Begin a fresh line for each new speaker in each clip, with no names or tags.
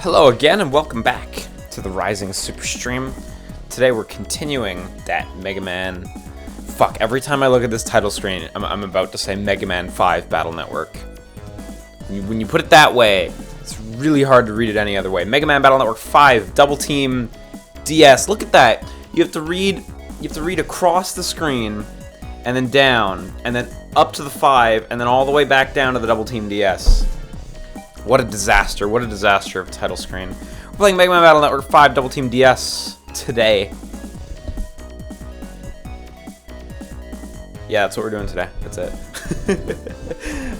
Hello again and welcome back to the Rising SUPERSTREAM. Today we're continuing that Mega Man... Fuck, every time I look at this title screen, I'm about to say Mega Man 5 Battle Network. When you put it that way, it's really hard to read it any other way. Mega Man Battle Network 5, Double Team DS. Look at that. You have to read across the screen and then down and then up to the 5 and then all the way back down to the Double Team DS. What a disaster of a title screen. We're playing Mega Man Battle Network 5 Double Team DS today. Yeah, that's what we're doing today. That's it.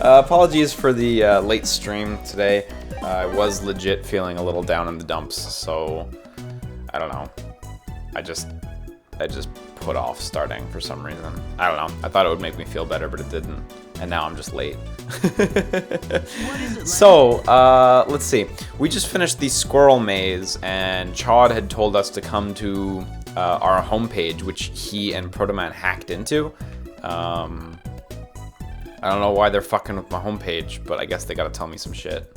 Apologies for the late stream today. I was legit feeling a little down in the dumps, so I don't know. I just put off starting for some reason. I don't know. I thought it would make me feel better, but it didn't. And now I'm just late. So, let's see. We just finished the Squirrel Maze, and Chad had told us to come to our homepage, which he and Protoman hacked into. I don't know why they're fucking with my homepage, but I guess they gotta tell me some shit.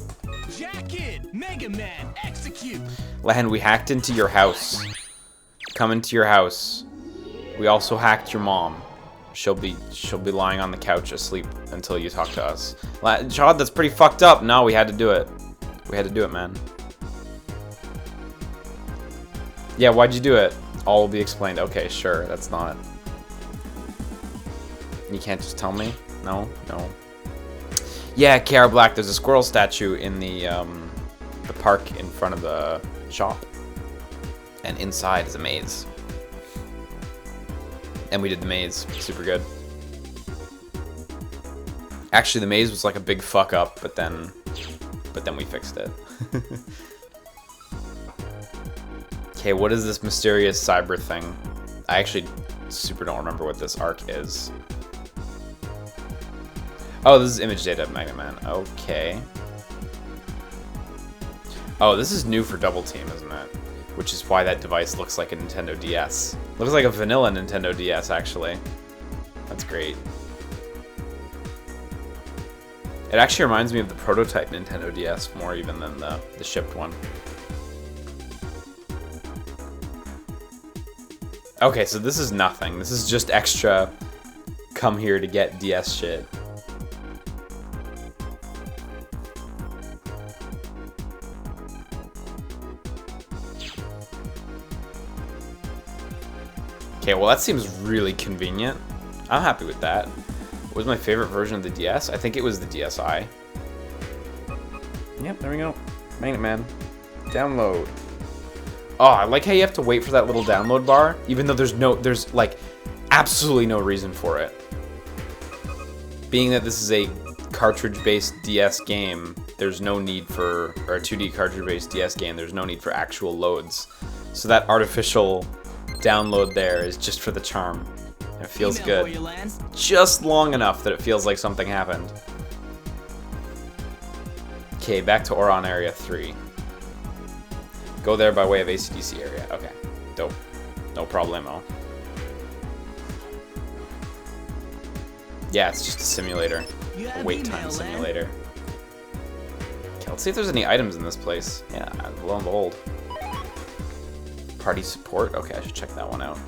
Jacket, Mega Man, execute.
Lehen, we hacked into your house. Come into your house. We also hacked your mom. She'll be lying on the couch asleep until you talk to us. Chad, that's pretty fucked up. No, we had to do it. We had to do it, man. Yeah, why'd you do it? All will be explained. Okay, sure. That's not... You can't just tell me? No? No. Yeah, KR Black, there's a squirrel statue in the park in front of the shop. And inside is a maze. And we did the maze. Super good. Actually, the maze was like a big fuck up, but then we fixed it. Okay, what is this mysterious cyber thing? I actually super don't remember what this arc is. Oh, this is image data of Mega Man. Okay. Oh, this is new for Double Team, isn't it? Which is why that device looks like a Nintendo DS. Looks like a vanilla Nintendo DS, actually. That's great. It actually reminds me of the prototype Nintendo DS more even than the shipped one. Okay, so this is nothing. This is just extra come here to get DS shit. Okay, well that seems really convenient. I'm happy with that. What was my favorite version of the DS? I think it was the DSi. Yep, there we go. Magnet Man. Download. Oh, I like how you have to wait for that little download bar, even though there's like absolutely no reason for it. Being that this is a cartridge-based DS game, there's no need for, or a 2D cartridge-based DS game, there's no need for actual loads. So that artificial download there is just for the charm. It feels good. Just long enough that it feels like something happened. Okay, back to Oron Area 3. Go there by way of ACDC area. Okay, dope. No problemo. Yeah, it's just a simulator. A wait time simulator. Okay, let's see if there's any items in this place. Yeah, lo and behold. Party support? Okay, I should check that one out.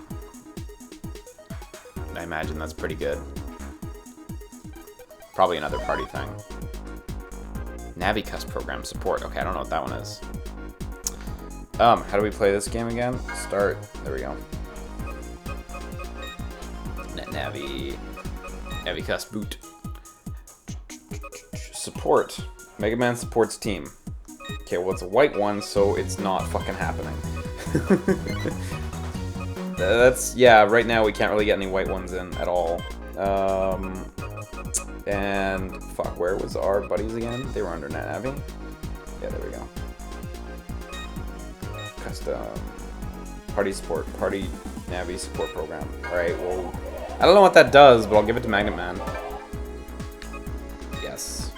I imagine that's pretty good. Probably another party thing. Navicus program support. Okay, I don't know what that one is. How do we play this game again? Start. There we go. Navicus boot. Support. Mega Man supports team. Okay, well it's a white one, so it's not fucking happening. Yeah, right now we can't really get any white ones in at all. And fuck, where was our buddies again? They were under Navi. Yeah, there we go. Custom party support, party Navi support program. Alright, well, I don't know what that does, but I'll give it to Magnet Man. Yes.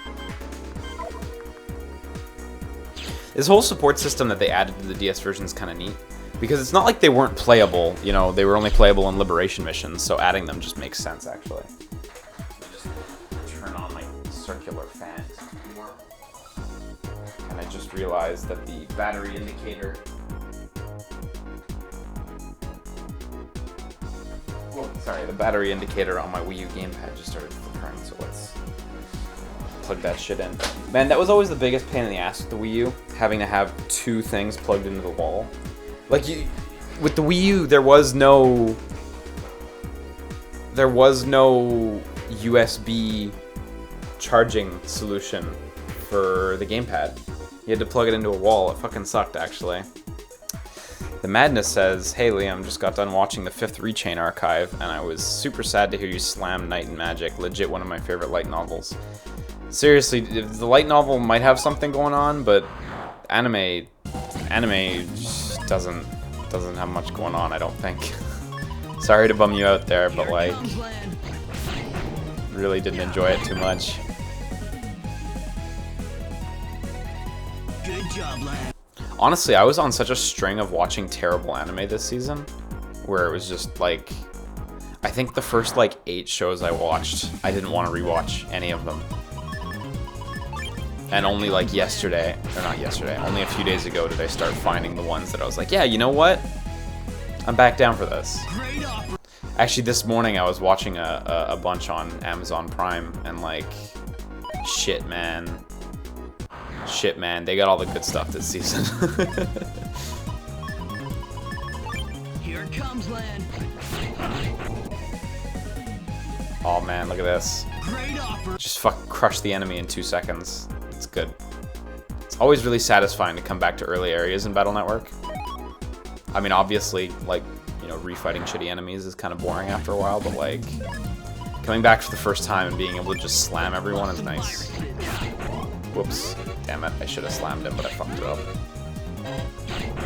This whole support system that they added to the DS version is kind of neat. Because it's not like they weren't playable, you know, they were only playable in Liberation missions, so adding them just makes sense, actually. Just turn on my circular fan. And I just just realized that the battery indicator... Sorry, the battery indicator on my Wii U gamepad just started flickering, so let's plug that shit in. Man, that was always the biggest pain in the ass with the Wii U, having to have two things plugged into the wall. Like, with the Wii U, there was no USB charging solution for the gamepad. You had to plug it into a wall. It fucking sucked, actually. The Madness says, "Hey Liam, just got done watching the 5th Rechain archive, and I was super sad to hear you slam Night and Magic. Legit one of my favorite light novels." Seriously, the light novel might have something going on, but anime just doesn't have much going on, I don't think. Sorry to bum you out there, but like, really didn't enjoy it too much.
Good job, lad.
Honestly, I was on such a string of watching terrible anime this season, where it was just like, I think the first like 8 shows I watched, I didn't want to rewatch any of them. And only like yesterday, or not yesterday, only a few days ago did I start finding the ones that I was like, yeah, you know what? I'm back down for this. Actually, this morning I was watching a bunch on Amazon Prime, and like, shit, man, they got all the good stuff this season.
Here it comes, lad.
Oh man, look at this.
Great offer.
Just fuck crush the enemy in 2 seconds. It's good. It's always really satisfying to come back to early areas in Battle Network. I mean, obviously, like, you know, refighting shitty enemies is kind of boring after a while, but like, coming back for the first time and being able to just slam everyone is nice. Whoops. Damn it, I should have slammed him, but I fucked it up.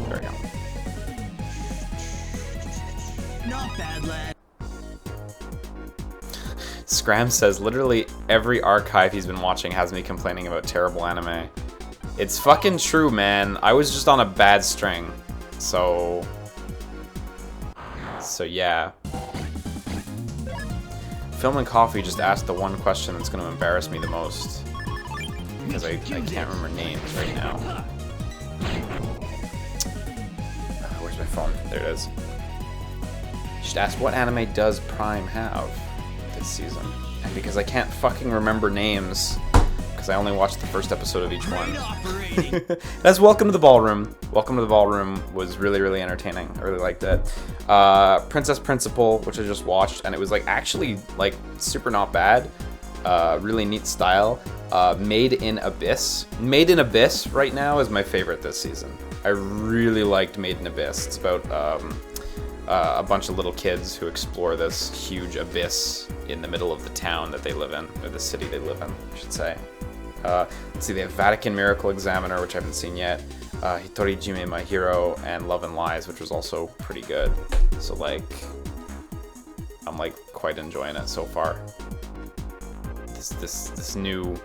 There we go.
Not bad, lad.
Scram says, literally every archive he's been watching has me complaining about terrible anime. It's fucking true, man. I was just on a bad string. So yeah. Film and Coffee just asked the one question that's going to embarrass me the most. Because I can't remember names right now. Where's my phone? There it is. You should ask, what anime does Prime have this season? And because I can't fucking remember names, because I only watched the first episode of each one. That's Welcome to the Ballroom. Welcome to the Ballroom was really, really entertaining. I really liked it. Princess Principal, which I just watched, and it was like actually like super not bad. Really neat style. Made in Abyss. Made in Abyss right now is my favorite this season. I really liked Made in Abyss. It's about a bunch of little kids who explore this huge abyss in the middle of the town that they live in, or the city they live in, I should say. Let's see, they have Vatican Miracle Examiner, which I haven't seen yet, Hitori Jime My Hero, and Love and Lies, which was also pretty good. So like, I'm like quite enjoying it so far. This new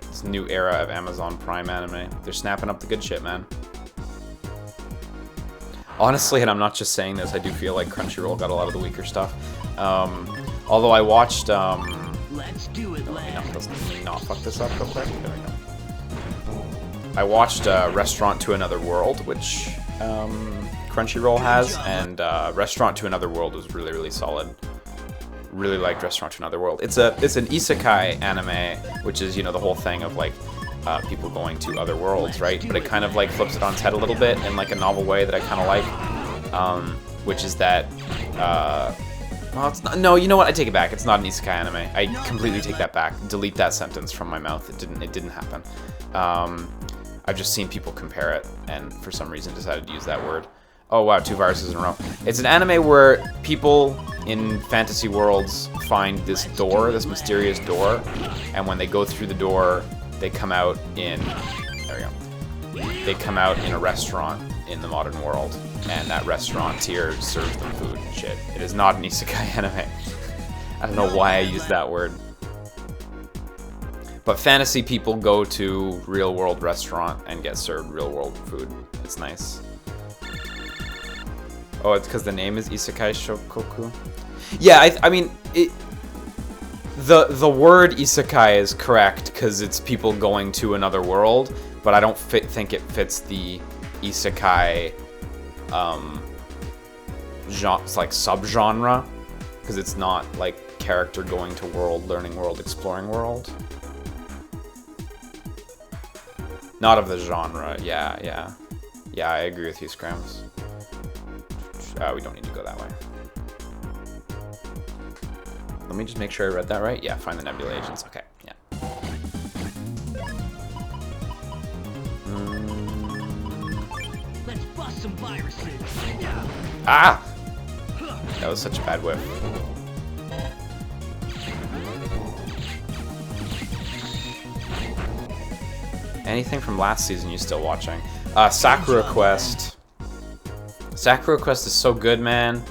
era of Amazon Prime anime. They're snapping up the good shit, man. Honestly, and I'm not just saying this, I do feel like Crunchyroll got a lot of the weaker stuff. Although I watched
Let's do it, lad.
doesn't not fuck this up real quick. There we go. I watched Restaurant to Another World, which Crunchyroll has, and Restaurant to Another World was really, really solid. Really liked Restaurant to Another World. It's an isekai anime, which is, you know, the whole thing of like people going to other worlds, right? But it kind of like flips it on its head a little bit in like a novel way that I kind of like, which is that well, it's not, no, you know what? I take it back. It's not an isekai anime. I completely take that back. Delete that sentence from my mouth. It didn't happen. I've just seen people compare it, and for some reason decided to use that word. Oh wow, 2 viruses in a row. It's an anime where people in fantasy worlds find this door, this mysterious door, and when they go through the door, they come out in, there we go. They come out in a restaurant in the modern world, and that restaurateur serves them food and shit. It is not an isekai anime. I don't know why I used that word. But fantasy people go to real world restaurant and get served real world food. It's nice. Oh, it's because the name is Isekai Shokoku? Yeah, I mean, the word isekai is correct because it's people going to another world, but I don't think it fits the isekai like subgenre, because it's not like character going to world, learning world, exploring world. Not of the genre. Yeah, I agree with you, Scrams. We don't need to go that way. Let me just make sure I read that right. Yeah, find the nebula agents. Okay, yeah.
Let's bust some viruses.
Ah! That was such a bad whiff. Anything from last season you still watching? Sakura Quest. Sakura Quest is so good, man.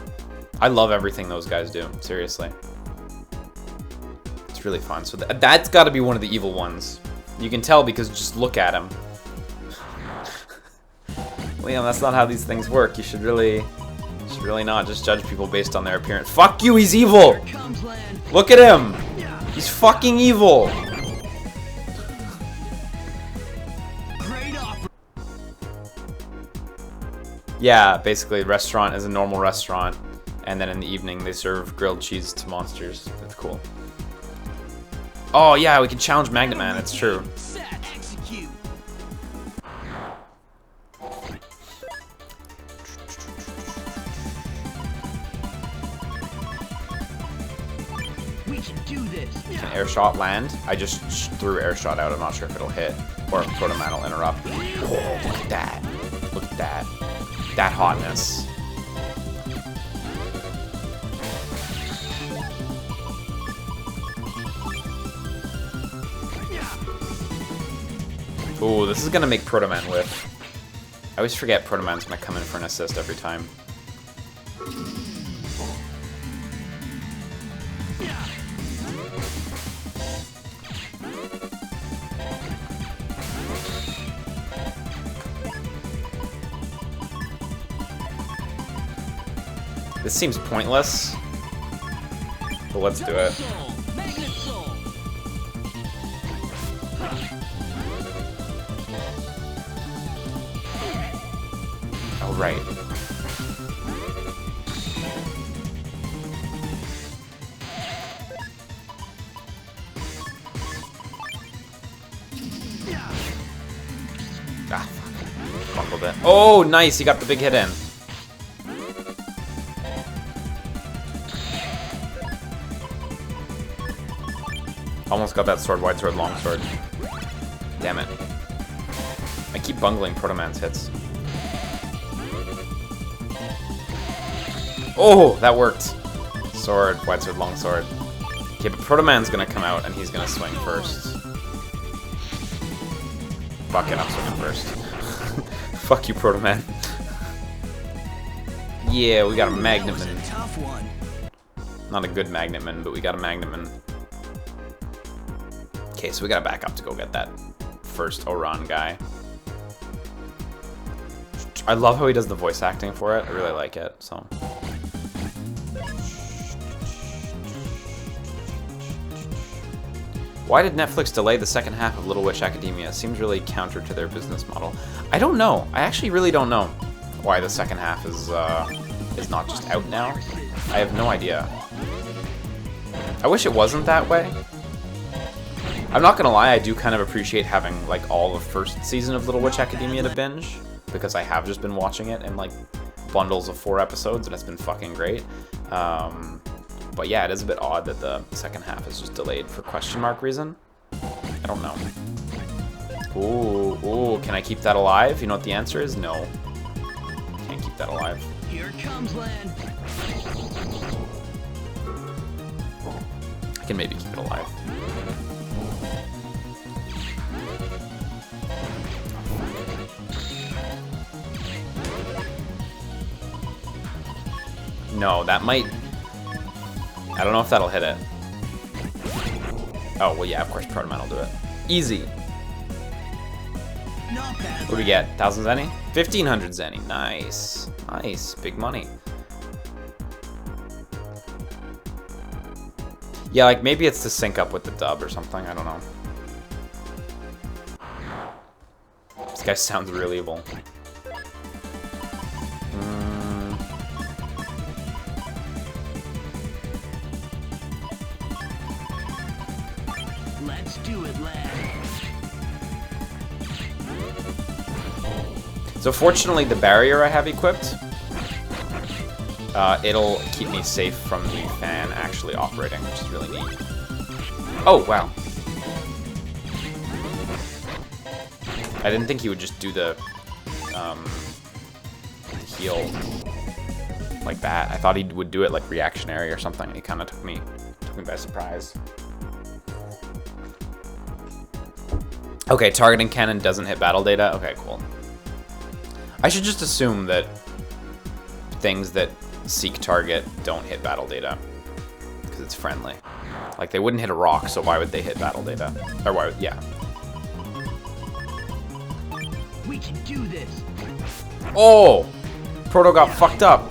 I love everything those guys do. Seriously. It's really fun. So that's got to be one of the evil ones. You can tell because just look at him. Liam, that's not how these things work. You should really not just judge people based on their appearance. Fuck you, he's evil!
Here comes land.
Look at him! He's fucking evil!
Great opera.
Yeah, basically, restaurant is a normal restaurant, and then in the evening they serve grilled cheese to monsters. That's cool. Oh yeah, we can challenge Magnet Man, it's true.
Set, execute. We can do this.
Can air shot land? I just threw air shot out, I'm not sure if it'll hit, or if Proto Man will interrupt. Oh, look at that. Look at that. That hotness. Ooh, this is gonna make Proto Man whiff. I always forget Proto Man's gonna come in for an assist every time. This seems pointless, but let's do it.
Soul, magnet soul.
Oh, right. Ah, fuck. Bungled it. Oh, nice! He got the big hit in. Almost got that sword, wide sword, long sword. Damn it. I keep bungling Proto Man's hits. Oh, that worked. Sword, wide sword, long sword. Okay, but Proto Man's gonna come out and he's gonna swing first. Fuck it, I'm swinging first. Fuck you, Proto Man. Yeah, we got a Magnet
That was
Man.
a tough one.
Not a good Magnet Man, but we got a Magnet Man. Okay, so we gotta back up to go get that first Oran guy. I love how he does the voice acting for it. I really like it, so. Why did Netflix delay the second half of Little Witch Academia? Seems really counter to their business model. I don't know. I actually really don't know why the second half is not just out now. I have no idea. I wish it wasn't that way. I'm not gonna lie, I do kind of appreciate having like all the first season of Little Witch Academia to binge, because I have just been watching it in like bundles of 4 episodes and it's been fucking great. But yeah, it is a bit odd that the second half is just delayed for question mark reason. I don't know. Ooh, can I keep that alive? You know what the answer is? No. Can't keep that alive.
Here comes land.
I can maybe keep it alive. No, that might... I don't know if that'll hit it. Oh, well, yeah, of course, Proto Man will do it. Easy.
Not bad.
What do we get? 1,000 Zenny? 1,500 Zenny. Nice. Nice. Big money. Yeah, like, maybe it's to sync up with the dub or something. I don't know. guy sounds really evil.
Let's do it, lad.
So fortunately, the barrier I have equipped, it'll keep me safe from the fan actually operating, which is really neat. Oh, wow. I didn't think he would just do the heal like that. I thought he would do it like reactionary or something. He kind of took me by surprise. Okay, targeting cannon doesn't hit battle data. Okay, cool. I should just assume that things that seek target don't hit battle data because it's friendly. Like they wouldn't hit a rock, so why would they hit battle data? Or why would, yeah.
We can do this.
Oh! Proto got fucked up.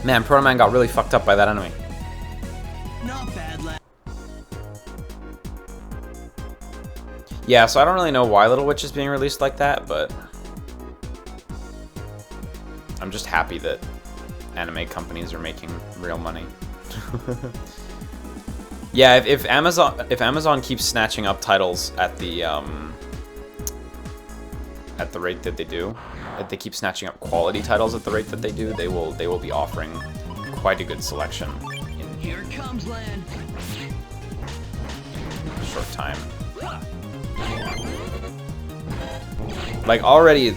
Man, Proto Man got really fucked up by that enemy.
Not bad, lad.
Yeah, so I don't really know why Little Witch is being released like that, but I'm just happy that anime companies are making real money. Yeah, if Amazon keeps snatching up titles at the rate that they do, if they keep snatching up quality titles at the rate that they do, they will be offering quite a good selection in
Here it comes, land.
a short time. Like already,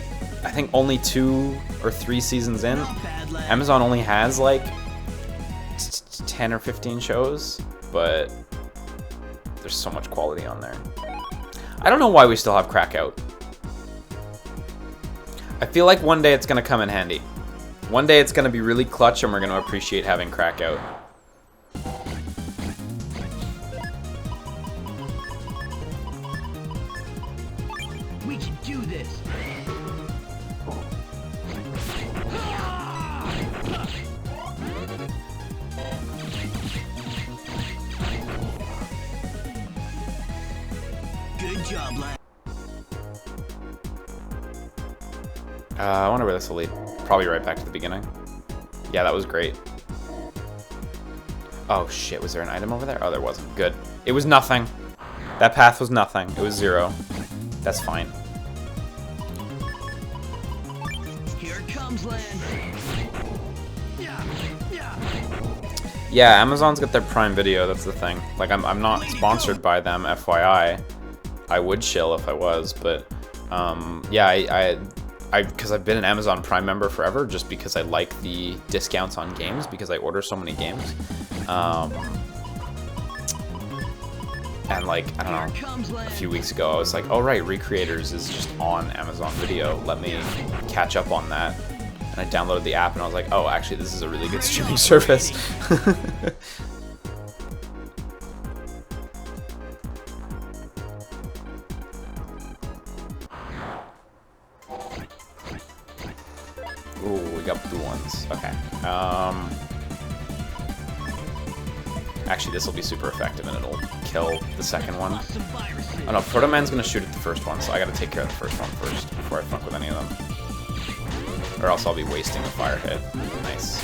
I think only 2 or 3 seasons in,
Not bad, lad.
Amazon only has like 10 or 15 shows, but there's so much quality on there. I don't know why we still have Crack Out. I feel like one day it's gonna come in handy. One day it's gonna be really clutch and we're gonna appreciate having Crack Out.
We can do this. Good job, lad.
I wonder where this will lead. Probably right back to the beginning. Yeah, that was great. Oh shit, was there an item over there? Oh, there wasn't. Good. It was nothing. That path was nothing. It was 0. That's fine.
Here it comes, land.
Yeah, Amazon's got their Prime Video, that's the thing. Like, I'm not sponsored by them, FYI. I would chill if I was, but, yeah, because I've been an Amazon Prime member forever, just because I like the discounts on games, because I order so many games. And like, I don't know, a few weeks ago I was like, oh right, Recreators is just on Amazon Video, let me catch up on that. And I downloaded the app and I was like, oh, actually this is a really good streaming service. Ooh, we got blue ones. Okay. Actually, this will be super effective and it'll kill the second one. Oh no, Proto Man's gonna shoot at the first one, so I gotta take care of the first one first before I fuck with any of them. Or else I'll be wasting the fire hit. Nice.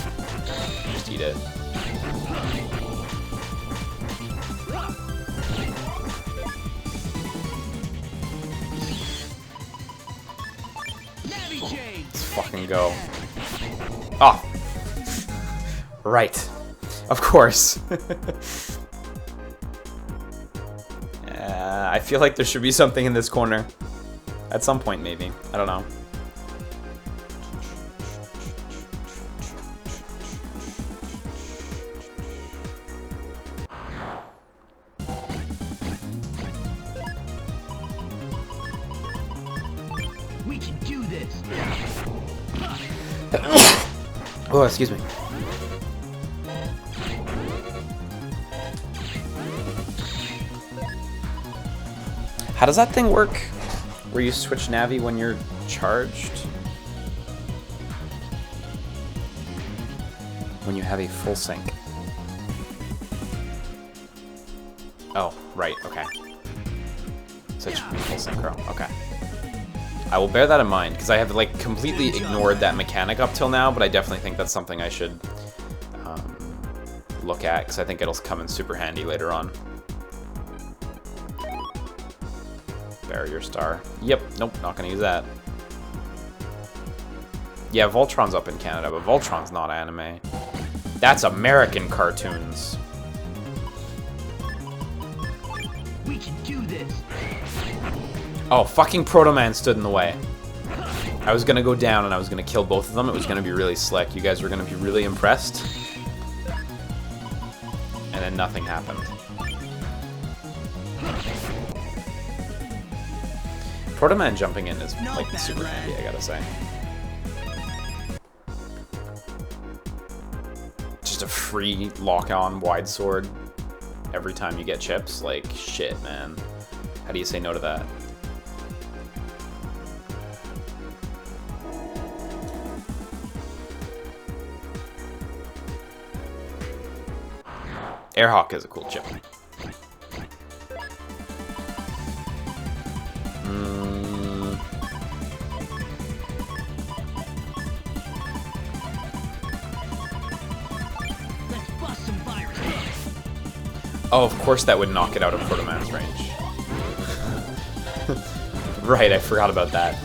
Just eat it. Let's fucking go. Oh! Right. Of course. I feel like there should be something in this corner. At some point, maybe. I don't know.
We can do this.
Oh, excuse me. How does that thing work? Where you switch Navi when you're charged? When you have a full sync. Oh, right, okay. Such full synchro, okay. I will bear that in mind, because I have, like, completely ignored that mechanic up till now, but I definitely think that's something I should look at, because I think it'll come in super handy later on. Barrier star. Yep, nope, not gonna use that. Yeah, Voltron's up in Canada, but Voltron's not anime. That's American cartoons.
We can do this.
Oh, fucking Proto Man stood in the way. I was gonna go down and I was gonna kill both of them. It was gonna be really slick. You guys were gonna be really impressed. And then nothing happened. Proto Man jumping in is like super handy, I gotta say. Just a free lock-on wide sword every time you get chips. Like, shit, man. How do you say no to that? Airhawk is a cool chip.
Let's bust some virus.
Oh, of course that would knock it out of Proto Man's range. Right, I forgot about that.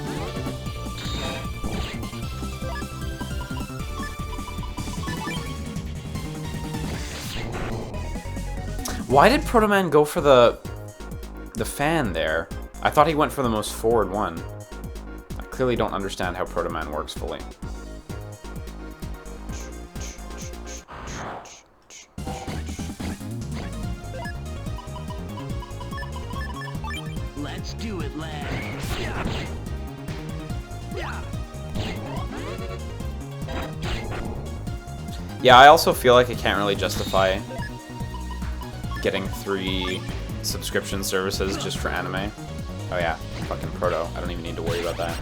Why did Proto Man go for the fan there? I thought he went for the most forward one. I clearly don't understand how Proto Man works fully.
Let's do it, lad.
Yeah, I also feel like I can't really justify getting 3 subscription services just for anime. Oh yeah, fucking Proto. I don't even need to worry about that.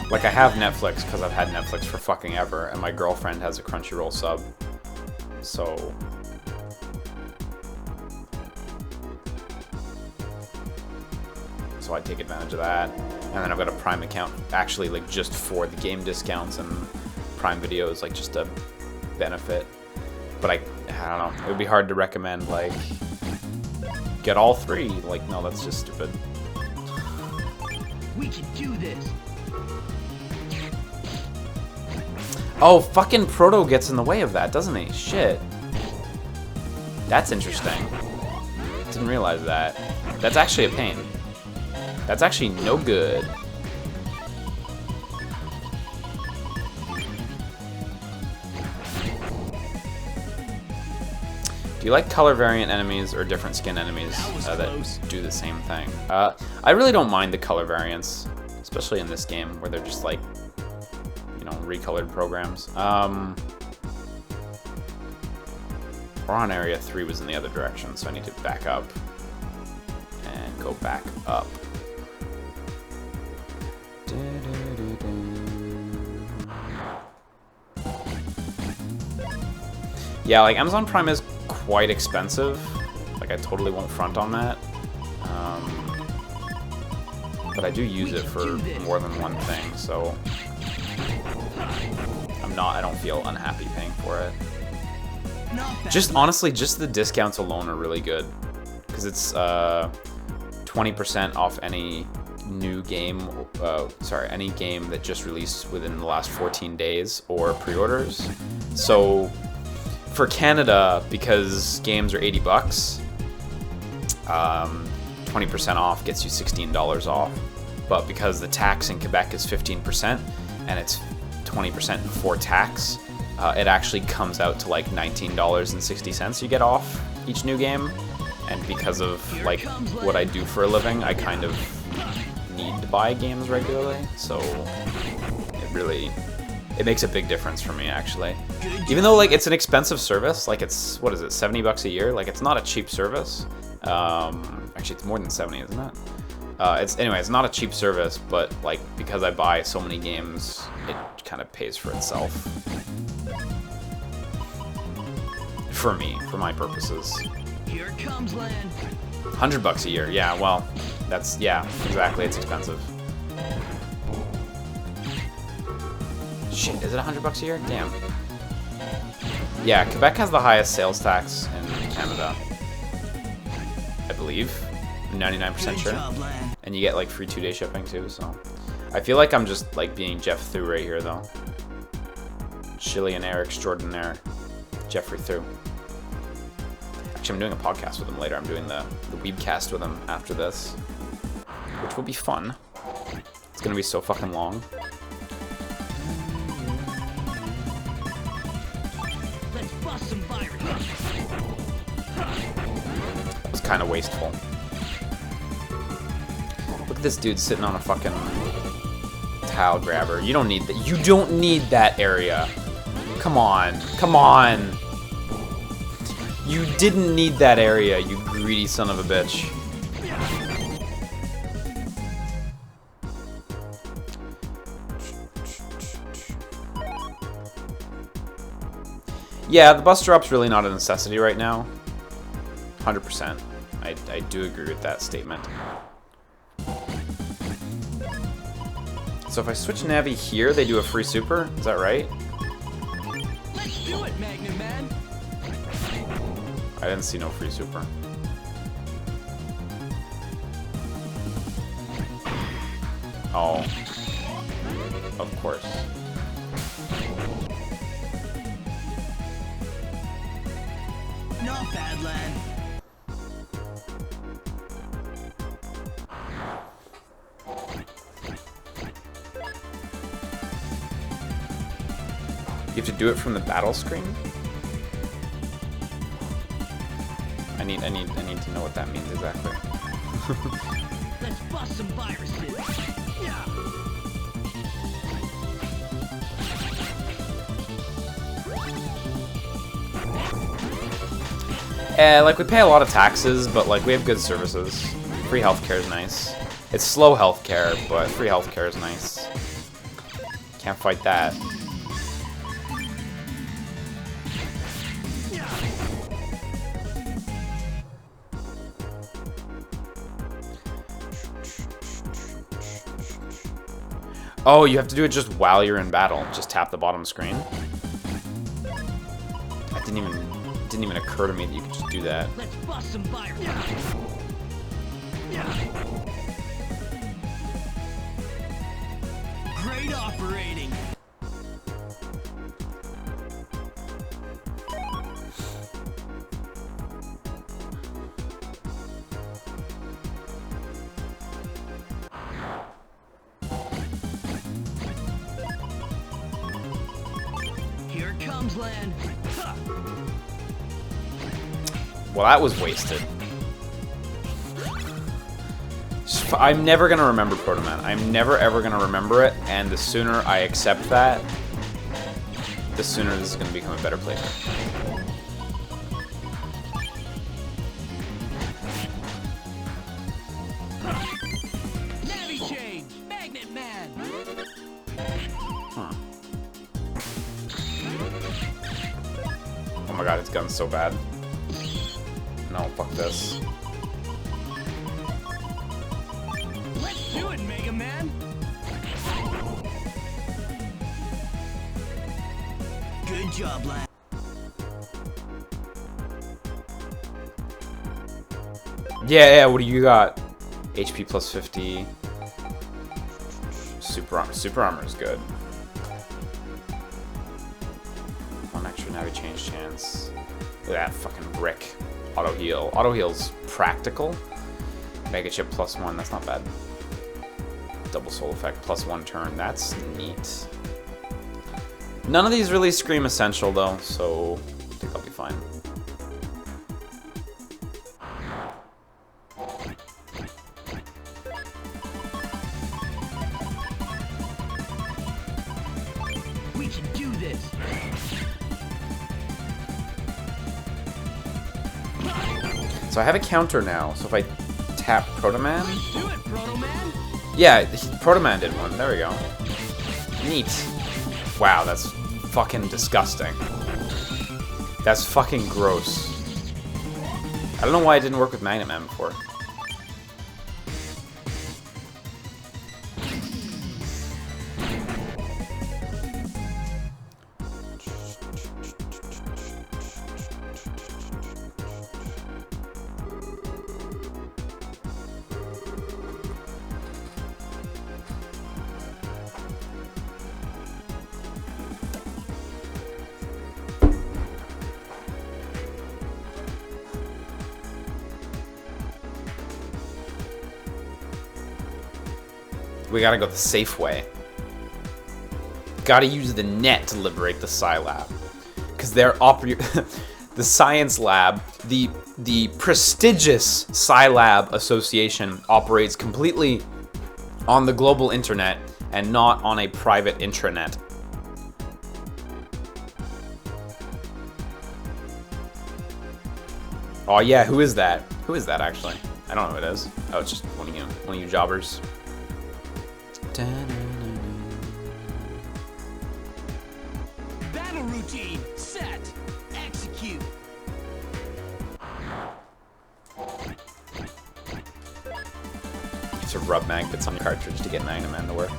Like, I have Netflix because I've had Netflix for fucking ever, and my girlfriend has a Crunchyroll sub. So I take advantage of that. And then I've got a Prime account, actually, like, just for the game discounts and Prime videos, like, just a benefit. But I don't know. It would be hard to recommend, like, get all 3. Like, no, that's just stupid.
We can do this.
Oh, fucking Proto gets in the way of that, doesn't he? Shit. That's interesting. Didn't realize that. That's actually a pain. That's actually no good. Do you like color variant enemies or different skin enemies that do the same thing? I really don't mind the color variants, especially in this game where they're just like, you know, recolored programs. Prawn Area 3 was in the other direction, so I need to back up and go back up. Yeah, like, Amazon Prime is quite expensive. Like, I totally won't front on that. But I do use it for more than one thing, so I don't feel unhappy paying for it. Just, honestly, just the discounts alone are really good. Because it's 20% off any new game, any game that just released within the last 14 days or pre-orders. So for Canada, because games are $80, 20% off gets you $16 off. But because the tax in Quebec is 15% and it's 20% before tax, it actually comes out to like $19.60 you get off each new game. And because of like what I do for a living, I kind of need to buy games regularly, so it makes a big difference for me, actually. Even though, like, it's an expensive service, like, it's, what is it, $70 a year? Like, it's not a cheap service. Actually, it's more than 70, isn't it? It's not a cheap service, but like because I buy so many games, it kind of pays for itself. For me, for my purposes.
Here it comes, land.
$100 a year, yeah. Well, yeah, exactly. It's expensive. Shit, is it $100 a year? Damn. Yeah, Quebec has the highest sales tax in Canada, I believe. I'm 99% sure. And you get like free 2-day shipping too, so. I feel like I'm just like being Jeff Thu right here though. Chillionaire extraordinaire, Jeffrey Thu. Actually, I'm doing a podcast with him later. I'm doing the Weebcast with him after this, which will be fun. It's gonna be so fucking long.
Let's bust some viruses.
That was kind of wasteful. Look at this dude sitting on a fucking tile grabber. You don't need that. You don't need that area. Come on. Come on. You didn't need that area, you greedy son of a bitch. Yeah, the bus drop's really not a necessity right now. 100%. I do agree with that statement. So if I switch Navi here, they do a free super? Is that right?
Let's do it, Magnum Man.
I didn't see no free super. Oh. Of course.
Not bad, lad.
You have to do it from the battle screen? I need to know what that means exactly.
Let's bust some viruses. Yeah.
Like we pay a lot of taxes, but like we have good services. Free healthcare is nice. It's slow healthcare, but free healthcare is nice. Can't fight that. Oh, you have to do it just while you're in battle. Just tap the bottom screen. That didn't even occur to me that you could just do that.
Let's bust some viruses. Great operating. Here it comes, land. Huh.
Well, that was wasted. I'm never gonna remember Proto Man. I'm never ever gonna remember it, and the sooner I accept that, the sooner this is gonna become a better playthrough.
Navi change. Magnet Man.
Huh. Oh my god, it's gone so bad. No, fuck this.
Let's do it, Mega Man. Good job, lad.
Yeah, what do you got? HP plus 50. Super armor is good. One extra Navi change chance. Look at that fucking brick. Auto heal. Auto heal's practical. Mega chip plus 1. That's not bad. Double soul effect plus 1 turn. That's neat. None of these really scream essential though, so I think I'll be fine.
We can do this.
So I have a counter now, so if I Cap Proto Man?
Let's do it, Proto Man.
Yeah, Proto Man did one. There we go. Neat. Wow, that's fucking disgusting. That's fucking gross. I don't know why it didn't work with Magnet Man before. We gotta go the safe way. Gotta use the net to liberate the Sci Lab. Because they're the science lab, the prestigious Sci Lab Association operates completely on the global internet and not on a private intranet. Oh yeah, who is that? Who is that actually? I don't know who it is. Oh, it's just one of you jobbers.
Battle routine. Set. Execute.
To rub magnets on the cartridge to get Magnet Man to work.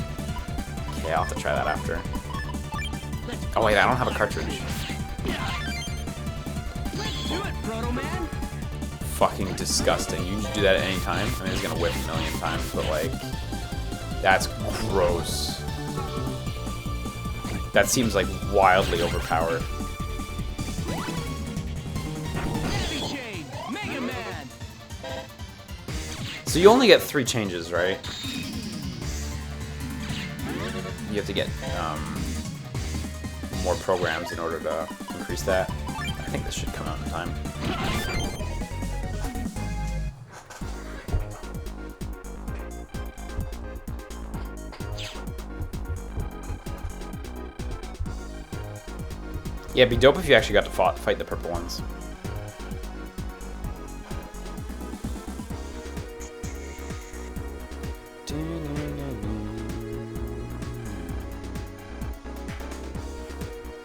Okay, I'll have to try that after. Oh wait, I don't have a cartridge.
Let's do it, Proto Man.
Fucking disgusting. You can do that at any time. I mean, it's gonna whip a million times, but like, that's gross. That seems like wildly overpowered.
Heavy change. Mega Man.
So you only get 3 changes, right? You have to get more programs in order to increase that. I think this should come out in time. Yeah, it'd be dope if you actually got to fight the purple ones.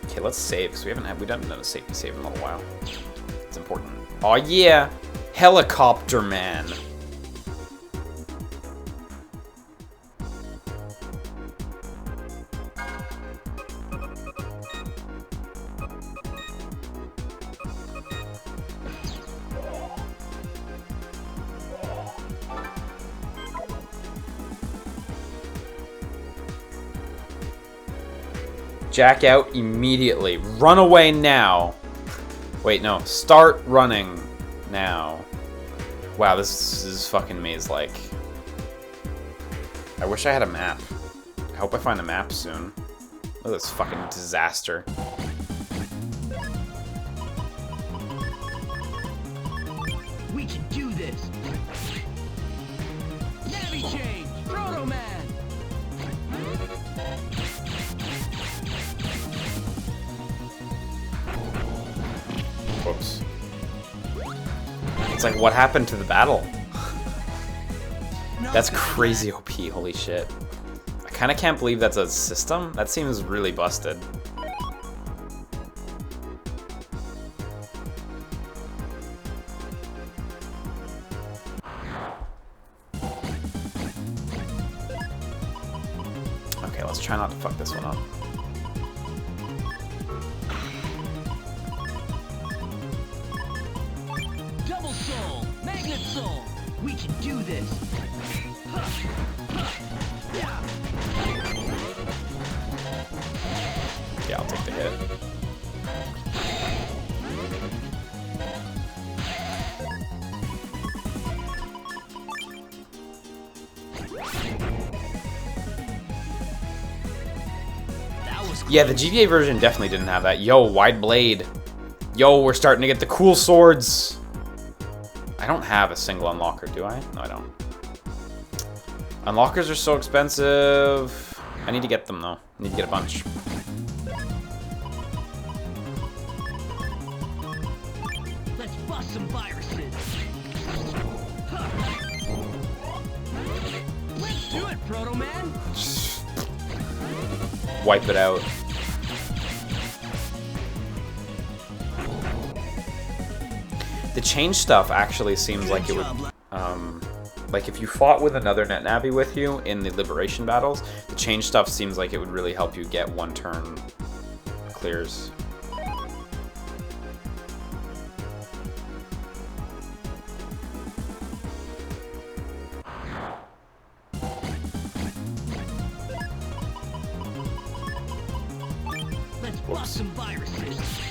Okay, let's save, because we haven't done a safety save in a little while. It's important. Oh yeah! Helicopter Man! Jack out immediately. Run away now. Wait, no. Start running now. Wow, this is fucking maze-like. I wish I had a map. I hope I find a map soon. Look at this fucking disaster.
We can do this. Heavy change. Proto Man.
Whoops. It's like, what happened to the battle? That's crazy OP, holy shit. I kinda can't believe that's a system. That seems really busted. Okay, let's try not to fuck this one up.
Double soul. Magnet soul. We can do this.
Yeah, I'll take the hit. Yeah, the GBA version definitely didn't have that. Yo, wide blade. Yo, we're starting to get the cool swords. I don't have a single unlocker, do I? No, I don't. Unlockers are so expensive. I need to get them, though. I need to get a bunch.
Let's bust some viruses. Do it, Proto Man.
Wipe it out. The change stuff actually seems like it would, like if you fought with another NetNavi with you in the liberation battles, the change stuff seems like it would really help you get one turn clears.
Let's bust some viruses.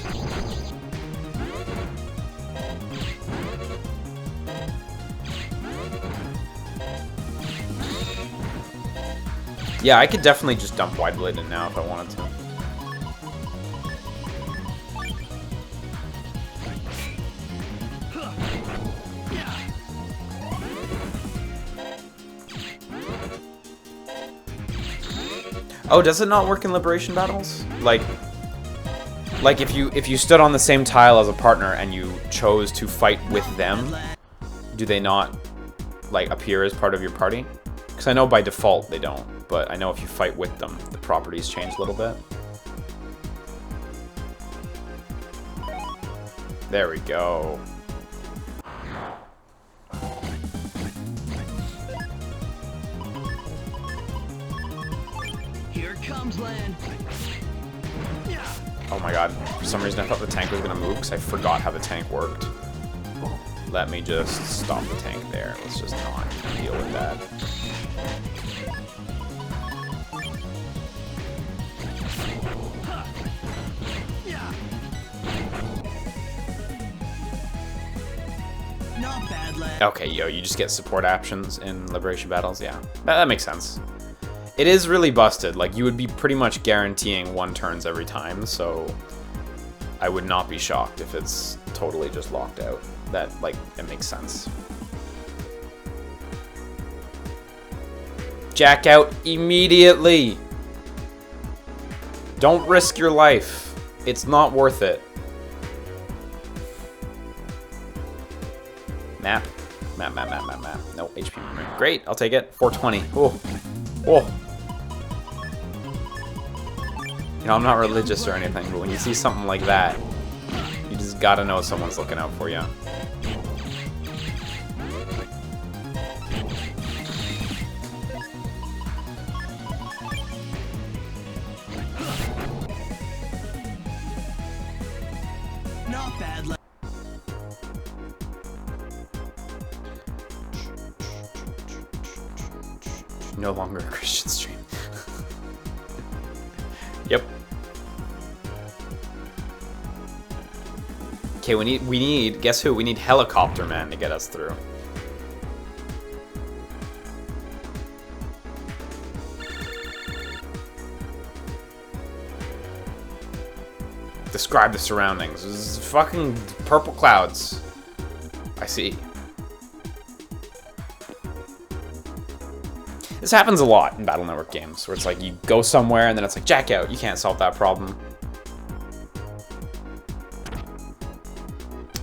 Yeah, I could definitely just dump Wide Blade in now if I wanted to. Oh, does it not work in liberation battles? Like if you stood on the same tile as a partner and you chose to fight with them, do they not like appear as part of your party? Because I know by default they don't, but I know if you fight with them, the properties change a little bit. There we go.
Here comes land.
Oh my god, for some reason I thought the tank was gonna move because I forgot how the tank worked. Let me just stop the tank there. Let's just not deal with that.
Not bad, lad.
Okay, yo, you just get support actions in liberation battles? Yeah, that makes sense. It is really busted. Like, you would be pretty much guaranteeing one turns every time, so I would not be shocked if it's totally just locked out. That, like, it makes sense. Jack out immediately! Don't risk your life. It's not worth it. Map. Map. No, HP memory. Great, I'll take it. 420. Oh. Oh. You know, I'm not religious or anything, but when you see something like that, you just gotta know someone's looking out for you.
Not bad, lad.
No longer a Christian stream. Yep. Okay, we need, guess who? We need Helicopter Man to get us through. Describe the surroundings. This is fucking purple clouds. I see. This happens a lot in Battle Network games, where it's like you go somewhere and then it's like, jack out, you can't solve that problem.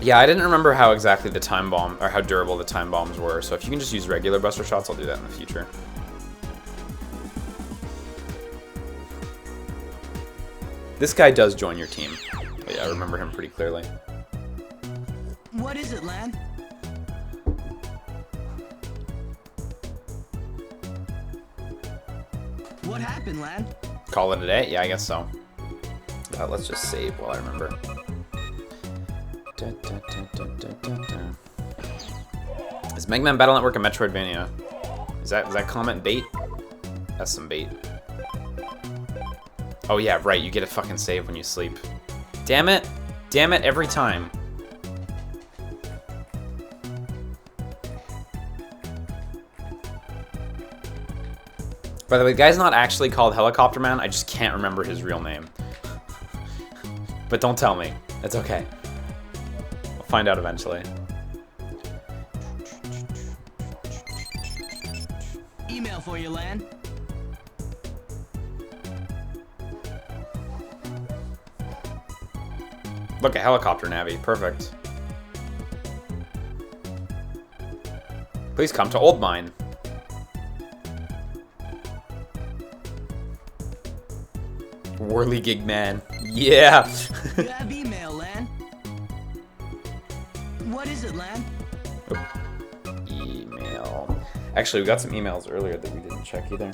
Yeah, I didn't remember how exactly the time bomb, or how durable the time bombs were, so if you can just use regular buster shots, I'll do that in the future. This guy does join your team. But yeah, I remember him pretty clearly.
What is it, lad? What happened, lad?
Call it a day? Yeah, I guess so. Let's just save while I remember. Is Mega Man Battle Network a Metroidvania? Is that comment bait? That's some bait. Oh yeah, right, you get a fucking save when you sleep. Damn it! Damn it, every time. By the way, the guy's not actually called Helicopter Man, I just can't remember his real name. But don't tell me. It's okay. I'll find out eventually.
Email for you, lad.
Look, a helicopter Navi. Perfect. Please come to Old Mine. Whirligig man. Yeah.
You have email, Lan. What is it, Lan?
Email. Actually, we got some emails earlier that we didn't check either.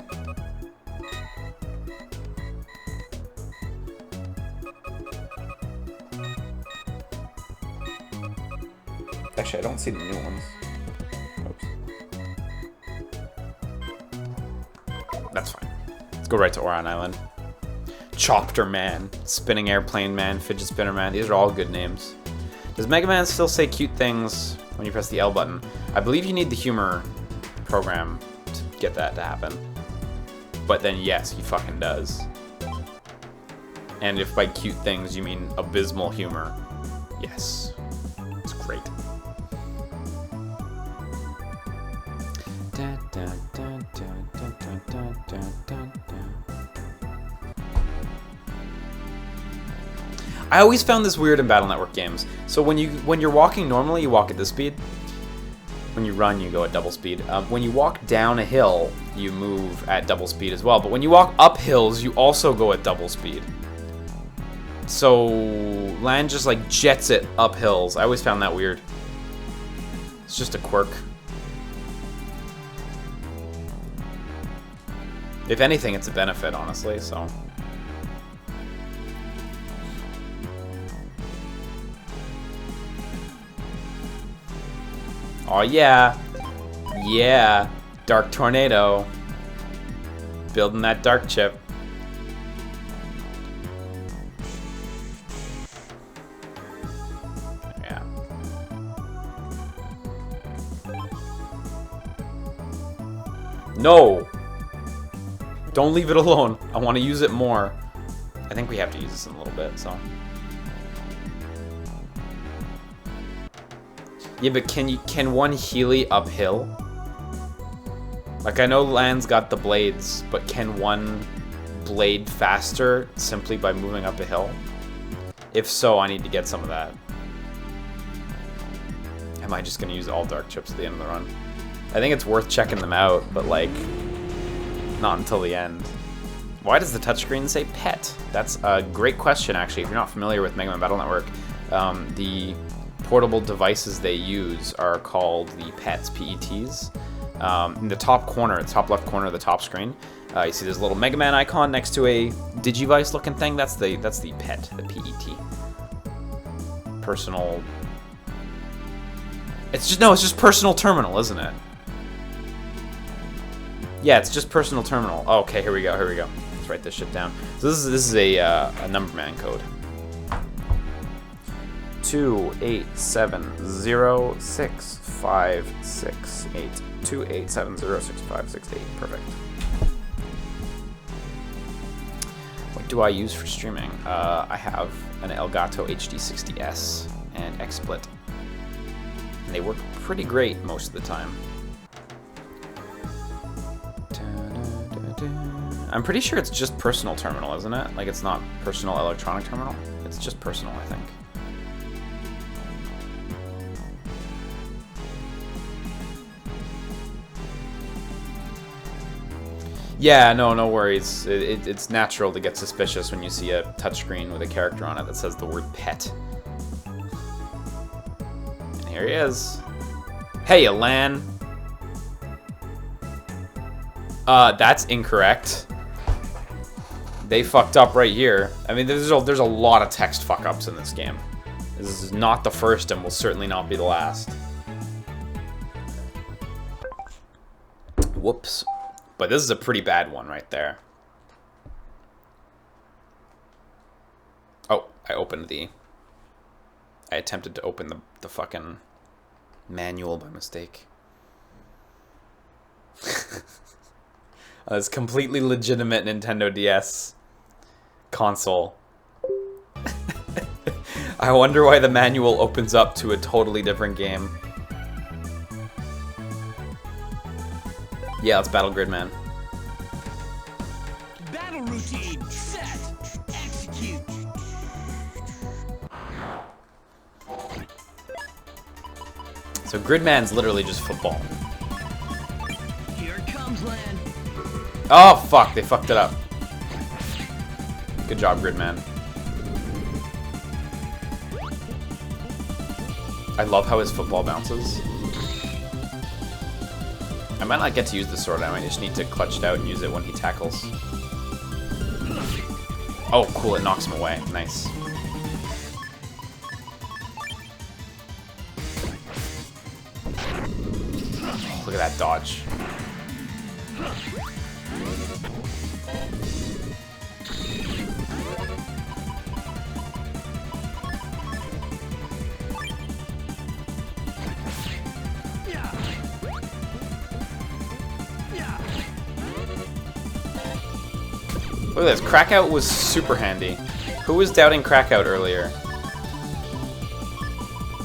Actually, I don't see the new ones. Oops. That's fine. Let's go right to Orion Island. Chopter Man, Spinning Airplane Man, Fidget Spinner Man. These are all good names. Does Mega Man still say cute things when you press the L button? I believe you need the humor program to get that to happen. But then yes, he fucking does. And if by cute things you mean abysmal humor, yes. It's great. I always found this weird in Battle Network games. So when you're walking normally, you walk at this speed. When you run, you go at double speed. When you walk down a hill, you move at double speed as well. But when you walk up hills, you also go at double speed. So Lan just like jets it up hills. I always found that weird. It's just a quirk. If anything, it's a benefit, honestly, so. Oh yeah. Yeah. Dark Tornado. Building that dark chip. Yeah. No! Don't leave it alone. I want to use it more. I think we have to use this in a little bit, so. Yeah, but can one Healy uphill? Like I know Lan's got the blades, but can one blade faster simply by moving up a hill? If so, I need to get some of that. Am I just gonna use all dark chips at the end of the run? I think it's worth checking them out, but like, not until the end. Why does the touchscreen say pet? That's a great question, actually. If you're not familiar with Mega Man Battle Network, the portable devices they use are called the PETs, P-E-Ts. In the top corner, the top left corner of the top screen, you see this little Mega Man icon next to a Digivice looking thing. That's the PET, the P-E-T. Personal. It's just personal terminal, isn't it? Yeah, it's just personal terminal. Oh, okay, here we go. Let's write this shit down. So this is a Numberman code. 28706568. 28706568. Perfect. What do I use for streaming? I have an Elgato HD60S and XSplit, and they work pretty great most of the time. I'm pretty sure it's just personal terminal, isn't it? Like it's not personal electronic terminal. It's just personal, I think. Yeah, no worries. It's natural to get suspicious when you see a touchscreen with a character on it that says the word pet. And here he is. Hey, Lan. That's incorrect. They fucked up right here. I mean, there's a lot of text fuck-ups in this game. This is not the first and will certainly not be the last. Whoops. But this is a pretty bad one right there. Oh, I attempted to open the fucking manual by mistake. It's completely legitimate Nintendo DS console. I wonder why the manual opens up to a totally different game. Yeah, let's battle Gridman.
Battle routine set. Execute.
So Gridman's literally just football.
Here it comes, Lan.
Oh fuck, they fucked it up. Good job, Gridman. I love how his football bounces. I might not get to use the sword, I might just need to clutch it out and use it when he tackles. Oh, cool, it knocks him away. Nice. Look at that dodge. Look at this, Crackout was super handy. Who was doubting Crackout earlier?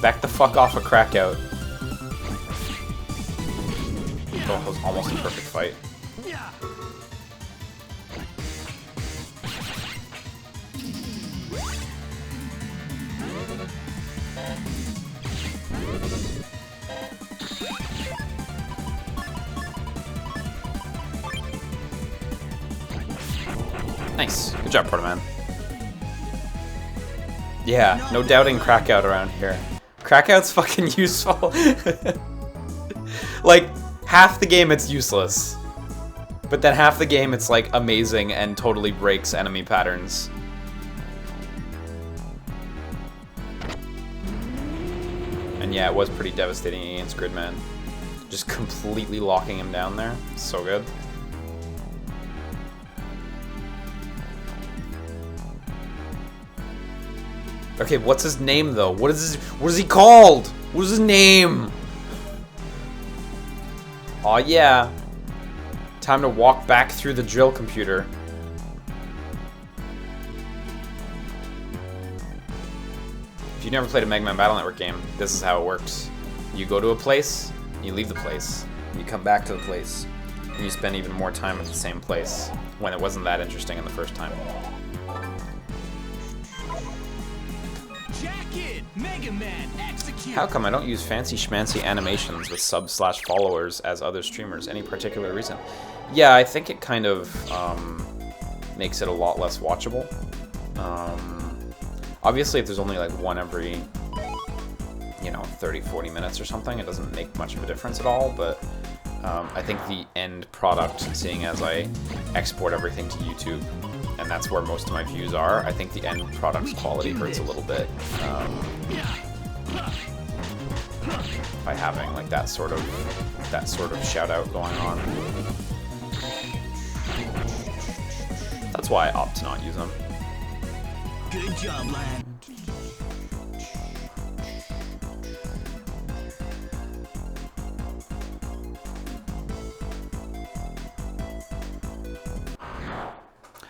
Back the fuck off of Crackout. Oh, that was almost a perfect fight. Nice. Good job, Portaman. Yeah, no doubting Crackout around here. Crackout's fucking useful. Like, half the game it's useless. But then half the game it's like amazing and totally breaks enemy patterns. And yeah, it was pretty devastating against Gridman. Just completely locking him down there. So good. Okay, what's his name though? What is he called? What is his name? Aw, yeah. Time to walk back through the drill computer. If you've never played a Mega Man Battle Network game, this is how it works. You go to a place, you leave the place. You come back to the place, and you spend even more time at the same place when it wasn't that interesting in the first time.
Mega Man, execute.
How come I don't use fancy schmancy animations with sub/followers as other streamers? Any particular reason? Yeah, I think it kind of makes it a lot less watchable. Obviously, if there's only like one every, 30-40 minutes or something, it doesn't make much of a difference at all, but I think the end product, seeing as I export everything to YouTube, and that's where most of my views are, I think the end product's quality hurts a little bit by having like that sort of shout out going on. That's why I opt to not use them.
Good job, lad.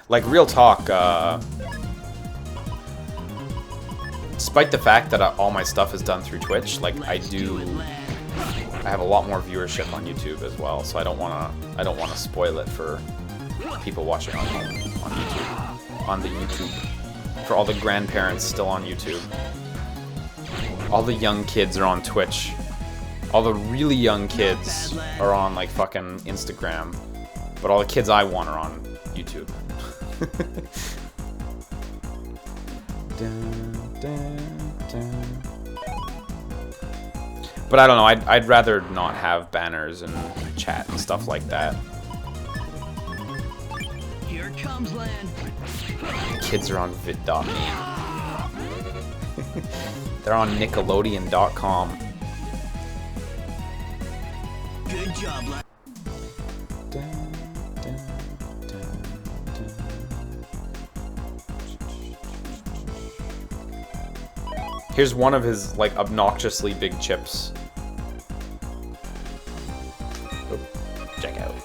Like, real talk, despite the fact that all my stuff is done through Twitch, like, I have a lot more viewership on YouTube as well, so I don't wanna spoil it for people watching on YouTube, on the YouTube, for all the grandparents still on YouTube. All the young kids are on Twitch. All the really young kids are on, like, fucking Instagram, but all the kids I want are on YouTube. But I don't know, I'd rather not have banners and chat and stuff like that.
Here it comes, land.
Kids are on vid.me. They're on Nickelodeon.com.
Good job, lad.
Here's one of his, like, obnoxiously big chips. Oh, check out.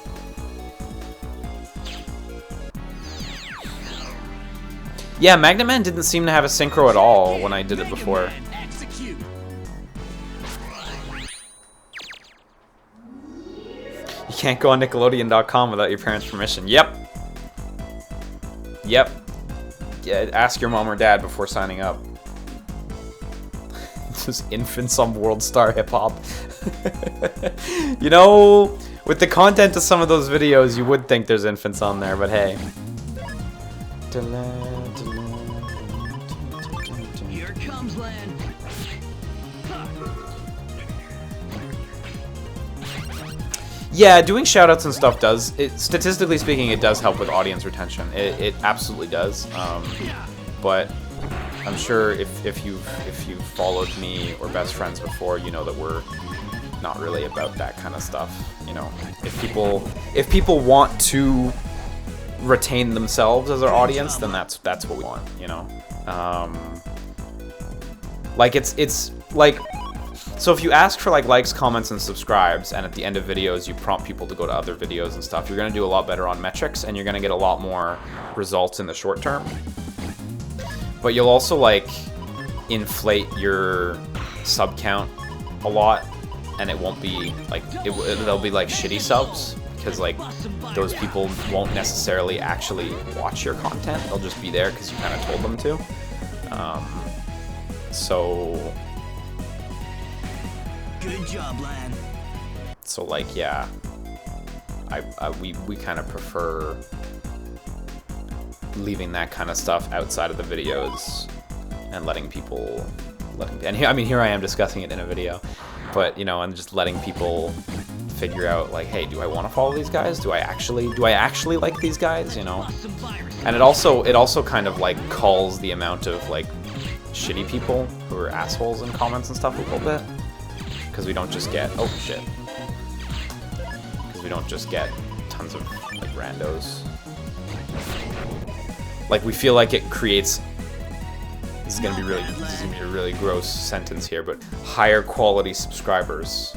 Yeah, Magnet Man didn't seem to have a synchro at all when I did it before. You can't go on Nickelodeon.com without your parents' permission. Yep. Yep. Yeah, ask your mom or dad before signing up. This infants on World Star Hip Hop. You know, with the content of some of those videos, you would think there's infants on there, but hey.
Here comes land.
Yeah, doing shoutouts and stuff does, statistically speaking, it does help with audience retention. It absolutely does. But I'm sure if you've followed me or best friends before, you know that we're not really about that kind of stuff. You know, if people want to retain themselves as our audience, then that's what we want. You know, like it's like. So if you ask for like likes, comments, and subscribes, and at the end of videos you prompt people to go to other videos and stuff, you're gonna do a lot better on metrics, and you're gonna get a lot more results in the short term. But you'll also like inflate your sub count a lot, and it won't be like they'll be like shitty subs because like those people won't necessarily actually watch your content. They'll just be there because you kind of told them to. So.
Good job, Lan.
So like yeah, we kind of prefer leaving that kind of stuff outside of the videos and letting people and here, I mean here I am discussing it in a video, but you know, and just letting people figure out like, hey, do I want to follow these guys? Do I actually like these guys? You know, and it also kind of like culls the amount of like shitty people who are assholes in comments and stuff a little bit. Because we don't just get tons of like randos. Like we feel like it creates. This is gonna be a really gross sentence here, but higher quality subscribers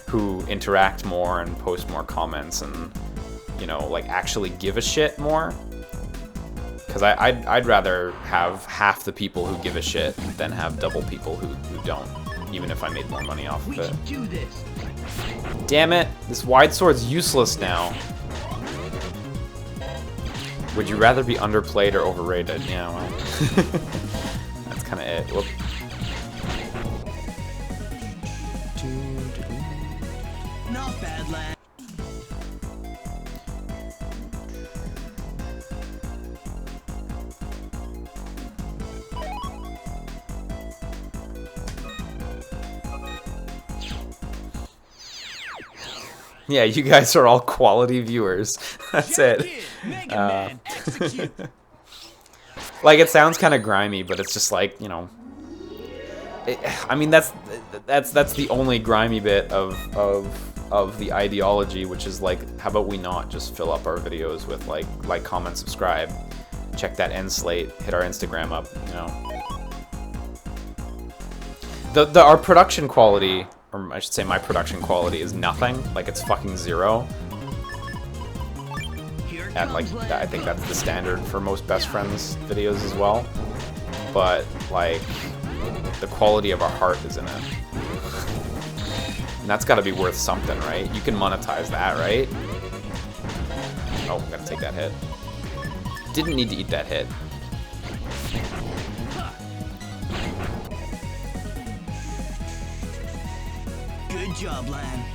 who interact more and post more comments and you know like actually give a shit more. Because I'd rather have half the people who give a shit than have double people who don't. Even if I made more money off of it. Damn it! This wide sword's useless now. Would you rather be underplayed or overrated? Yeah, well. That's kind of it. Whoop.
Not bad, lad.
Yeah, you guys are all quality viewers. That's it. Like it sounds kind of grimy, but it's just like, you know. I mean, that's the only grimy bit of the ideology, which is like, how about we not just fill up our videos with like, comment, subscribe, check that end slate, hit our Instagram up, you know. Our production quality. Or I should say my production quality is nothing. Like, it's fucking 0. And, like, I think that's the standard for most Best Friends videos as well. But, like, the quality of our heart is in it. And that's gotta be worth something, right? You can monetize that, right? Oh, I'm gonna take that hit. Didn't need to eat that hit.
Good job, Lan.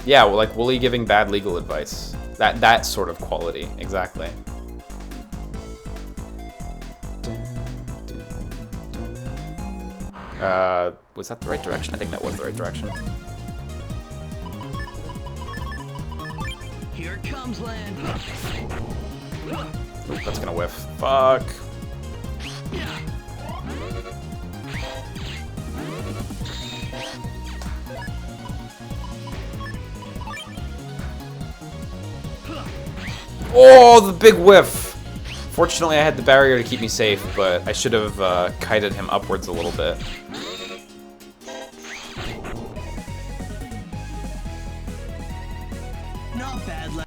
Yeah, well, like Wooly giving bad legal advice. That sort of quality, exactly. Was that the right direction? I think that was the right direction.
Here comes Lan.
Oop, that's gonna whiff. Fuck. Oh, the big whiff! Fortunately, I had the barrier to keep me safe, but I should have kited him upwards a little bit.
Not bad.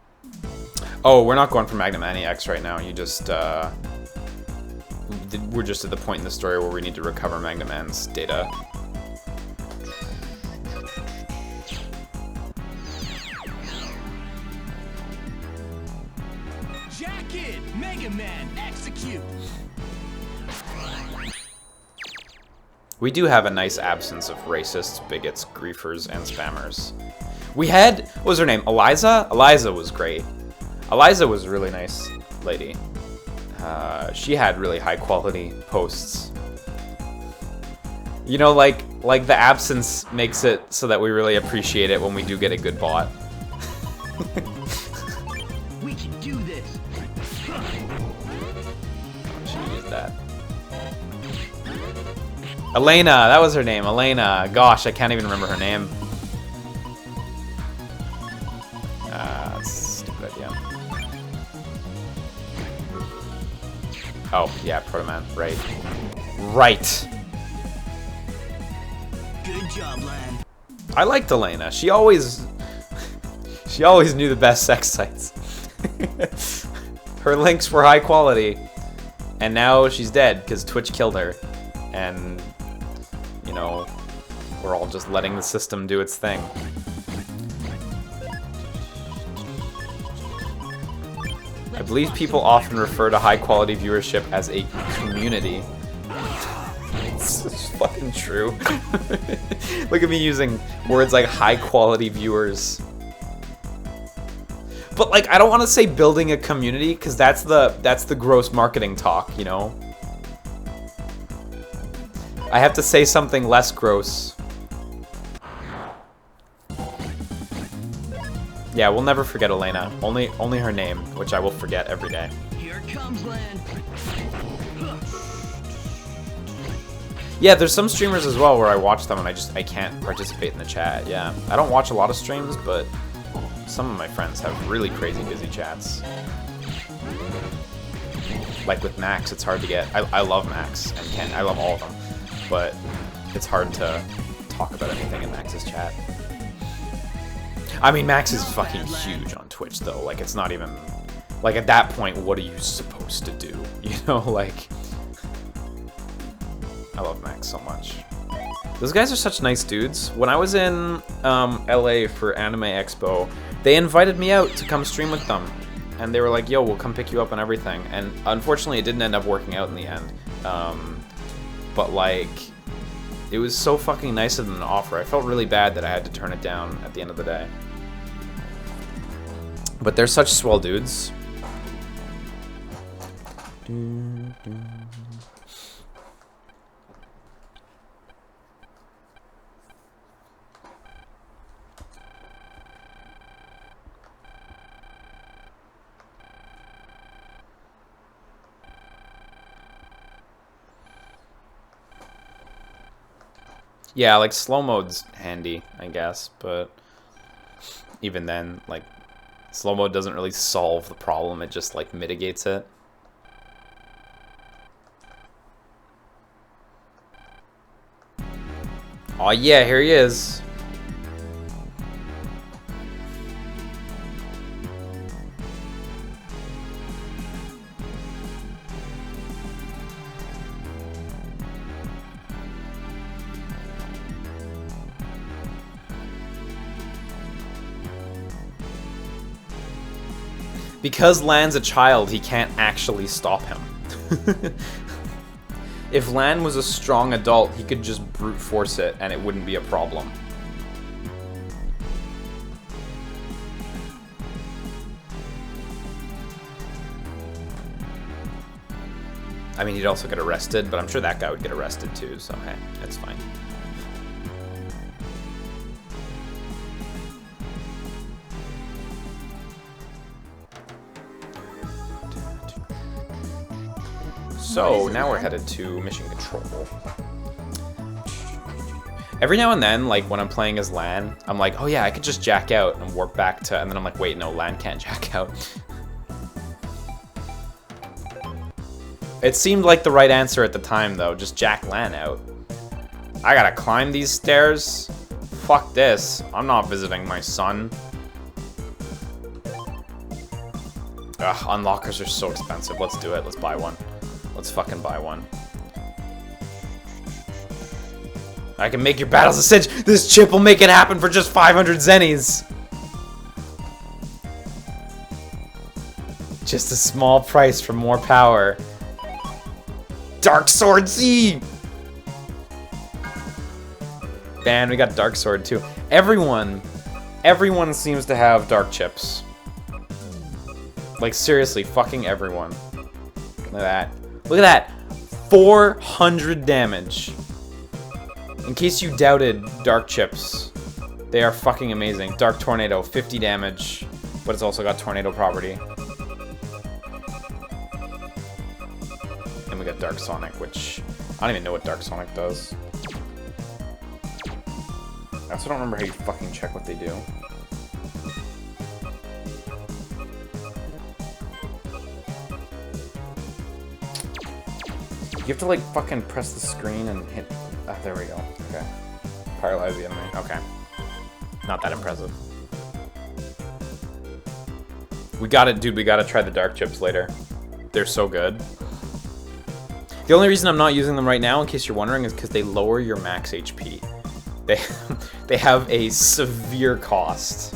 Oh, we're not going for Magnum Anti-X right now. You just, we're just at the point in the story where we need to recover Magnum An's data.
Jacket, Mega Man, execute.
We do have a nice absence of racists, bigots, griefers, and spammers. We had, what was her name? Eliza? Eliza was great. Eliza was a really nice lady. She had really high quality posts. You know, like the absence makes it so that we really appreciate it when we do get a good bot.
We can do this.
She used that. Elena, that was her name. Elena. Gosh, I can't even remember her name. That's a stupid idea. Oh, yeah, Protoman. Right. Right.
Good job, Lan.
I liked Elena. She always knew the best sex sites. Her links were high quality, and now she's dead because Twitch killed her. And, you know, we're all just letting the system do its thing. I believe people often refer to high quality viewership as a community. It's fucking true. Look at me using words like high quality viewers. But like, I don't want to say building a community because that's the gross marketing talk, you know? I have to say something less gross. Yeah, we'll never forget Elena. Only her name, which I will forget every day.
Here comes Lan.
Yeah, there's some streamers as well where I watch them and I can't participate in the chat. Yeah, I don't watch a lot of streams, but some of my friends have really crazy busy chats. Like with Max, it's hard to get. I love Max and Ken. I love all of them, but it's hard to talk about anything in Max's chat. I mean, Max is fucking huge on Twitch, though. Like, it's not even... Like, at that point, what are you supposed to do? You know, like... I love Max so much. Those guys are such nice dudes. When I was in LA for Anime Expo, they invited me out to come stream with them. And they were like, yo, we'll come pick you up and everything. And unfortunately, it didn't end up working out in the end. But, like... It was so fucking nice of them to offer. I felt really bad that I had to turn it down at the end of the day. But they're such swell dudes. Yeah, like slow mode's handy, I guess, but even then, like, slow mode doesn't really solve the problem, it just, like, mitigates it. Oh yeah, here he is. Because Lan's a child, he can't actually stop him. If Lan was a strong adult, he could just brute force it and it wouldn't be a problem. I mean, he'd also get arrested, but I'm sure that guy would get arrested too, so hey, it's fine. So, now we're headed to Mission Control. Every now and then, like, when I'm playing as Lan, I'm like, oh yeah, I could just jack out and warp back to... And then I'm like, wait, no, Lan can't jack out. It seemed like the right answer at the time, though. Just jack Lan out. I gotta climb these stairs? Fuck this. I'm not visiting my son. Ugh, unlockers are so expensive. Let's do it. Let's buy one. Let's fucking buy one. I can make your battles a cinch. This chip will make it happen for just 500 zennies. Just a small price for more power. Dark Sword Z! Man, we got Dark Sword too. Everyone seems to have dark chips. Like, seriously, fucking everyone. Look at that. Look at that! 400 damage. In case you doubted Dark Chips, they are fucking amazing. Dark Tornado, 50 damage, but it's also got Tornado property. And we got Dark Sonic, which I don't even know what Dark Sonic does. I also don't remember how you fucking check what they do. You have to, like, fucking press the screen and hit... Ah, there we go. Okay. Paralyze the enemy. Okay. Not that impressive. We gotta... Dude, we gotta try the Dark Chips later. They're so good. The only reason I'm not using them right now, in case you're wondering, is because they lower your max HP. They have a severe cost.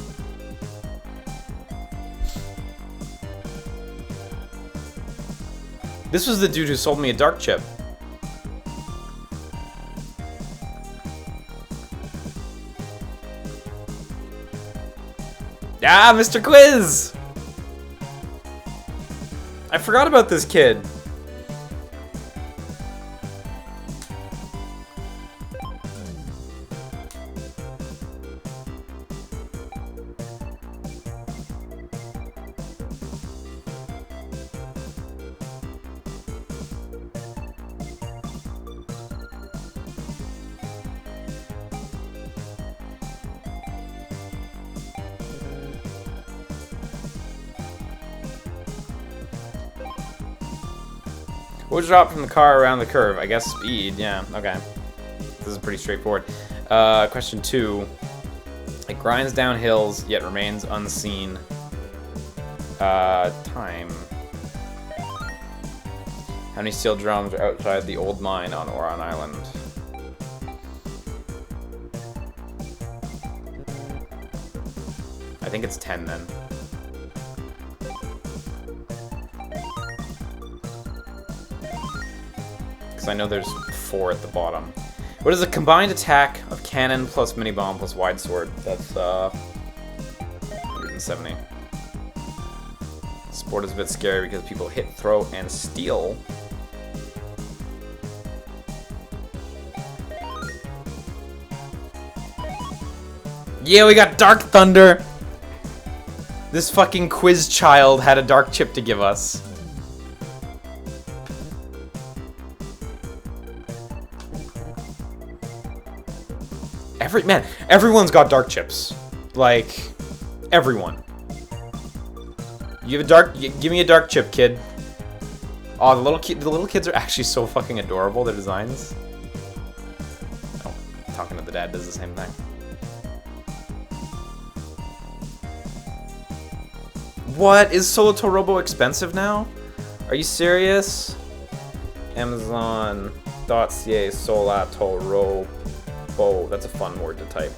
This was the dude who sold me a Dark Chip. Ah, Mr. Quiz! I forgot about this kid. What would drop from the car around the curve? I guess speed, yeah, okay. This is pretty straightforward. Question 2. It grinds down hills, yet remains unseen. Time. How many steel drums are outside the old mine on Oron Island? I think it's 10 then. I know there's 4 at the bottom. What is the combined attack of cannon plus mini bomb plus wide sword? That's 170. Sport is a bit scary because people hit, throw, and steal. Yeah, we got Dark Thunder! This fucking quiz child had a Dark Chip to give us. Man, everyone's got Dark Chips. Like, everyone. You have a dark. Give me a Dark Chip, kid. Oh, the little kids are actually so fucking adorable. Their designs. Oh, talking to the dad does the same thing. What, is Solotorobo expensive now? Are you serious? Amazon.ca Solatorobo. Oh, that's a fun word to type.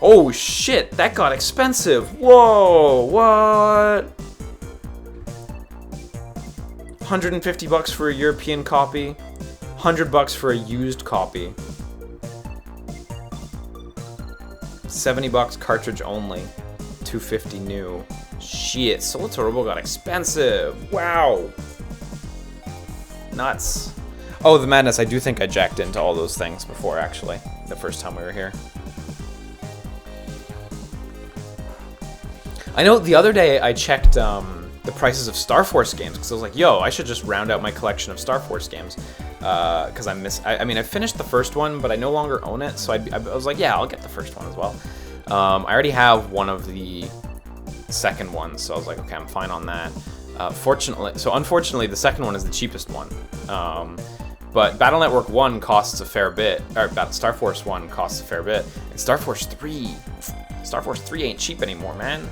Oh shit, that got expensive. Whoa, what? 150 bucks for a European copy, 100 bucks for a used copy. 70 bucks cartridge only, 250 new. Shit, Solotorobo got expensive. Wow. Nuts. Oh, the madness. I do think I jacked into all those things before, actually. The first time we were here. I know the other day I checked the prices of Star Force games, because I was like, yo, I should just round out my collection of Star Force games. Because I mean, I finished the first one, but I no longer own it, so I was like, yeah, I'll get the first one as well. I already have one of the second ones, so I was like, okay, I'm fine on that. Unfortunately, the second one is the cheapest one. But Battle Network 1 costs a fair bit, or Star Force 1 costs a fair bit, and Star Force 3 ain't cheap anymore, man.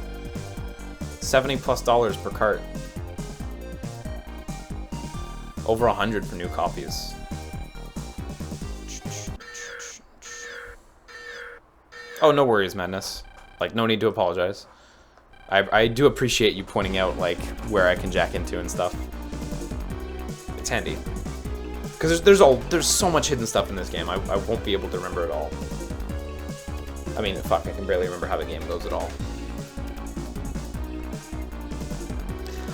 $70+ per cart. Over 100 for new copies. Oh, no worries, Madness. Like, no need to apologize. I do appreciate you pointing out, like, where I can jack into and stuff. It's handy. Because there's so much hidden stuff in this game, I won't be able to remember it all. I mean, fuck, I can barely remember how the game goes at all.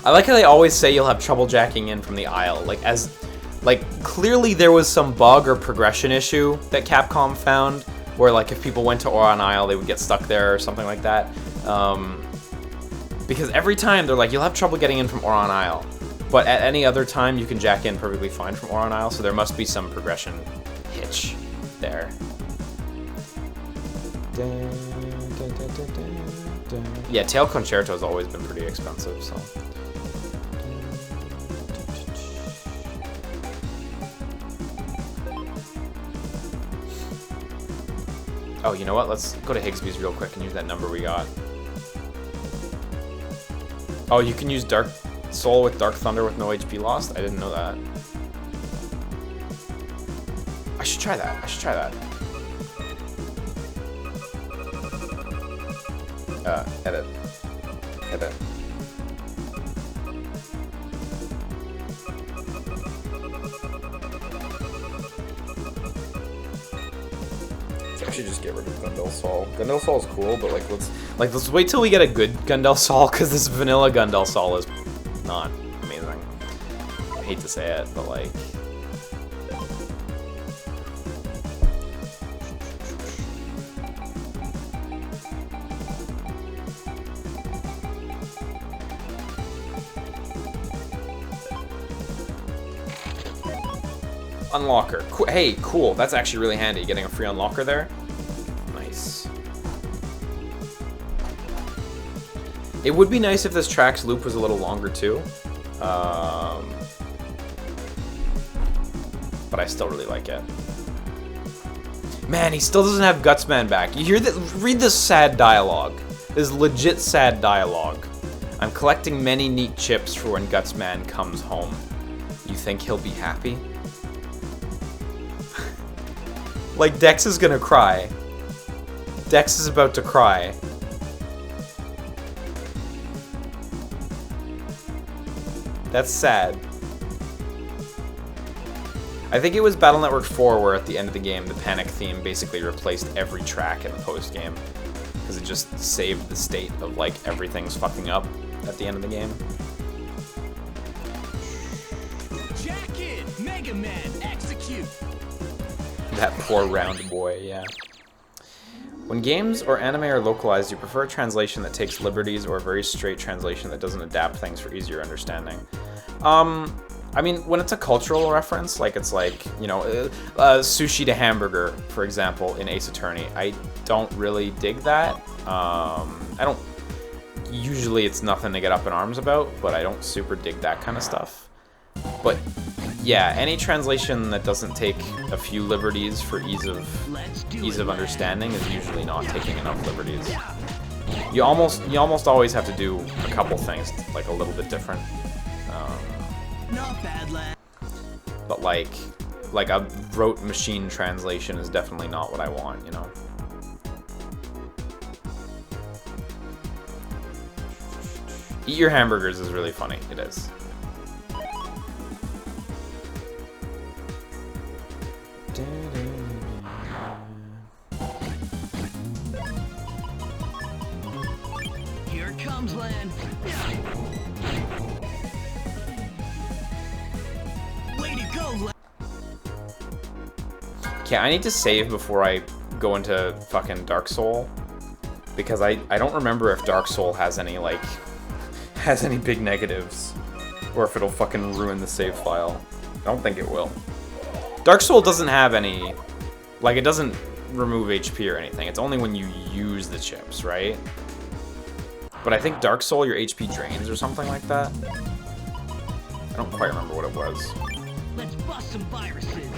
I like how they always say you'll have trouble jacking in from the aisle. Like, clearly there was some bug or progression issue that Capcom found, where, like, if people went to Oron Isle, they would get stuck there or something like that. Because every time they're like, you'll have trouble getting in from Oron Isle. But at any other time, you can jack in perfectly fine from Oron Isle, so there must be some progression hitch there. Yeah, Tail Concerto has always been pretty expensive, so... Oh, you know what? Let's go to Higsby's real quick and use that number we got. Oh, you can use Dark Soul with Dark Thunder with no HP lost? I didn't know that. I should try that. I should try that. Edit. Edit. I should just get rid of Gundel Sol. Gundel Sol is cool, but let's wait till we get a good Gundel Sol, because this vanilla Gundel Sol is not amazing. I hate to say it, but like... Unlocker. Hey, cool. That's actually really handy, getting a free unlocker there. Nice. It would be nice if this track's loop was a little longer too. But I still really like it. Man, he still doesn't have Gutsman back. You hear that? Read this sad dialogue. This legit sad dialogue. I'm collecting many neat chips for when Gutsman comes home. You think he'll be happy? Like, Dex is gonna cry. Dex is about to cry. That's sad. I think it was Battle Network 4 where at the end of the game, the panic theme basically replaced every track in the post-game. Because it just saved the state of, like, everything's fucking up at the end of the game.
Jack in, Mega Man, execute.
That poor round boy, yeah. When games or anime are localized, you prefer a translation that takes liberties or a very straight translation that doesn't adapt things for easier understanding? I mean, when it's a cultural reference, like it's like, you know, sushi to hamburger, for example, in Ace Attorney, I don't really dig that. Usually it's nothing to get up in arms about, but I don't super dig that kind of stuff. But yeah, any translation that doesn't take a few liberties for ease of understanding is usually not taking enough liberties. You almost always have to do a couple things like a little bit different.
Not bad, lad.
But like a rote machine translation is definitely not what I want, you know. Eat your hamburgers is really funny. It is.
Here it comes, Lan. Way to go, Lan.
Okay, I need to save before I go into fucking Dark Soul, because I don't remember if Dark Soul has any big negatives, or if it'll fucking ruin the save file. I don't think it will. Dark Soul doesn't have any, like, it doesn't remove HP or anything. It's only when you use the chips, right? But I think Dark Soul, your HP drains or something like that. I don't quite remember what it was.
Let's bust some viruses.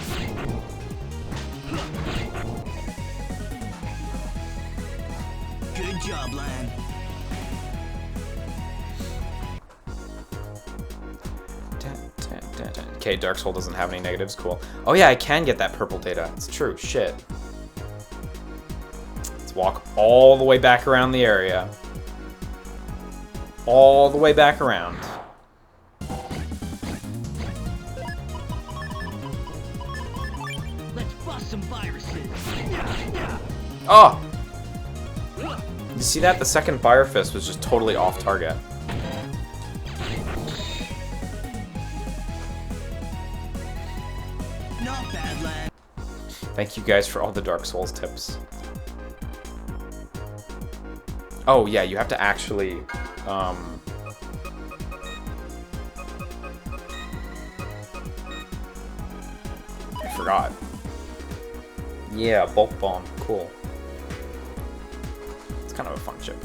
Good job, Lan.
Okay, Dark Soul doesn't have any negatives. Cool. Oh yeah, I can get that purple data. It's true. Shit. Let's walk all the way back around the area. All the way back around.
Let's bust some viruses.
Oh! You see that? The second Fire Fist was just totally off target.
Not bad, lad.
Thank you guys for all the Dark Souls tips. Oh yeah, you have to actually I forgot. Yeah, bulk bomb, cool. It's kind of a fun chip.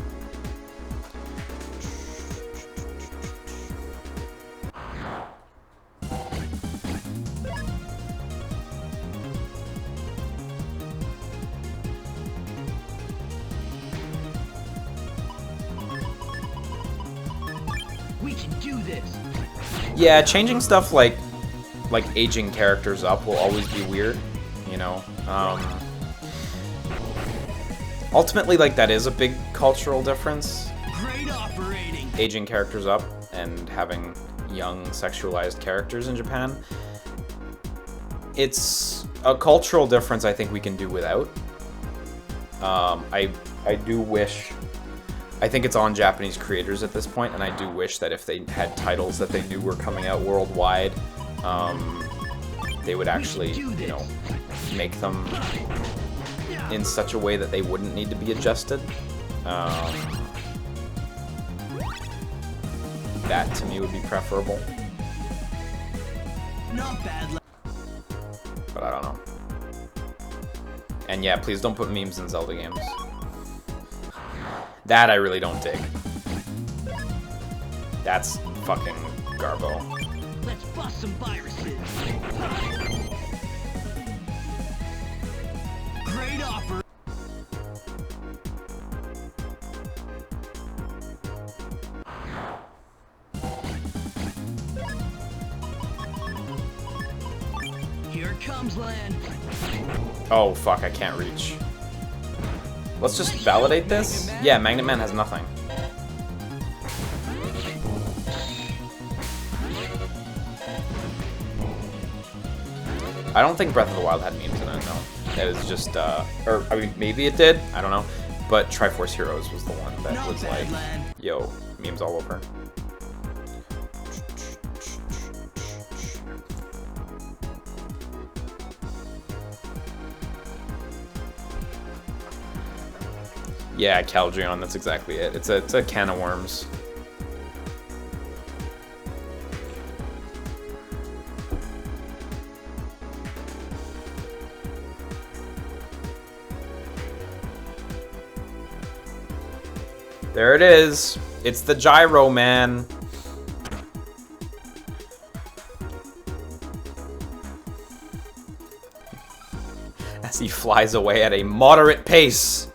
We can do this.
Yeah, changing stuff like aging characters up will always be weird, you know. Ultimately, like, that is a big cultural difference.
Great operating.
Aging characters up and having young sexualized characters in Japan. It's a cultural difference I think we can do without. I do wish, I think it's on Japanese creators at this point, and I do wish that if they had titles that they knew were coming out worldwide, they would actually, you know, make them in such a way that they wouldn't need to be adjusted. That to me would be preferable.
Not bad, lad.
But I don't know. And yeah, please don't put memes in Zelda games. That I really don't dig. That's fucking garbo.
Let's bust some viruses. Great offer. Here comes land.
Oh fuck, I can't reach. Let's just validate this? Yeah, Magnet Man has nothing. I don't think Breath of the Wild had memes in it, no. That is just, or, I mean, maybe it did, I don't know. But Triforce Heroes was the one that was like, yo, memes all over. Yeah, Caldrion, that's exactly it. It's a can of worms. There it is. It's the Gyro Man. As he flies away at a moderate pace.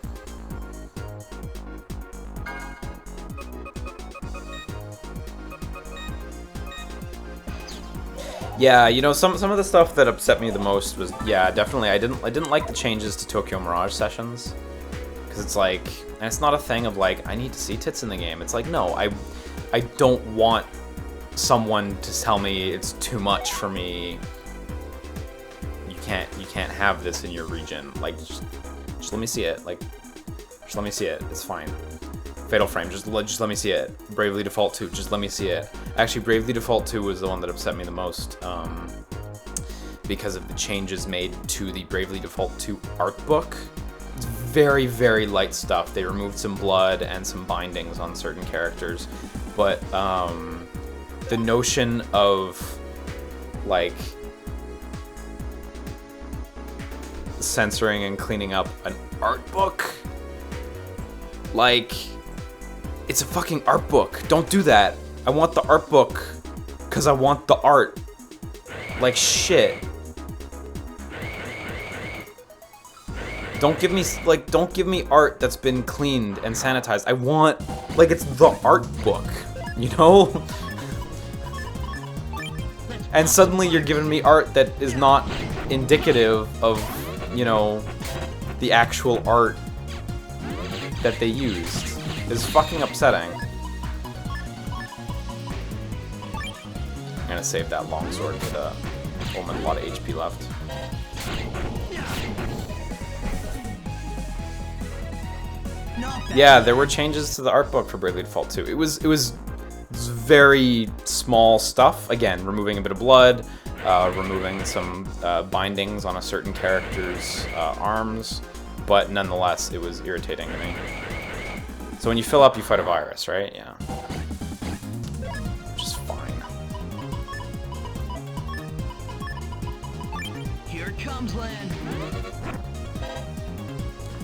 Yeah, you know, some of the stuff that upset me the most was, yeah, definitely I didn't like the changes to Tokyo Mirage Sessions. Cuz it's like, and it's not a thing of like I need to see tits in the game. It's like, no, I don't want someone to tell me it's too much for me. You can't have this in your region. Like just let me see it. Like just let me see it. It's fine. Fatal Frame, just let me see it. Bravely Default 2, just let me see it. Actually, Bravely Default 2 was the one that upset me the most, because of the changes made to the Bravely Default 2 art book. It's very, very light stuff. They removed some blood and some bindings on certain characters, but the notion of, like, censoring and cleaning up an art book, like, it's a fucking art book. Don't do that. I want the art book because I want the art. Like, shit. Don't give me art that's been cleaned and sanitized. I want, like, it's the art book, you know? And suddenly you're giving me art that is not indicative of, you know, the actual art that they used. It's fucking upsetting. I'm gonna save that longsword for the woman, a lot of HP left. Yeah, there were changes to the art book for Bravely Default 2. It was very small stuff. Again, removing a bit of blood, removing some bindings on a certain character's arms, but nonetheless, it was irritating to me. So when you fill up, you fight a virus, right? Yeah. Which is fine.
Here it comes, Lan.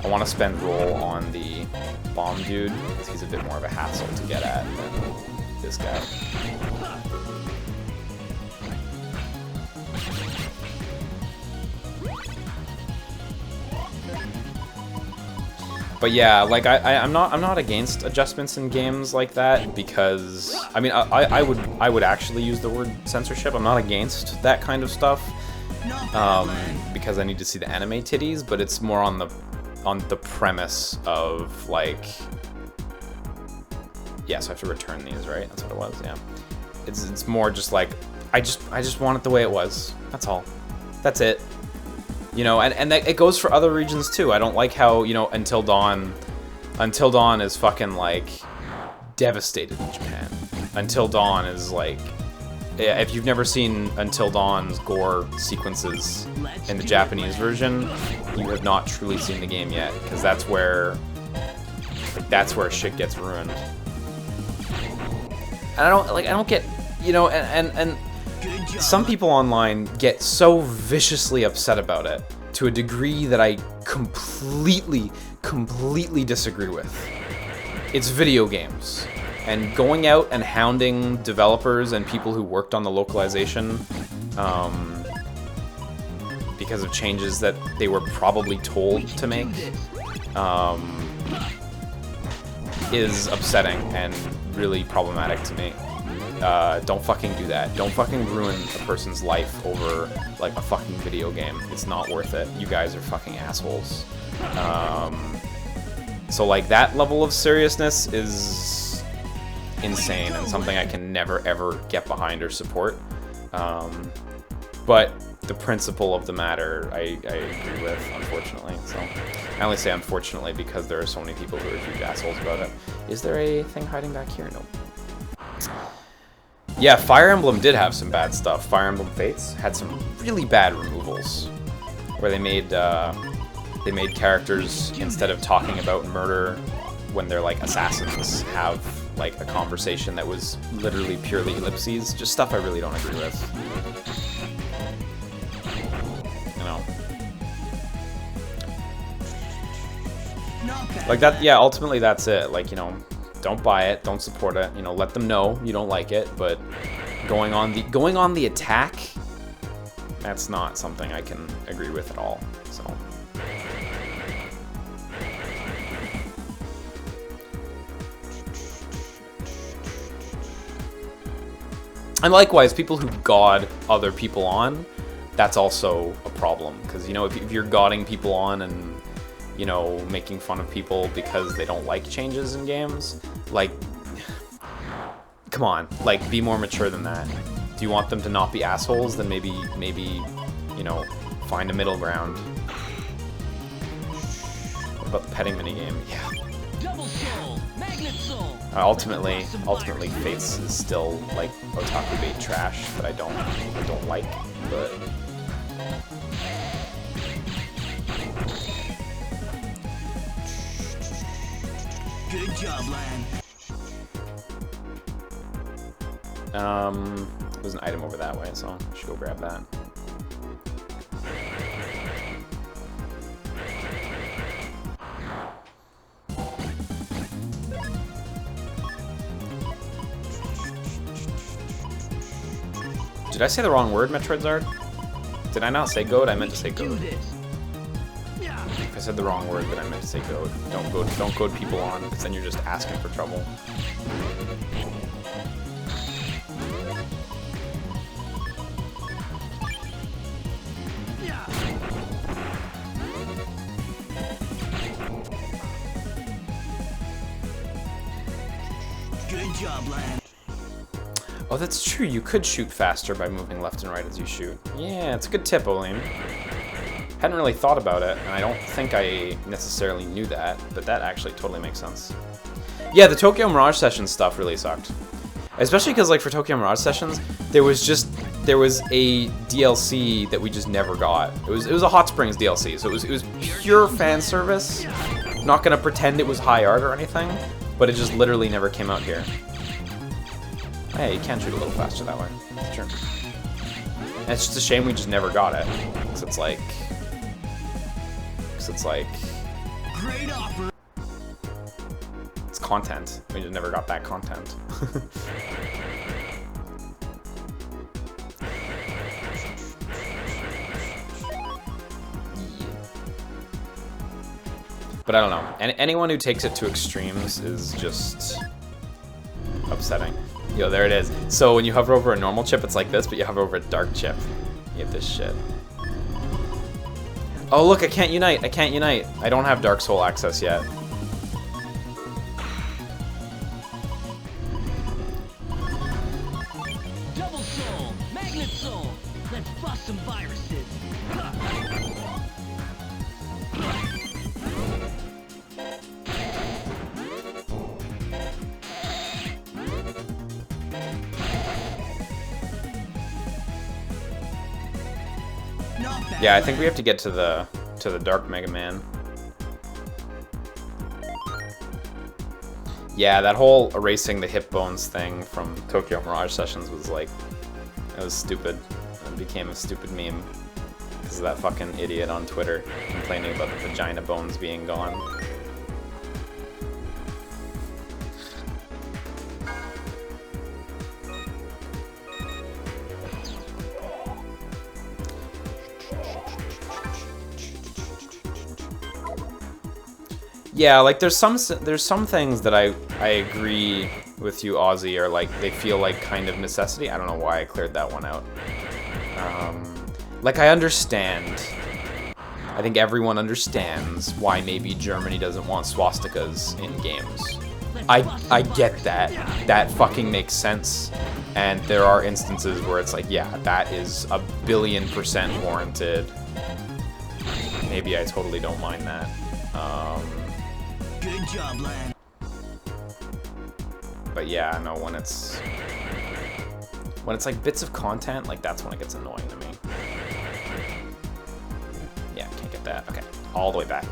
I want to spend roll on the bomb dude, because he's a bit more of a hassle to get at than this guy. But yeah, like I'm not against adjustments in games like that, because I mean I would actually use the word censorship. I'm not against that kind of stuff, because I need to see the anime titties, but it's more on the premise of like, yeah, so I have to return these, right? That's what it was. Yeah, it's more just like I just want it the way it was. That's all. That's it. You know, and that, it goes for other regions too. I don't like how, you know, Until Dawn is fucking like devastated in Japan. Until Dawn is like, if you've never seen Until Dawn's gore sequences in the Japanese version, you have not truly seen the game yet, because that's where shit gets ruined. And I don't get, you know, and some people online get so viciously upset about it to a degree that I completely disagree with. It's video games, and going out and hounding developers and people who worked on the localization because of changes that they were probably told to make is upsetting and really problematic to me. Don't fucking do that. Don't fucking ruin a person's life over, like, a fucking video game. It's not worth it. You guys are fucking assholes. So, like, that level of seriousness is insane and something I can never, ever get behind or support. But the principle of the matter, I agree with, unfortunately. So, I only say unfortunately because there are so many people who are huge assholes about it. Is there a thing hiding back here? Nope. Yeah, Fire Emblem did have some bad stuff. Fire Emblem Fates had some really bad removals, where they made characters, instead of talking about murder when they're like assassins, have like a conversation that was literally purely ellipses. Just stuff I really don't agree with. You know, like that. Yeah, ultimately that's it. Like, you know, don't buy it, don't support it, you know, let them know you don't like it, but going on the attack, that's not something I can agree with at all. So and likewise, people who god other people on, that's also a problem, because, you know, if you're godding people on and, you know, making fun of people because they don't like changes in games, like, come on, like, be more mature than that. Do you want them to not be assholes? Then maybe, you know, find a middle ground. What about the petting minigame? Yeah.
Double soul, magnet soul.
Ultimately, Fates is still like otaku bait trash that I don't like, but.
Good job, Lan.
There's an item over that way, so I should go grab that. Did I say the wrong word, Metroidzard? Did I not say goat? I meant to say goat. If I said the wrong word, then I meant to say goat. Don't goad people on, because then you're just asking for trouble.
Good job, Lan.
Oh, that's true. You could shoot faster by moving left and right as you shoot. Yeah, it's a good tip, Olim. Hadn't really thought about it, and I don't think I necessarily knew that, but that actually totally makes sense. Yeah, the Tokyo Mirage Session stuff really sucked. Especially because, like, for Tokyo Mirage Sessions, there was a DLC that we just never got. It was a Hot Springs DLC, so it was pure fan service. Not gonna pretend it was high art or anything, but it just literally never came out here. Hey, you can shoot a little faster that way. Sure. And it's just a shame we just never got it. Because it's like...
Great offer.
It's content. We just never got that content. But I don't know. Anyone who takes it to extremes is just upsetting. Yo, there it is. So when you hover over a normal chip, it's like this, but you hover over a dark chip, you get this shit. Oh, look, I can't unite. I can't unite. I don't have Dark Soul access yet.
Double soul, magnet soul. Let's bust some viruses.
Yeah, I think we have to get to the Dark Mega Man. Yeah, that whole erasing the hip bones thing from Tokyo Mirage Sessions was like, it was stupid. It became a stupid meme because of that fucking idiot on Twitter complaining about the vagina bones being gone. Yeah, like there's some things that I agree with you, Ozzy, are like they feel like kind of necessity. I don't know why I cleared that one out. Like I understand. I think everyone understands why maybe Germany doesn't want swastikas in games. I get that. That fucking makes sense. And there are instances where it's like, yeah, that is 1,000,000,000% warranted. Maybe I totally don't mind that.
Good job, lad.
But yeah, no, when it's like bits of content, like that's when it gets annoying to me. Yeah, can't get that. Okay, all the way back.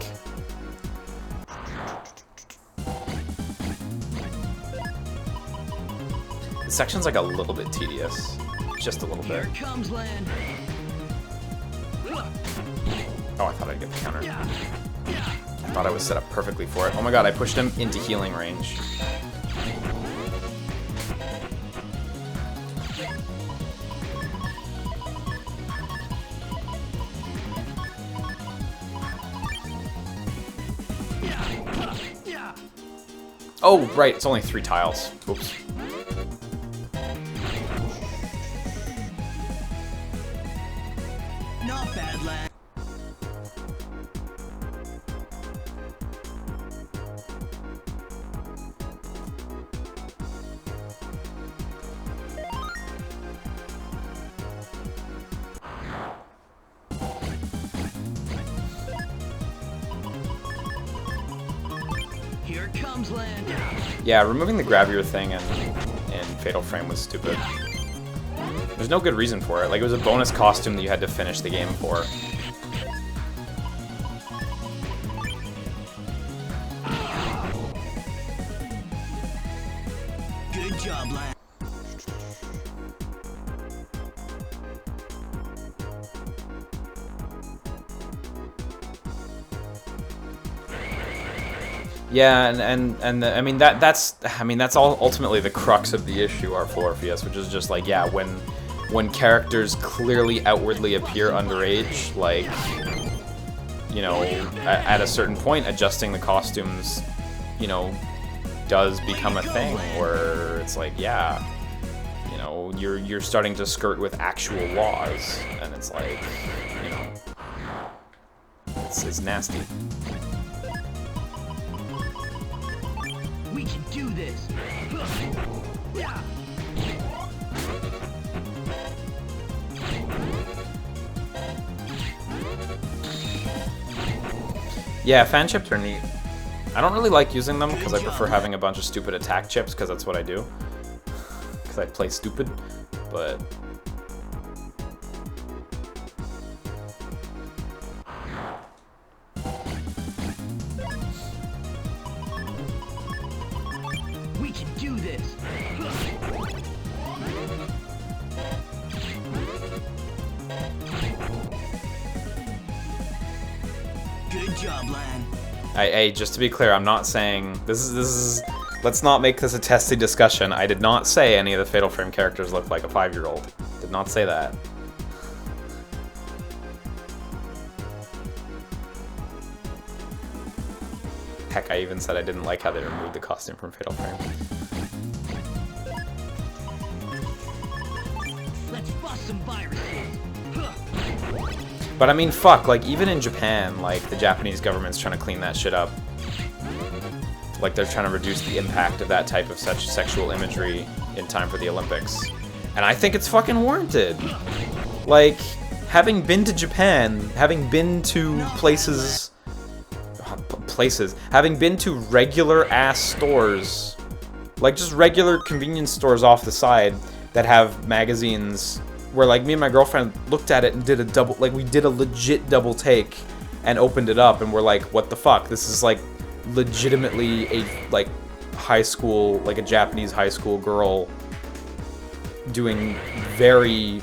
The section's like a little bit tedious, just a little bit.
Here comes land.
Oh, I thought I'd get the counter. I thought I was set up perfectly for it. Oh my god, I pushed him into healing range. Oh, right, it's only 3 tiles. Oops.
Not bad, lad. Here comes land.
Yeah, removing the Gravier thing in Fatal Frame was stupid. There's no good reason for it. Like, it was a bonus costume that you had to finish the game for.
Good job, lad.
Yeah, I mean that's all ultimately the crux of the issue, R4FPS, which is just like, yeah, when characters clearly outwardly appear underage, like, you know, at a certain point, adjusting the costumes, you know, does become a thing where it's like, yeah, you know, you're starting to skirt with actual laws, and it's like, you know, it's nasty.
We can do this.
Yeah, fan chips are neat. I don't really like using them because I prefer having a bunch of stupid attack chips because that's what I do. I play stupid, but...
We can do this. Good job, Lan.
Hey, just to be clear, I'm not saying... This is... Let's not make this a testy discussion. I did not say any of the Fatal Frame characters look like a 5-year-old. Did not say that. Heck, I even said I didn't like how they removed the costume from Fatal Frame.
Let's bust some viruses.
But I mean, fuck, like, even in Japan, like, the Japanese government's trying to clean that shit up. Like, they're trying to reduce the impact of that type of such sexual imagery in time for the Olympics. And I think it's fucking warranted. Like, having been to Japan, having been to places, having been to regular-ass stores, like, just regular convenience stores off the side that have magazines where, like, me and my girlfriend looked at it and did a double, like, we did a legit double take and opened it up and we're like, what the fuck? This is, like, legitimately a, like, high school, like a Japanese high school girl doing very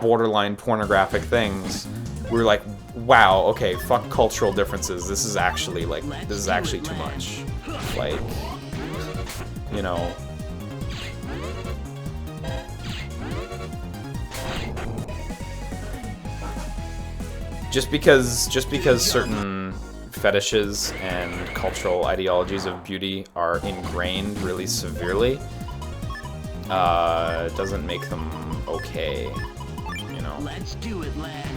borderline pornographic things. We were like, wow, okay, fuck cultural differences. This is actually, like, this is actually too much. Like, you know. Just because certain fetishes and cultural ideologies of beauty are ingrained really severely, doesn't make them okay, you know?
Let's do it, Lan.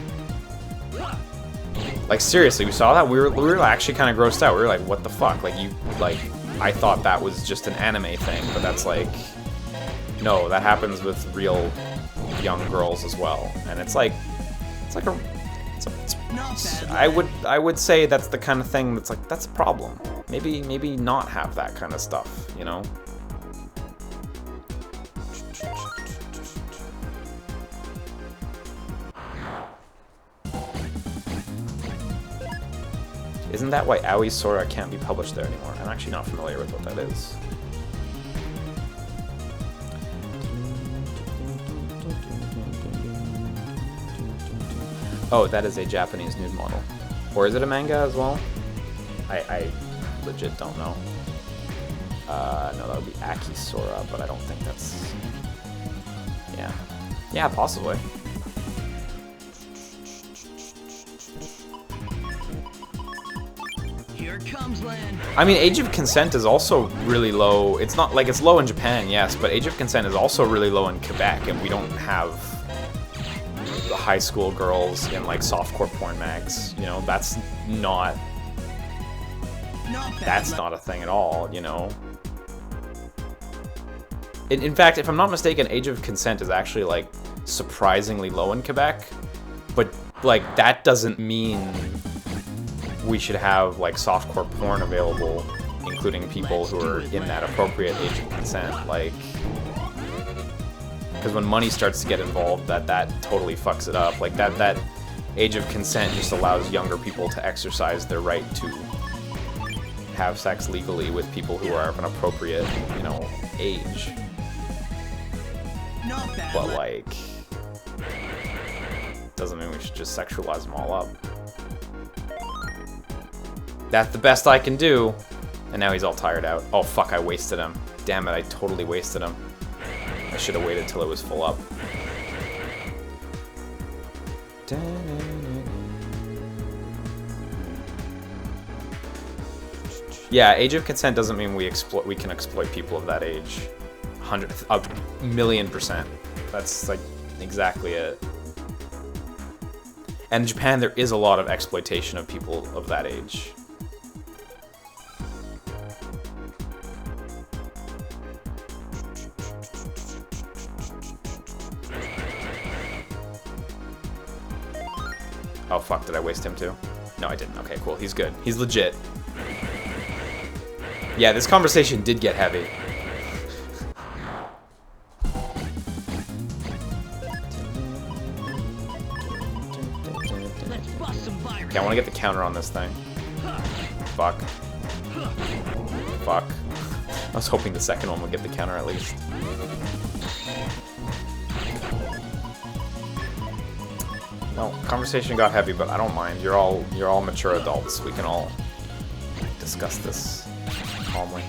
Like, seriously, we saw that, we were actually kind of grossed out. We were like, what the fuck? Like, I thought that was just an anime thing, but that's like, no, that happens with real young girls as well. And it's like a, I would say that's the kind of thing that's like, that's a problem. Maybe not have that kind of stuff, you know? Isn't that why Aoi Sora can't be published there anymore? I'm actually not familiar with what that is. Oh, that is a Japanese nude model. Or is it a manga as well? I legit don't know. No, that would be Aki Sora, but I don't think that's... Yeah. Yeah, possibly.
Here comes Lan.
I mean, age of consent is also really low. It's not like it's low in Japan, yes, but age of consent is also really low in Quebec, and we don't have the high school girls in like softcore porn mags. You know, that's not a thing at all. You know. In fact, if I'm not mistaken, age of consent is actually like surprisingly low in Quebec, but like that doesn't mean we should have like softcore porn available, including people who are in that appropriate age of consent. Like, because when money starts to get involved, that totally fucks it up. Like that age of consent just allows younger people to exercise their right to have sex legally with people who are of an appropriate, you know, age. But like, doesn't mean we should just sexualize them all up. That's the best I can do. And now he's all tired out. Oh fuck, I wasted him. Damn it, I totally wasted him. I should have waited till it was full up. Yeah, age of consent doesn't mean we can exploit people of that age. 1,000,000%. That's like exactly it. And in Japan, there is a lot of exploitation of people of that age. Oh fuck, did I waste him too? No, I didn't. Okay, cool. He's good. He's legit. Yeah, this conversation did get heavy. Okay, I want to get the counter on this thing. Fuck. Fuck. I was hoping the second one would get the counter at least. No, conversation got heavy, but I don't mind. You're all mature adults. We can all discuss this calmly.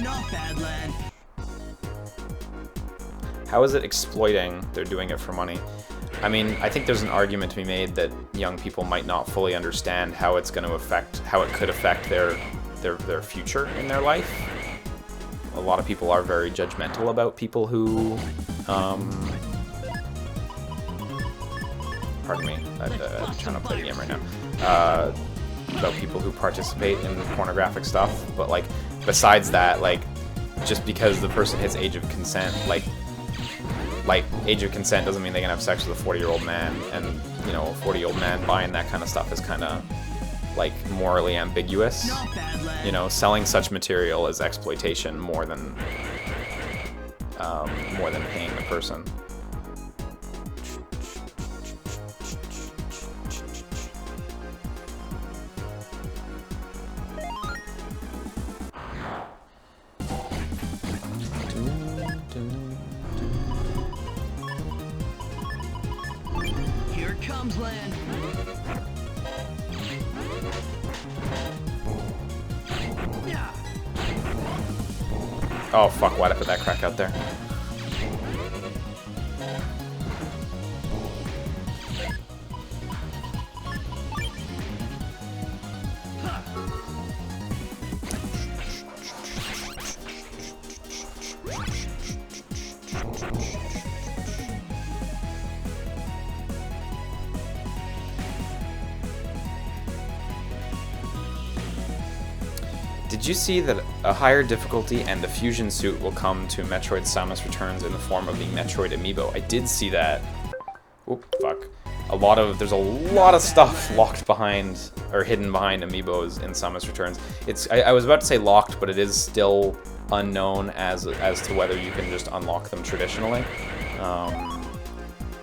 Not bad, lad.
How is it exploiting? They're doing it for money. I mean, I think there's an argument to be made that young people might not fully understand how it's going to affect, how it could affect their future in their life. A lot of people are very judgmental about people who, pardon me, I'm trying to play the game right now, about people who participate in pornographic stuff, but like, besides that, like, just because the person hits age of consent, like age of consent doesn't mean they can have sex with a 40-year-old man, and, you know, a 40-year-old man buying that kind of stuff is kind of, like, morally ambiguous. You know, selling such material is exploitation more than paying the person.
Here it comes, land.
Oh fuck, why'd I put that crack out there? Did you see that a higher difficulty and the fusion suit will come to Metroid Samus Returns in the form of the Metroid amiibo? I did see that. Oop, fuck. There's a lot of stuff locked behind, or hidden behind amiibos in Samus Returns. I was about to say locked, but it is still unknown as to whether you can just unlock them traditionally.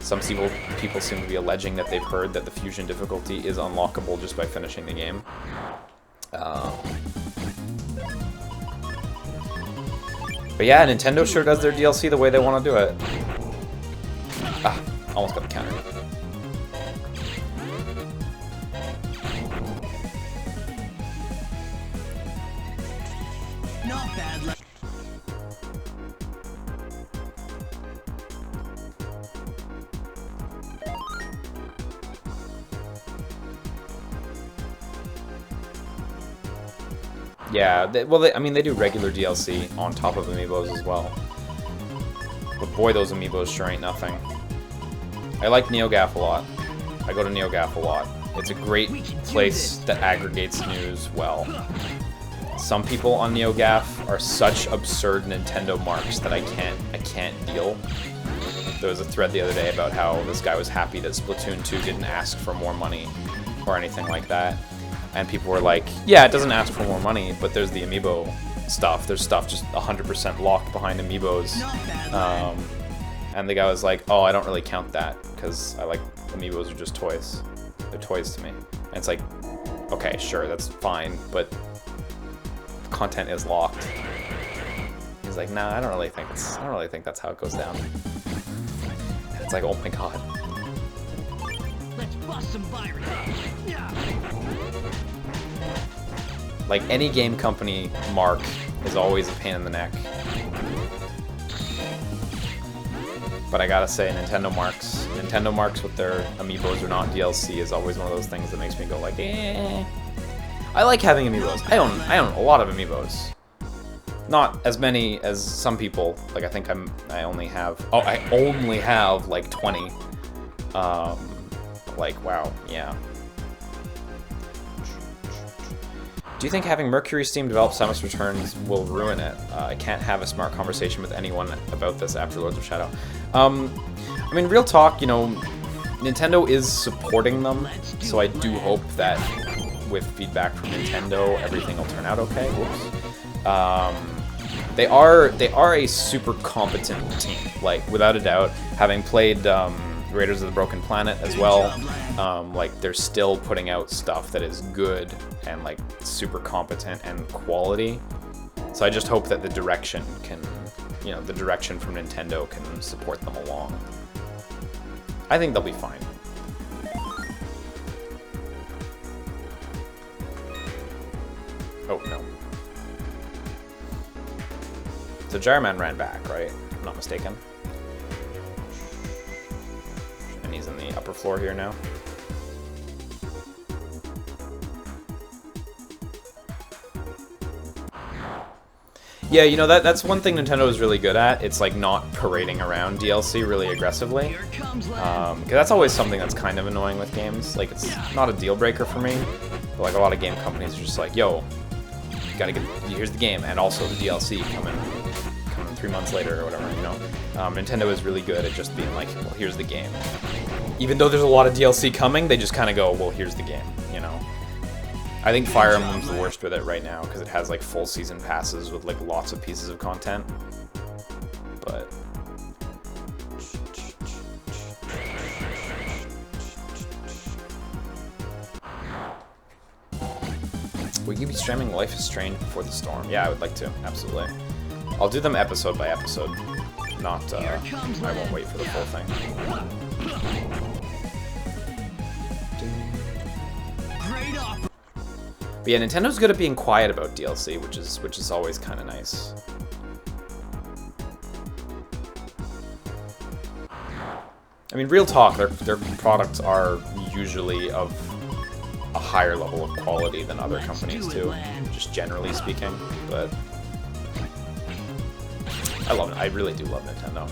Some people seem to be alleging that they've heard that the fusion difficulty is unlockable just by finishing the game. But yeah, Nintendo sure does their DLC the way they want to do it. Ah, almost got the counter.
Not bad, lad.
Yeah, I mean, they do regular DLC on top of amiibos as well. But boy, those amiibos sure ain't nothing. I like NeoGAF a lot. I go to NeoGAF a lot. It's a great place that aggregates news well. Some people on NeoGAF are such absurd Nintendo marks that I can't deal. There was a thread the other day about how this guy was happy that Splatoon 2 didn't ask for more money or anything like that. And people were like, yeah, it doesn't ask for more money, but there's the amiibo stuff. There's stuff just 100% locked behind amiibos. And the guy was like, oh, I don't really count that, because I like, amiibos are just toys. They're toys to me. And it's like, okay, sure, that's fine, but the content is locked. He's like, nah, I don't really think that's how it goes down. And it's like, oh my god.
Let's bust some virus.
Like, any game company mark is always a pain in the neck. But I gotta say, Nintendo marks with their amiibos or not DLC is always one of those things that makes me go like, eh. I like having amiibos. I own a lot of amiibos. Not as many as some people. Like, I think I only have like 20. Like, wow, yeah. Do you think having Mercury Steam develop Samus Returns will ruin it? I can't have a smart conversation with anyone about this after Lords of Shadow. I mean, real talk, you know, Nintendo is supporting them, so I do hope that with feedback from Nintendo, everything will turn out okay. Whoops. They are a super competent team, like without a doubt. Having played Raiders of the Broken Planet as well, like they're still putting out stuff that is good and like super competent and quality. So I just hope that the direction can, you know, the direction from Nintendo can support them along. I think they'll be fine. Oh no. So Gyroman ran back, right? If I'm not mistaken. And he's in the upper floor here now. Yeah, you know, that's one thing Nintendo is really good at. It's like not parading around DLC really aggressively. Because that's always something that's kind of annoying with games. Like, it's not a deal breaker for me. But like a lot of game companies are just like, yo, you gotta get, here's the game, and also the DLC coming 3 months later or whatever, you know. Nintendo is really good at just being like, well, here's the game. Even though there's a lot of DLC coming, they just kind of go, well, here's the game, you know. I think Fire Emblem's the worst with it right now because it has like full season passes with like lots of pieces of content. But will you be streaming Life is Strange before the storm? Yeah, I would like to, absolutely. I'll do them episode by episode. Not, I won't wait for the full thing. But yeah, Nintendo's good at being quiet about DLC, which is always kind of nice. I mean, real talk, their products are usually of a higher level of quality than other companies too, just generally speaking. But I love it. I really do love Nintendo.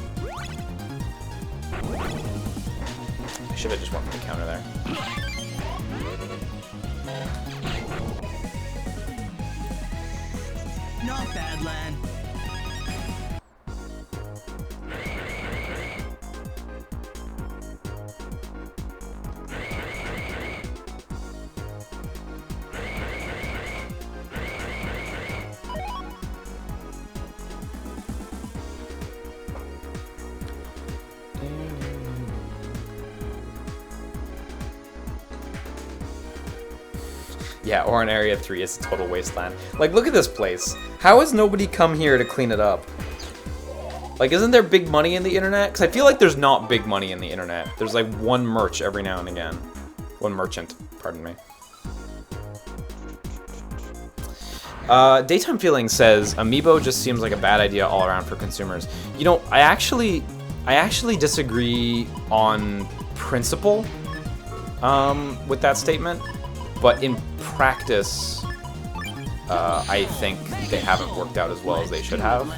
I should have just went for the counter there.
Not bad, lad.
Yeah, or in Area 3, it's a total wasteland. Like, look at this place. How has nobody come here to clean it up? Like, isn't there big money in the internet? Because I feel like there's not big money in the internet. There's like one merch every now and again. One merchant, pardon me. Daytime Feeling says, Amiibo just seems like a bad idea all around for consumers. You know, I actually disagree on principle with that statement. But in practice, I think they haven't worked out as well as they should have.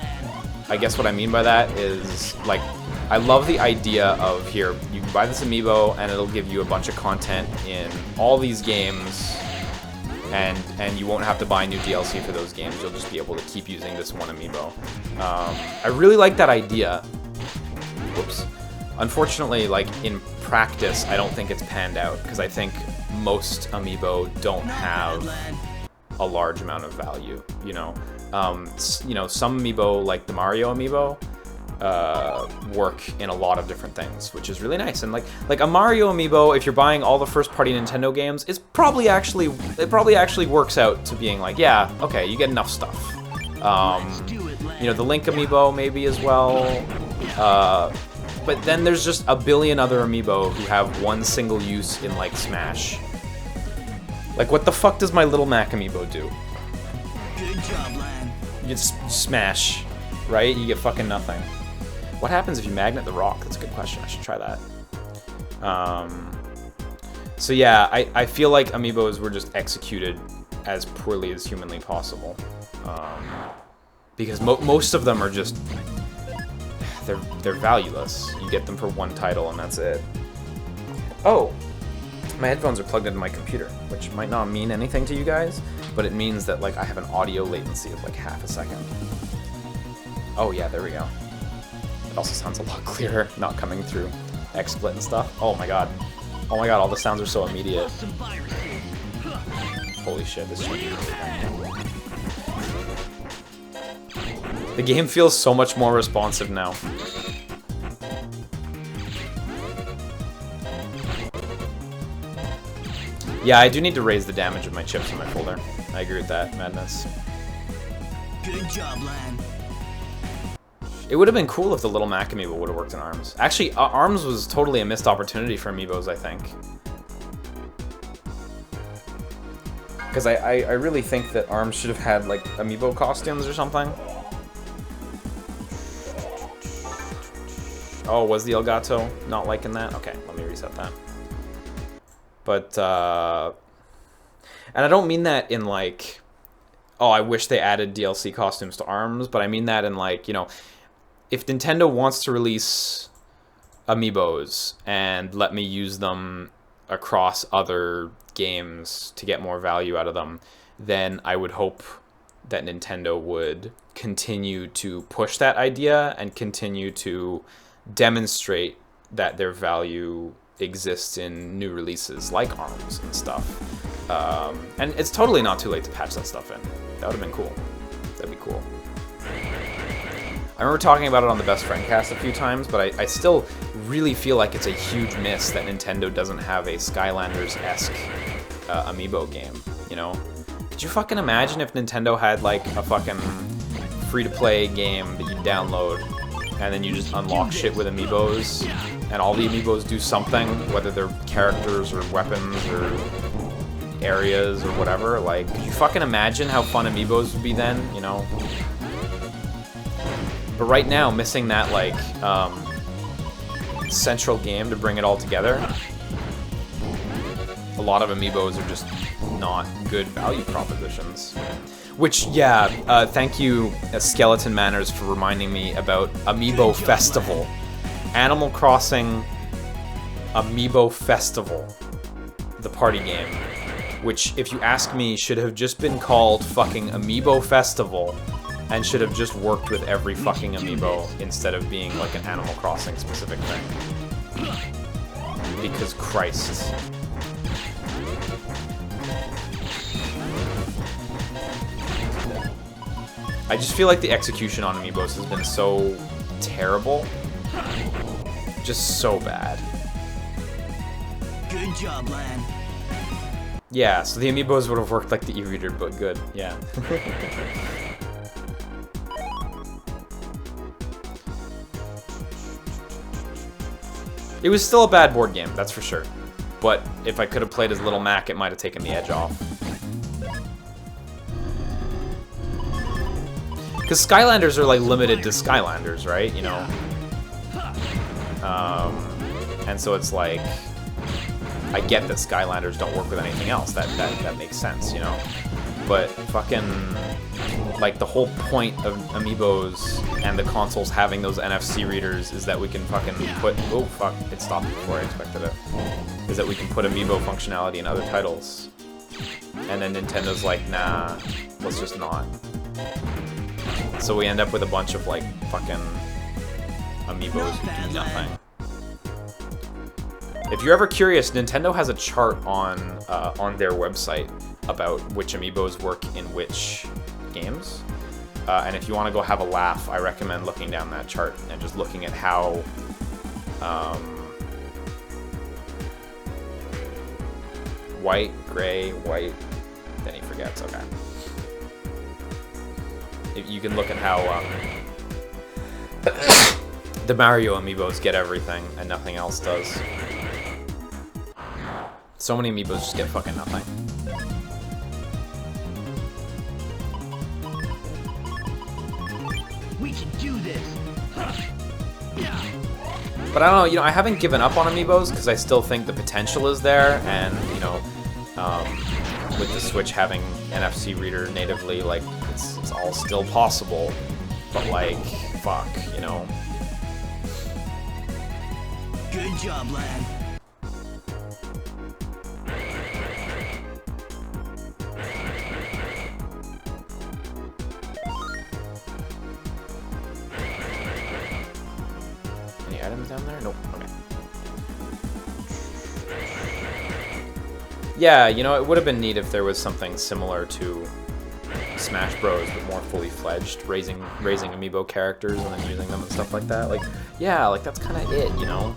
I guess what I mean by that is, like, I love the idea of, here, you can buy this amiibo and it'll give you a bunch of content in all these games, and you won't have to buy new DLC for those games. You'll just be able to keep using this one amiibo. I really like that idea. Whoops. Unfortunately, like, in practice, I don't think it's panned out, because I think most amiibo don't have a large amount of value, you know. Some amiibo, like the Mario amiibo, work in a lot of different things, which is really nice. And like a Mario amiibo, if you're buying all the first-party Nintendo games, it probably actually works out to being like, yeah, okay, you get enough stuff. You know, the Link amiibo maybe as well. But then there's just a billion other amiibo who have one single use in, like, Smash. Like, what the fuck does my Little Mac amiibo do?
Good job, lad.
You get Smash, right? You get fucking nothing. What happens if you magnet the rock? That's a good question. I should try that. So yeah, I feel like amiibos were just executed as poorly as humanly possible. Because most of them are just... They're valueless. You get them for one title and that's it. Oh, my headphones are plugged into my computer, which might not mean anything to you guys, but it means that like I have an audio latency of like half a second. Oh yeah, there we go. It also sounds a lot clearer, not coming through XSplit and stuff. Oh my god. Oh my god, all the sounds are so immediate. Holy shit, this should be really bad. The game feels so much more responsive now. Yeah, I do need to raise the damage of my chips in my folder. I agree with that, Madness.
Good job, Lan.
It would have been cool if the little Mac amiibo would have worked in ARMS. Actually, ARMS was totally a missed opportunity for amiibos, I think. Because I really think that ARMS should have had, like, amiibo costumes or something. Oh, was the Elgato not liking that? Okay, let me reset that. But, and I don't mean that in, like, oh, I wish they added DLC costumes to ARMS, but I mean that in, like, you know, if Nintendo wants to release amiibos and let me use them across other games to get more value out of them, then I would hope that Nintendo would continue to push that idea and continue to demonstrate that their value exists in new releases like ARMS and stuff. And it's totally not too late to patch that stuff in. That would have been cool. That'd be cool. I remember talking about it on the Best Friend cast a few times, but I still really feel like it's a huge miss that Nintendo doesn't have a Skylanders-esque amiibo game, you know? Could you fucking imagine if Nintendo had, like, a fucking free-to-play game that you download, and then you just unlock shit with amiibos, and all the amiibos do something, whether they're characters or weapons or areas or whatever? Like, could you fucking imagine how fun amiibos would be then, you know? But right now, missing that, like, central game to bring it all together, a lot of amiibos are just not good value propositions. Which, yeah, thank you, Skeleton Manners, for reminding me about Amiibo Festival. Animal Crossing Amiibo Festival, the party game, which, if you ask me, should have just been called fucking Amiibo Festival, and should have just worked with every fucking amiibo instead of being like an Animal Crossing specific thing. Because Christ. I just feel like the execution on amiibos has been so terrible. Just so bad.
Good job, Lan.
Yeah, so the amiibos would have worked like the e-reader, but good. Yeah. It was still a bad board game, that's for sure. But if I could have played as Little Mac, it might have taken the edge off. Because Skylanders are like limited to Skylanders, right? You know? And so it's like, I get that Skylanders don't work with anything else. That makes sense, you know? But fucking, like, the whole point of amiibos and the consoles having those NFC readers is that we can fucking put, oh fuck, it stopped before I expected it, is that we can put amiibo functionality in other titles. And then Nintendo's like, nah, let's just not. So we end up with a bunch of, like, fucking amiibos who do nothing. If you're ever curious, Nintendo has a chart on their website about which amiibos work in which games. And if you want to go have a laugh, I recommend looking down that chart and just looking at how white, gray, white, then he forgets, okay. You can look at how the Mario amiibos get everything and nothing else does. So many amiibos just get fucking nothing.
We can do this.
But I don't know, you know, I haven't given up on amiibos because I still think the potential is there, and, you know, with the Switch having NFC reader natively, like, it's all still possible. But, like, fuck, you know.
Good job, Lan.
Any items down there? Nope. Okay. Yeah, you know, it would have been neat if there was something similar to Smash Bros, but more fully fledged, raising amiibo characters and then using them and stuff like that. Like, yeah, like that's kind of it, you know.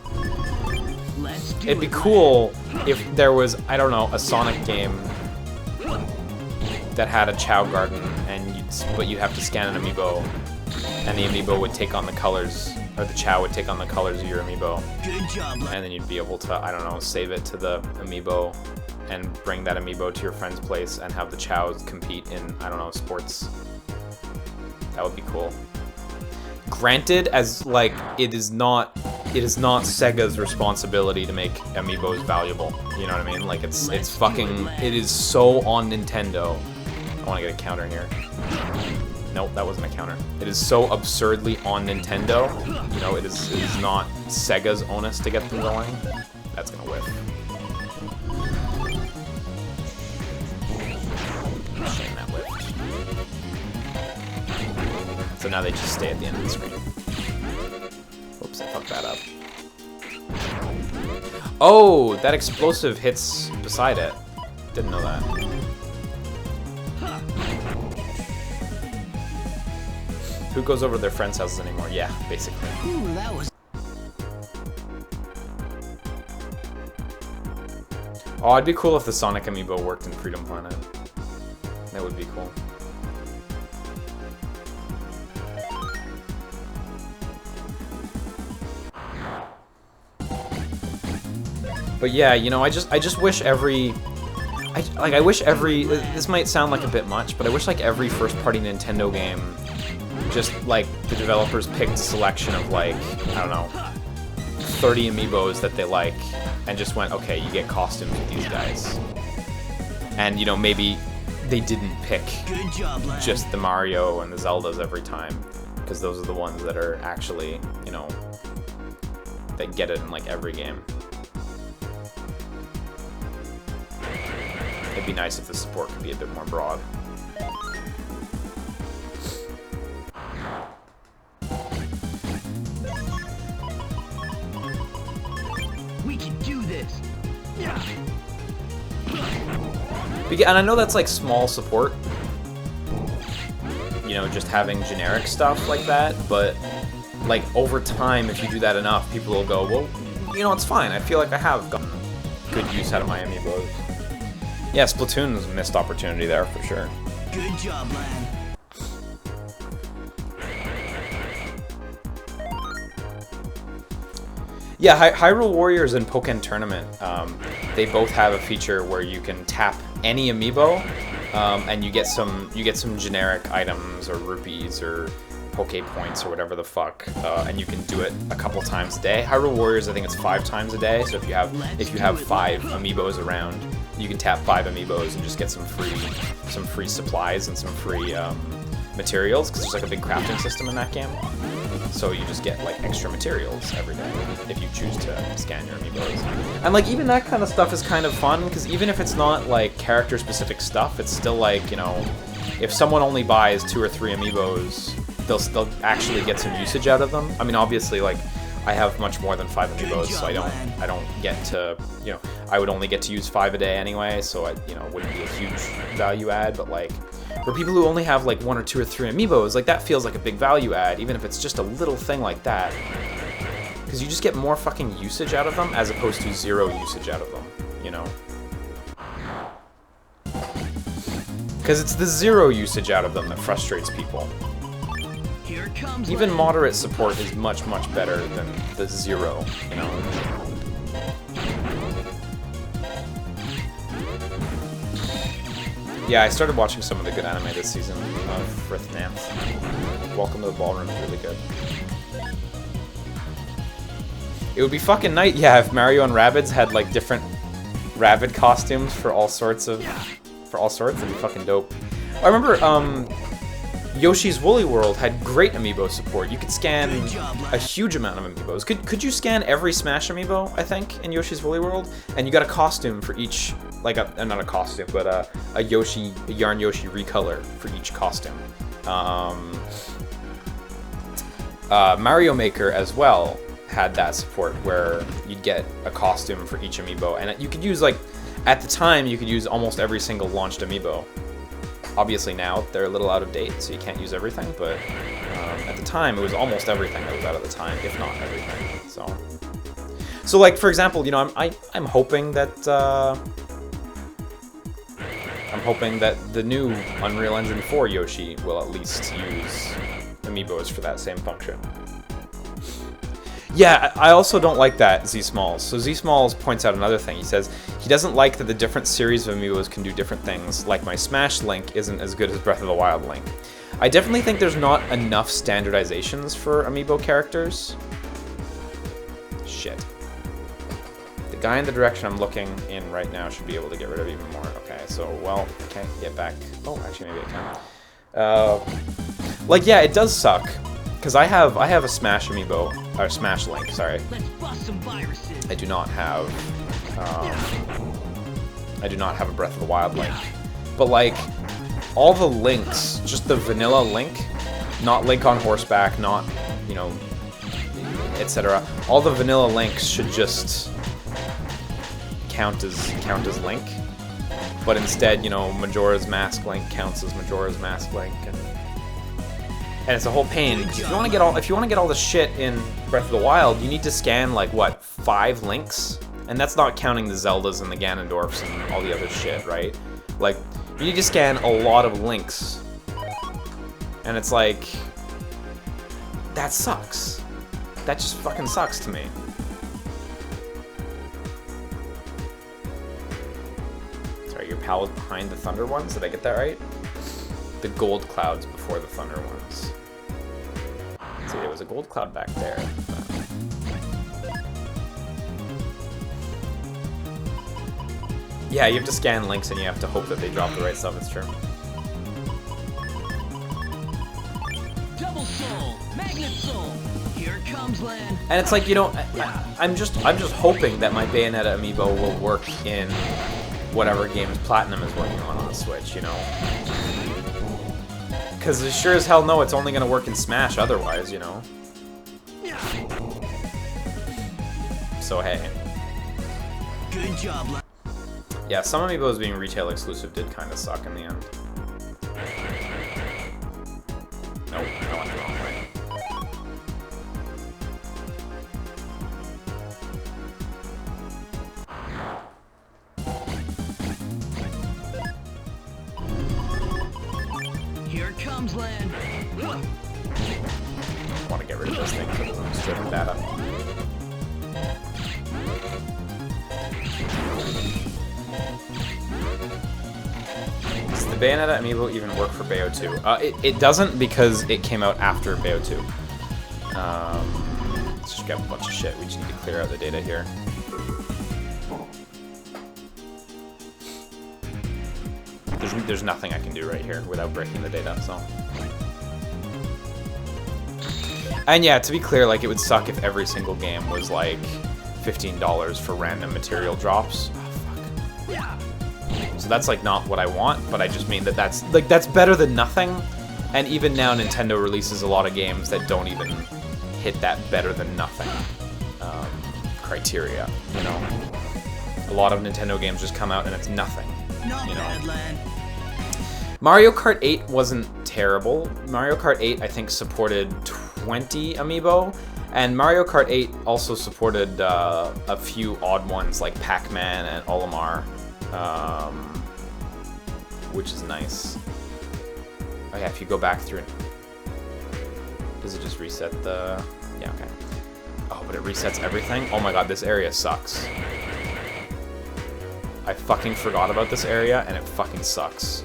It'd be cool if there was, I don't know, a Sonic game that had a Chow Garden, but you'd have to scan an amiibo, and the amiibo would take on the colors, or the Chow would take on the colors of your amiibo.
Good job,
And then you'd be able to, I don't know, save it to the amiibo and bring that amiibo to your friend's place and have the Chows compete in, I don't know, sports. That would be cool. Granted, as like it is not Sega's responsibility to make amiibos valuable. You know what I mean? Like it's fucking, it is so on Nintendo. I want to get a counter in here. Nope, that wasn't a counter. It is so absurdly on Nintendo. You know, it is not Sega's onus to get them going. That's gonna whiff. Shame that whiffed. So now they just stay at the end of the screen. Oops, I fucked that up. Oh, that explosive hits beside it. Didn't know that. Who goes over to their friends' houses anymore? Yeah, basically.
Ooh, that was...
Oh, it'd be cool if the Sonic amiibo worked in Freedom Planet. That would be cool. But yeah, you know, I just wish every... I wish every... This might sound like a bit much, but I wish like every first-party Nintendo game, just like the developers picked a selection of like, I don't know, 30 amiibos that they like, and just went, okay, you get costumes with these guys. And, you know, maybe they didn't pick
Good job, lad.
just the Mario and the Zeldas every time, because those are the ones that are actually, you know, that get it in like every game. It'd be nice if the support could be a bit more broad.
We can do this. Yeah.
And I know that's like small support, you know, just having generic stuff like that, but like over time, if you do that enough, people will go, well, you know, it's fine. I feel like I have gotten good use out of my amiibos. Yeah, Splatoon was a missed opportunity there for sure.
Good job, lad.
Yeah, Hyrule Warriors and Pokken Tournament, they both have a feature where you can tap any amiibo, and you get some generic items or rupees or Poke Points or whatever the fuck, and you can do it a couple times a day. Hyrule Warriors, I think it's 5 times a day. So if you have 5 amiibos around, you can tap 5 amiibos and just get some free supplies and some free materials, because there's like a big crafting system in that game. So you just get like extra materials every day if you choose to scan your amiibos. And like even that kind of stuff is kind of fun, because even if it's not like character specific stuff, it's still like, you know, if someone only buys 2 or 3 amiibos, they'll actually get some usage out of them. I mean, obviously, like I have much more than 5 amiibos, so I don't get to, you know, I would only get to use 5 a day anyway, so I, you know, wouldn't be a huge value add. But like for people who only have like 1 or 2 or 3 amiibos, like that feels like a big value add, even if it's just a little thing like that, because you just get more fucking usage out of them as opposed to 0 usage out of them, you know. Because it's the 0 usage out of them that frustrates people.
Here it comes.
Even
lad.
moderate support is much, much better than the 0, you know. Yeah, I started watching some of the good anime this season of Frith Nance. Welcome to the Ballroom is really good. It would be fucking nice, yeah, if Mario and Rabbids had like different Rabbid costumes for all sorts, it'd be fucking dope. I remember, Yoshi's Woolly World had great amiibo support. You could scan a huge amount of amiibos. Could you scan every Smash amiibo, I think, in Yoshi's Woolly World? And you got a costume for each, like not a costume, but a Yarn Yoshi recolor for each costume. Mario Maker as well had that support where you'd get a costume for each amiibo. And you could use, like, at the time, you could use almost every single launched amiibo. Obviously now they're a little out of date, so you can't use everything, but at the time it was almost everything that was out at the time, if not everything. So like for example, you know, I'm hoping that the new Unreal Engine 4 Yoshi will at least use amiibos for that same function. Yeah, I also don't like that, Z-Smalls. So Z-Smalls points out another thing. He says he doesn't like that the different series of amiibos can do different things, like my Smash Link isn't as good as Breath of the Wild Link. I definitely think there's not enough standardizations for amiibo characters. Shit. The guy in the direction I'm looking in right now should be able to get rid of even more. Okay, so, well, I can't get back. Oh, actually, maybe I can. Like, yeah, it does suck. Because I have a Smash amiibo, or Smash Link, sorry.
Let's bust some viruses.
I do not have a Breath of the Wild Link. But like, all the links, just the vanilla Link, not Link on horseback, not, you know, etc. All the vanilla links should just count as Link. But instead, you know, Majora's Mask Link counts as Majora's Mask Link, and it's a whole pain. If you want to get all the shit in Breath of the Wild, you need to scan like what, 5 links, and that's not counting the Zeldas and the Ganondorfs and all the other shit, right? Like, you need to scan a lot of links, and it's like, that sucks. That just fucking sucks to me. Sorry, your pal was behind the Thunder ones. Did I get that right? The gold clouds before the Thunder ones. See, there was a gold cloud back there. Yeah, you have to scan links and you have to hope that they drop the right stuff, it's true.
Double soul, magnet soul. Here comes land.
And it's like, you know, I'm just hoping that my Bayonetta amiibo will work in whatever games Platinum is working on the Switch, you know? Because as sure as hell no, it's only going to work in Smash otherwise, you know? So hey.
Good job, lad.
Yeah, some amiibos being retail exclusive did kind of suck in the end. Nope, I went the wrong way.
Here comes land.
I want to get rid of this thing for the stripping data. Does the Bayonetta amiibo even work for Bayo 2? It doesn't because it came out after Bayo 2. Let's just grab a bunch of shit. We just need to clear out the data here. There's nothing I can do right here without breaking the data, so. And yeah, to be clear, like, it would suck if every single game was like $15 for random material drops. Oh, fuck. So that's like not what I want, but I just mean that that's better than nothing. And even now, Nintendo releases a lot of games that don't even hit that better than nothing criteria. You know, a lot of Nintendo games just come out and it's nothing.
Not
You know.
bad, land.
Mario Kart 8 wasn't terrible. Mario Kart 8, I think, supported 20 amiibo, and Mario Kart 8 also supported a few odd ones like Pac-Man and Olimar, which is nice. Oh yeah, if you go back through it, does it just reset the... Yeah, okay. Oh, but it resets everything? Oh my god, this area sucks. I fucking forgot about this area, and it fucking sucks.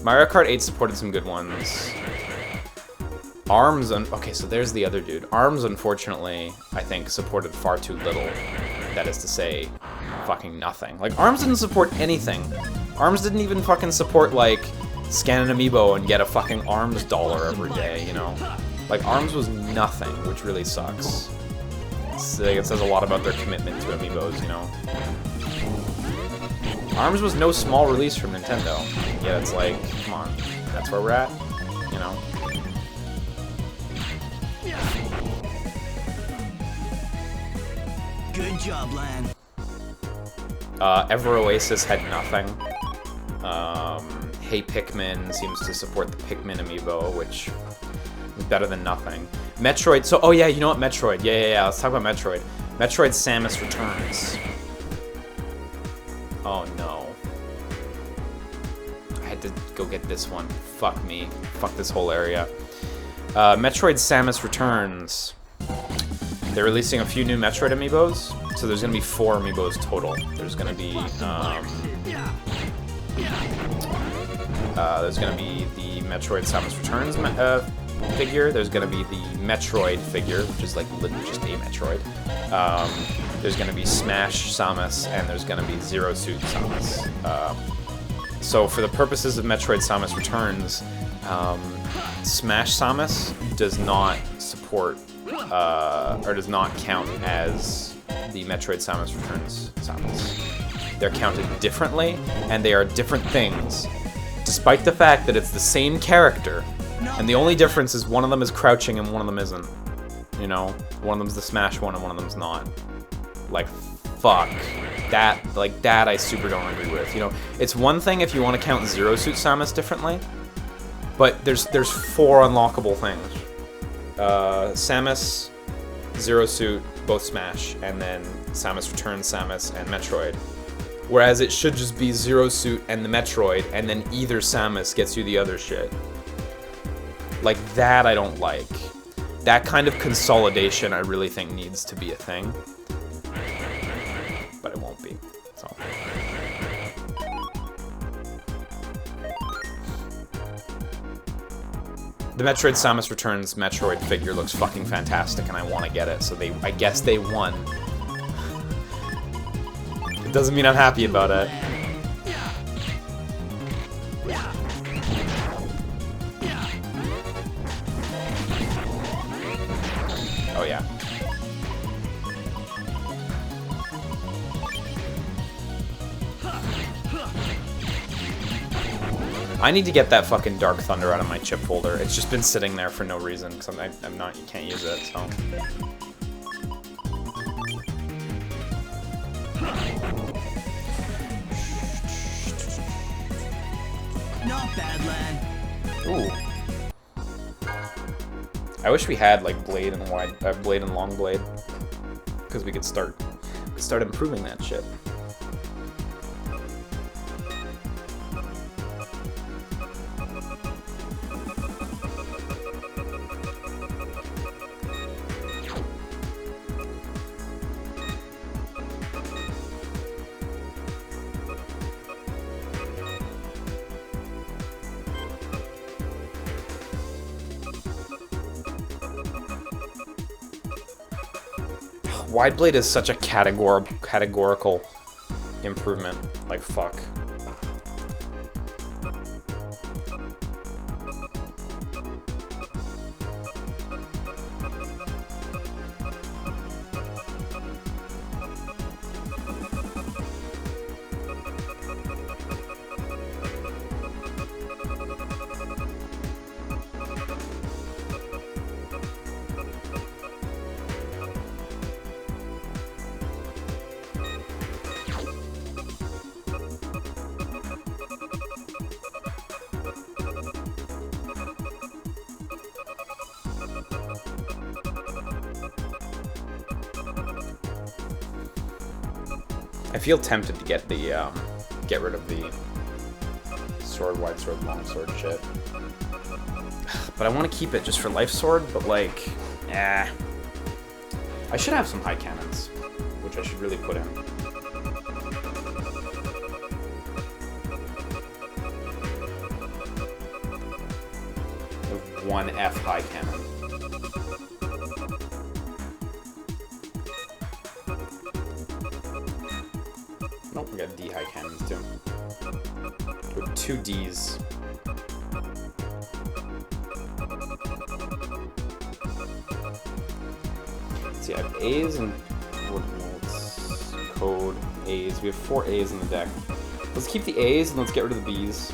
Mario Kart 8 supported some good ones. ARMS, okay, so there's the other dude. ARMS, unfortunately, I think, supported far too little. That is to say, fucking nothing. Like, ARMS didn't support anything. ARMS didn't even fucking support, like, scan an amiibo and get a fucking ARMS dollar every day, you know? Like, ARMS was nothing, which really sucks. It's, like, it says a lot about their commitment to amiibos, you know? ARMS was no small release from Nintendo. Yeah, it's like, come on, that's where we're at, you know?
Good job, land.
Ever Oasis had nothing. Hey Pikmin seems to support the Pikmin amiibo, which is better than nothing. Metroid, so, oh yeah, you know what, Metroid, yeah, let's talk about Metroid. Metroid Samus Returns. Oh no. I had to go get this one. Fuck me. Fuck this whole area. Metroid Samus Returns. They're releasing a few new Metroid amiibos, so there's gonna be 4 amiibos total. There's gonna be the Metroid Samus Returns figure. There's gonna be the Metroid figure, which is like literally just a Metroid. There's gonna be Smash Samus, and there's gonna be Zero Suit Samus. So for the purposes of Metroid Samus Returns, Smash Samus does not support, or does not count as the Metroid Samus Returns Samus. They're counted differently, and they are different things, despite the fact that it's the same character, and the only difference is one of them is crouching and one of them isn't. You know? One of them's the Smash one and one of them's not. Like, fuck. That I super don't agree with. You know, it's one thing if you want to count Zero Suit Samus differently, but there's 4 unlockable things. Samus, Zero Suit, both Smash, and then Samus Returns Samus and Metroid. Whereas it should just be Zero Suit and the Metroid, and then either Samus gets you the other shit. Like, that I don't like. That kind of consolidation I really think needs to be a thing. But it won't be. So. The Metroid Samus Returns Metroid figure looks fucking fantastic, and I want to get it, so I guess they won. It doesn't mean I'm happy about it. Oh yeah. I need to get that fucking Dark Thunder out of my chip folder. It's just been sitting there for no reason, because I'm not, you can't use it, so.
Not bad, lad.
Ooh. I wish we had like blade and long blade, because we could start improving that shit. Wide blade is such a categorical improvement. Like, fuck. I feel tempted to get the, get rid of the sword, wide sword, long sword shit. But I want to keep it just for life sword, but like, I should have some high cannons, which I should really put in. The 1F high cannon. Nope, we got D high cannons too. With 2 Ds. Let's see, I have A's and what's code A's. We have 4 A's in the deck. Let's keep the A's and let's get rid of the B's.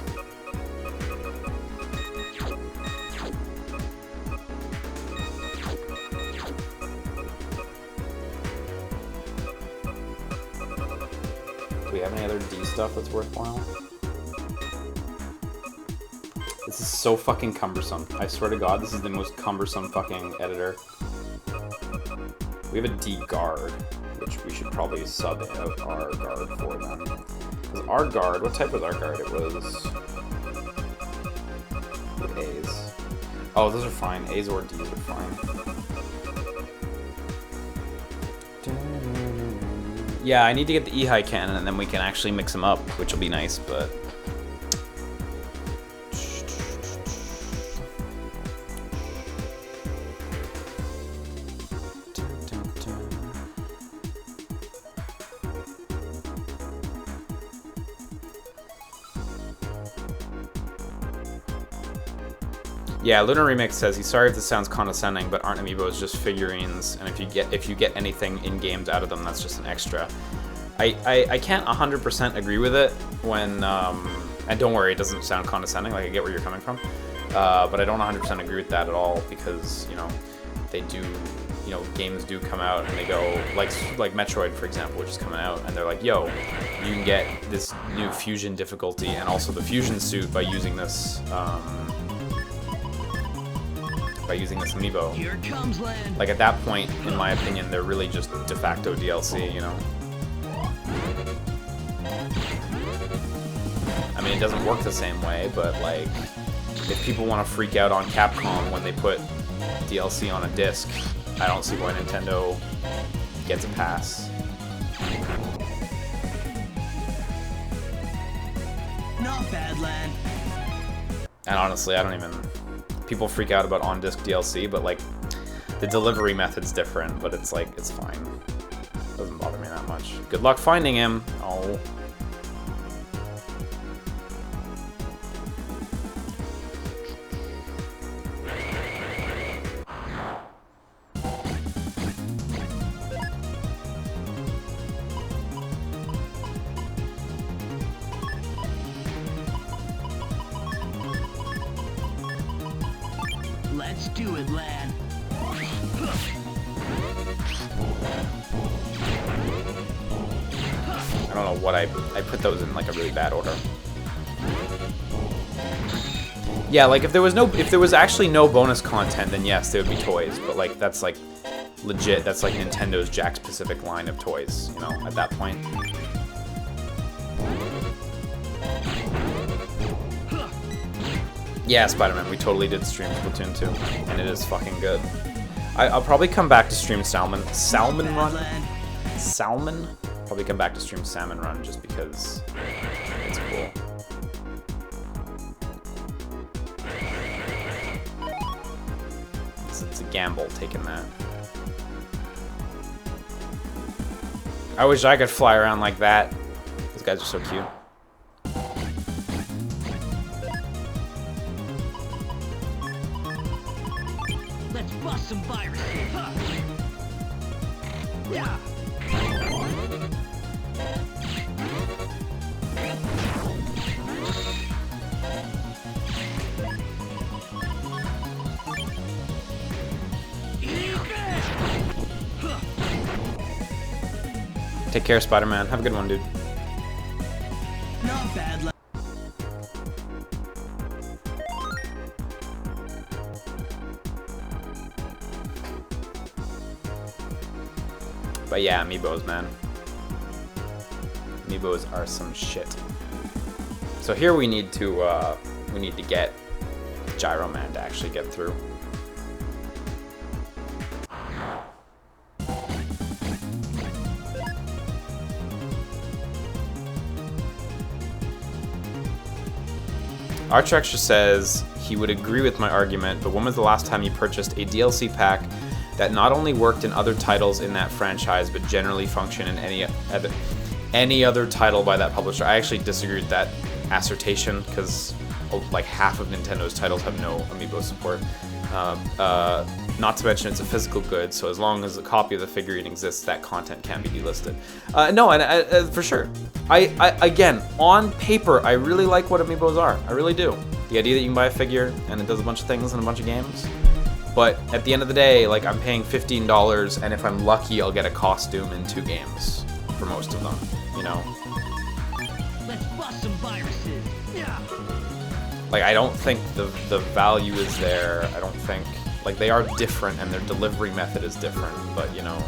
Do we have any other D stuff that's worthwhile? This is so fucking cumbersome. I swear to God, this is the most cumbersome fucking editor. We have a D guard, which we should probably sub out our guard for them. Because our guard, what type was our guard? It was with A's. Oh, those are fine. A's or D's are fine. Yeah, I need to get the E-high cannon, and then we can actually mix them up, which will be nice, but... Yeah, Lunar Remix says he's sorry if this sounds condescending, but aren't amiibos just figurines? And if you get anything in games out of them, that's just an extra. I can't 100% agree with it when and don't worry, it doesn't sound condescending. Like I get where you're coming from, but I don't 100% agree with that at all because they do. Games do come out and they go like Metroid, for example, which is coming out, and they're like, yo, you can get this new fusion difficulty and also the fusion suit by using this. By using this amiibo.
Here comes land.
Like at that point, in my opinion, they're really just de facto DLC, I mean, it doesn't work the same way, but like, if people want to freak out on Capcom when they put DLC on a disc, I don't see why Nintendo gets a pass.
Not bad, land.
And honestly, I don't even... People freak out about on-disc DLC, but like, the delivery method's different, but it's like, it's fine. It doesn't bother me that much. Good luck finding him. Oh.
Let's do it, lad.
I don't know what I put those in like a really bad order. Yeah, like if there was actually no bonus content, then yes, they would be toys. But like that's like legit. That's like Nintendo's Jack specific line of toys. At that point. Yeah, Spider-Man, we totally did stream Splatoon 2, and it is fucking good. I'll probably come back to stream Salmon Run? Salmon? Probably come back to stream Salmon Run just because it's cool. It's a gamble taking that. I wish I could fly around like that. Those guys are so cute.
Let's bust some viruses. Yeah.
Take care, Spider-Man. Have a good one, dude.
Not bad.
But yeah, amiibos, man. Amiibos are some shit. So here we need to get Gyro Man to actually get through. Archextra says he would agree with my argument, but when was the last time you purchased a DLC pack that not only worked in other titles in that franchise, but generally function in any other title by that publisher? I actually disagree with that assertion, because like half of Nintendo's titles have no amiibo support. Not to mention it's a physical good, so as long as a copy of the figurine exists, that content can be delisted. No, and for sure. Again, on paper, I really like what amiibos are. I really do. The idea that you can buy a figure and it does a bunch of things in a bunch of games. But at the end of the day, like, I'm paying $15, and if I'm lucky, I'll get a costume in 2 games for most of them,
Let's bust some viruses. Yeah.
Like, I don't think the value is there. I don't think, like, they are different and their delivery method is different, but, you know.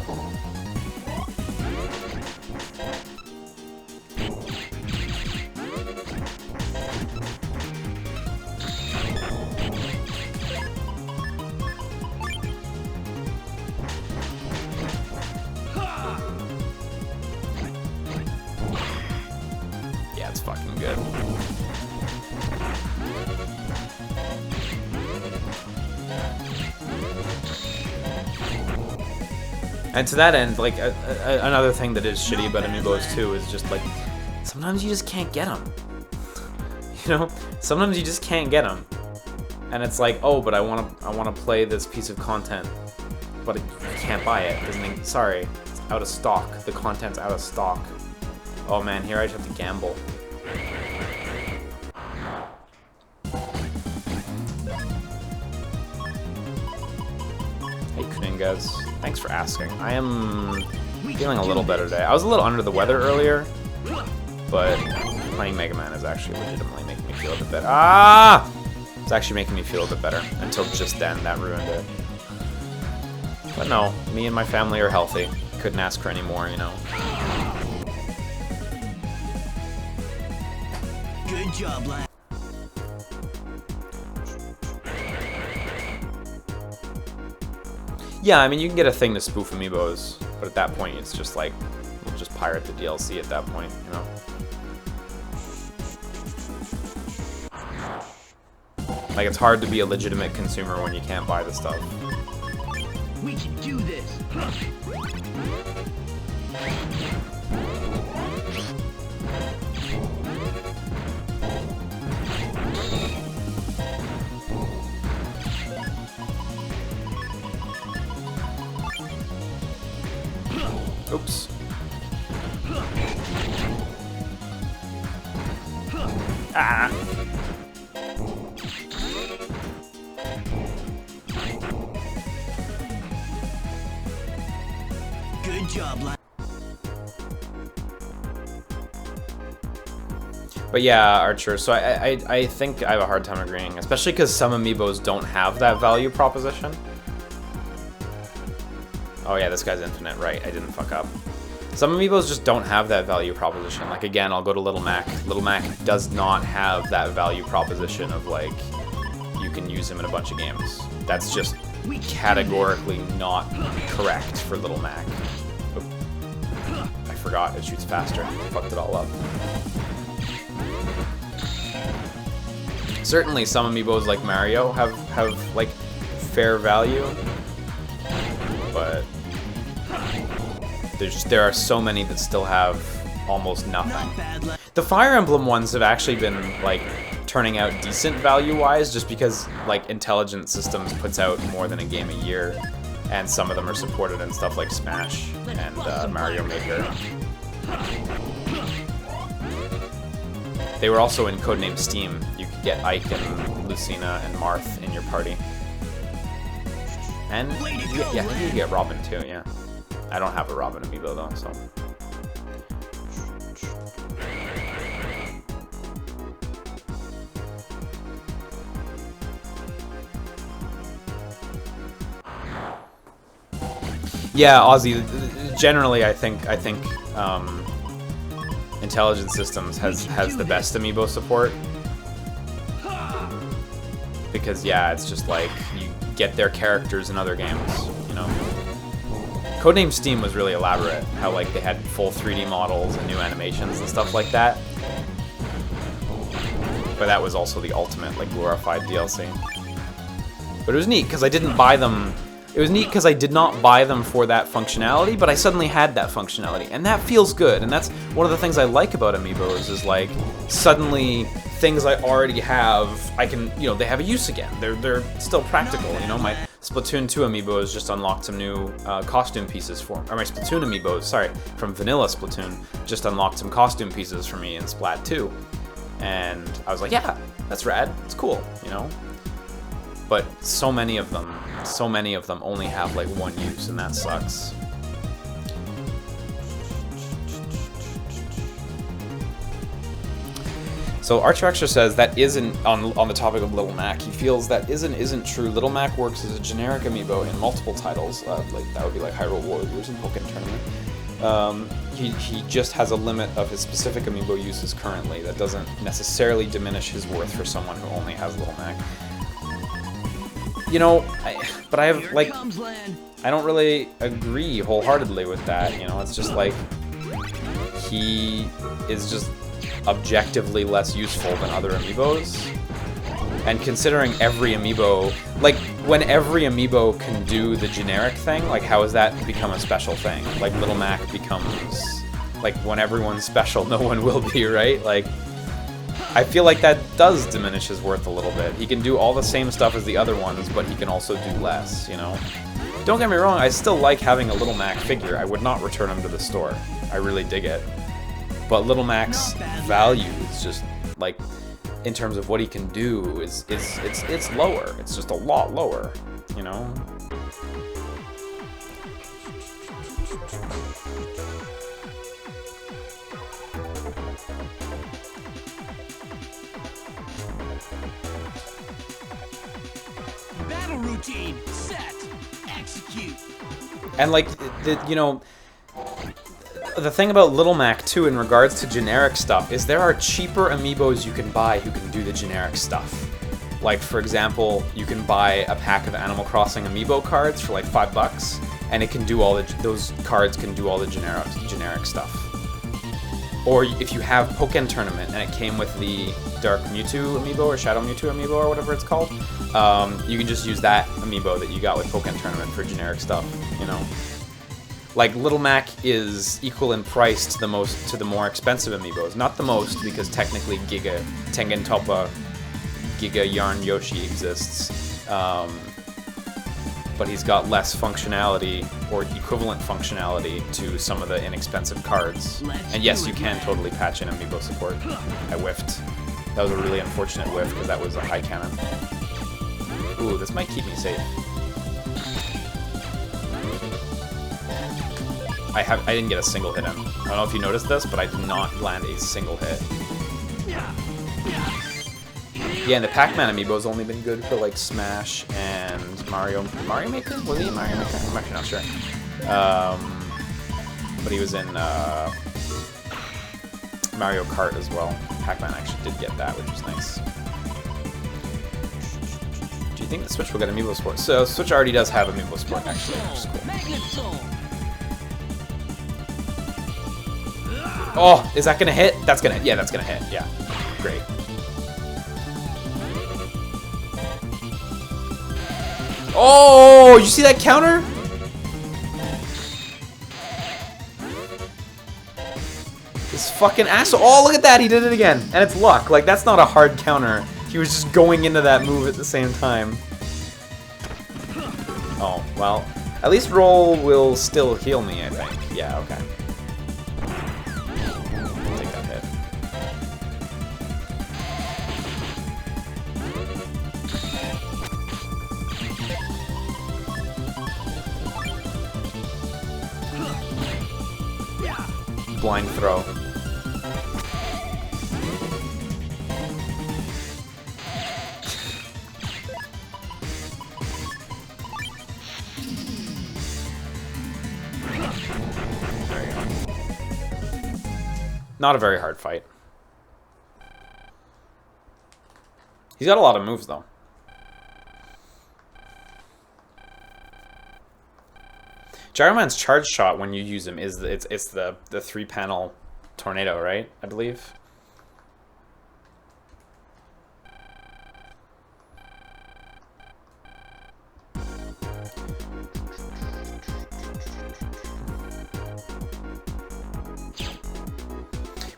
Yeah, it's fucking good. And to that end, like, another thing that is shitty about amiibos too is just like, sometimes you just can't get them. You know, sometimes you just can't get them, and it's like, oh, but I wanna play this piece of content, but you can't buy it. Doesn't mean, sorry, it's out of stock. The content's out of stock. Oh man, here I just have to gamble. Hey Kuningas, thanks for asking. I am feeling a little better today. I was a little under the weather earlier, but playing Mega Man is actually legitimately making me feel a bit better. Ah! It's actually making me feel a bit better. Until just then, that ruined it. But no, me and my family are healthy. Couldn't ask for any more, you know.
Good job, lad.
Yeah, I mean, you can get a thing to spoof amiibos, but at that point, it's just like, we'll just pirate the DLC at that point, you know? Like, it's hard to be a legitimate consumer when you can't buy the stuff.
We can do this.
Oops. Ah!
Good job, lad.
But yeah, Archer, so I think I have a hard time agreeing, especially because some amiibos don't have that value proposition. Oh yeah, this guy's infinite, right, I didn't fuck up. Some amiibos just don't have that value proposition. Like, again, I'll go to Little Mac. Little Mac does not have that value proposition of, like, you can use him in a bunch of games. That's just categorically not correct for Little Mac. Oh, I forgot, it shoots faster. Fucked it all up. Certainly some amiibos like Mario have like, fair value. But there are so many that still have almost nothing. The Fire Emblem ones have actually been like turning out decent value-wise, just because like Intelligent Systems puts out more than a game a year, and some of them are supported in stuff like Smash and Mario Maker. They were also in Codename Steam. You could get Ike and Lucina and Marth in your party. And yeah, I think you get Robin too, yeah. I don't have a Robin amiibo though, so. Yeah, Ozzy, generally I think Intelligent Systems has the best amiibo support. Because yeah, it's just like you get their characters in other games, you know. Codename Steam was really elaborate, how like they had full 3D models and new animations and stuff like that. But that was also the ultimate like glorified DLC. But it was neat because I didn't buy them. It was neat because I did not buy them for that functionality, but I suddenly had that functionality, and that feels good. And that's one of the things I like about amiibos is like suddenly things I already have, I can, you know, they have a use again. They're still practical, you know. My Splatoon 2 amiibos just unlocked some new costume pieces for, or my Splatoon amiibos, sorry, from Vanilla Splatoon just unlocked some costume pieces for me in Splat 2, and I was like, yeah, that's rad, it's cool, you know. But so many of them only have like one use, and that sucks. So Archer Extra says that isn't on the topic of Little Mac. He feels that isn't true. Little Mac works as a generic amiibo in multiple titles, like that would be like Hyrule Warriors and Pokken Tournament. He just has a limit of his specific amiibo uses currently. That doesn't necessarily diminish his worth for someone who only has Little Mac. You know, but I have like, I don't really agree wholeheartedly with that. You know, it's just like he is just objectively less useful than other amiibos. And considering every amiibo, like when every amiibo can do the generic thing, like how has that become a special thing? Like Little Mac becomes, like when everyone's special, no one will be, right? Like, I feel like that does diminish his worth a little bit. He can do all the same stuff as the other ones, but he can also do less, you know? Don't get me wrong, I still like having a Little Mac figure. I would not return him to the store. I really dig it. But Little Mac's value is just, like, in terms of what he can do, it's lower. It's just a lot lower, you know?
Battle routine set. Execute.
And like, you know, the thing about Little Mac too in regards to generic stuff is there are cheaper amiibos you can buy who can do the generic stuff. Like for example, you can buy a pack of Animal Crossing amiibo cards for like $5 and it can do all the, those cards can do all the generic stuff. Or if you have Pokken Tournament and it came with the Dark Mewtwo amiibo or Shadow Mewtwo amiibo or whatever it's called, you can just use that amiibo that you got with Pokken Tournament for generic stuff, you know. Like Little Mac is equal in price to the more expensive amiibos. Not the most because technically Giga Tengen Toppa Giga Yarn Yoshi exists. But he's got less functionality or equivalent functionality to some of the inexpensive cards. And yes, you can totally patch in amiibo support. I whiffed. That was a really unfortunate whiff because that was a high cannon. Ooh, this might keep me safe. I didn't get a single hit in. I don't know if you noticed this, but I did not land a single hit. Yeah, and the Pac-Man amiibo's only been good for like Smash and Mario Maker? Was he in Mario Maker? I'm actually not sure. But he was in Mario Kart as well. Pac-Man actually did get that, which was nice. Do you think the Switch will get amiibo support? So Switch already does have amiibo support actually, which is cool. Oh, is that gonna hit? That's gonna hit. Yeah, that's gonna hit. Yeah, great. Oh, you see that counter? This fucking asshole. Oh, look at that. He did it again. And it's luck. Like, that's not a hard counter. He was just going into that move at the same time. Oh, well. At least roll will still heal me, I think. Yeah, okay. I'll take that hit. Blind throw. There you go. Not a very hard fight. He's got a lot of moves though. Gyroman's charge shot when you use him is it's the 3-panel tornado, right? I believe.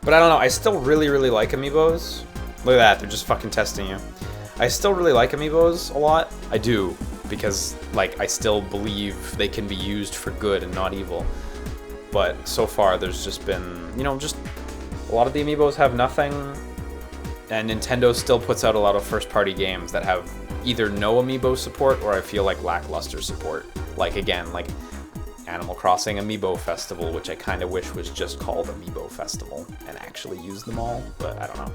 But I don't know, I still really like amiibos. Look at that, they're just fucking testing you. I still really like amiibos a lot. I do. Because, like, I still believe they can be used for good and not evil. But so far, there's just been, you know, just a lot of the amiibos have nothing, and Nintendo still puts out a lot of first-party games that have either no amiibo support or I feel like lackluster support. Like, again, like Animal Crossing Amiibo Festival, which I kind of wish was just called Amiibo Festival and actually use them all, but I don't know.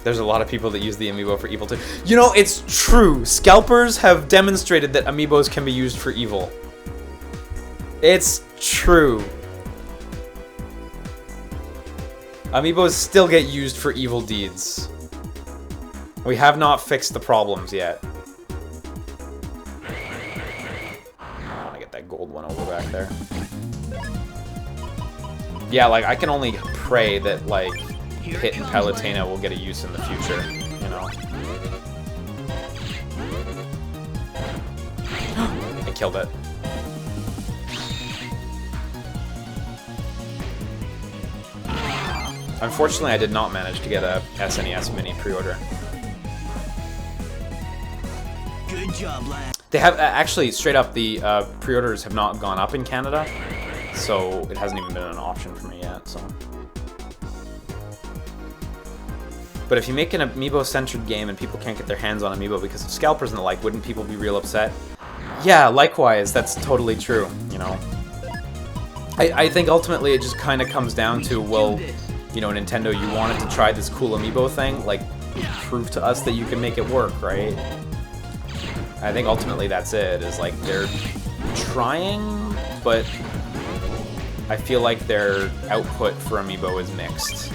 There's a lot of people that use the amiibo for evil too. You know, it's true. Scalpers have demonstrated that amiibos can be used for evil. It's true. Amiibos still get used for evil deeds. We have not fixed the problems yet. I want to get that gold one over back there. Yeah, like, I can only pray that, like, Pit and Palutena will get a use in the future, you know? I killed it. Unfortunately, I did not manage to get a SNES Mini pre-order.
Good job, lad.
They have, actually, straight up, the pre-orders have not gone up in Canada, so it hasn't even been an option for me yet, so. But if you make an amiibo-centered game and people can't get their hands on amiibo because of scalpers and the like, wouldn't people be real upset? Yeah, likewise, that's totally true, you know. I think ultimately it just kind of comes down to, well, you know, Nintendo, you wanted to try this cool amiibo thing, like, prove to us that you can make it work, right? I think ultimately that's it, is like, they're trying, but I feel like their output for amiibo is mixed.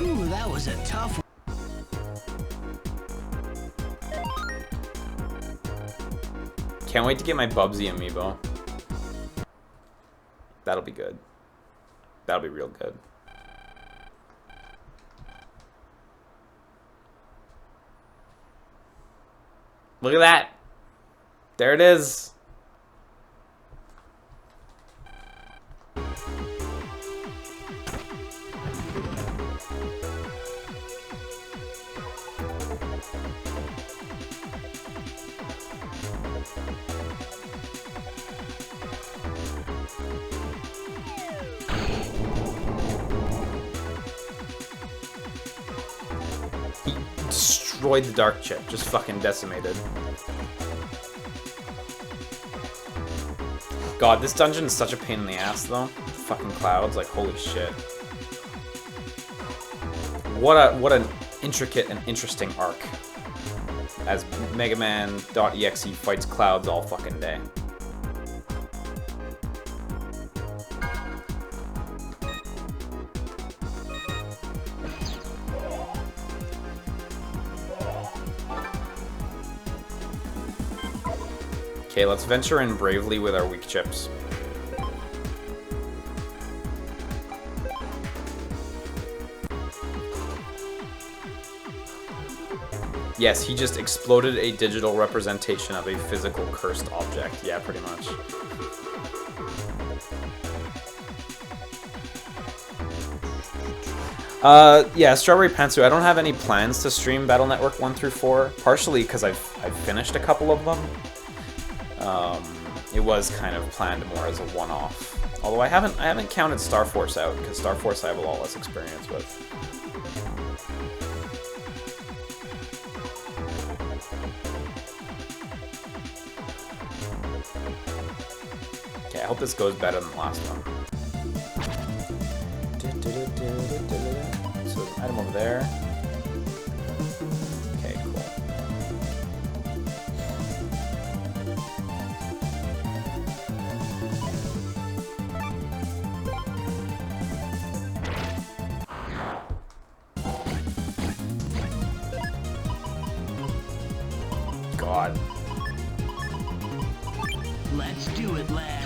Ooh, that was a tough one.
Can't wait to get my Bubsy amiibo. That'll be good. That'll be real good. Look at that! There it is! He destroyed the dark chip, just fucking decimated. God, this dungeon is such a pain in the ass though. Fucking clouds, like holy shit. What an intricate and interesting arc. As Mega Man.exe fights clouds all fucking day. Okay, let's venture in bravely with our weak chips. Yes, he just exploded a digital representation of a physical cursed object. Yeah, pretty much. Yeah, Strawberry Pantsu. I don't have any plans to stream Battle Network 1 through 4, partially because I've finished a couple of them. It was kind of planned more as a one-off. Although I haven't counted Star Force out, because Star Force I have a lot less experience with. Okay, I hope this goes better than the last one. So there's an item over there. Okay, cool. God.
Let's do it, lad.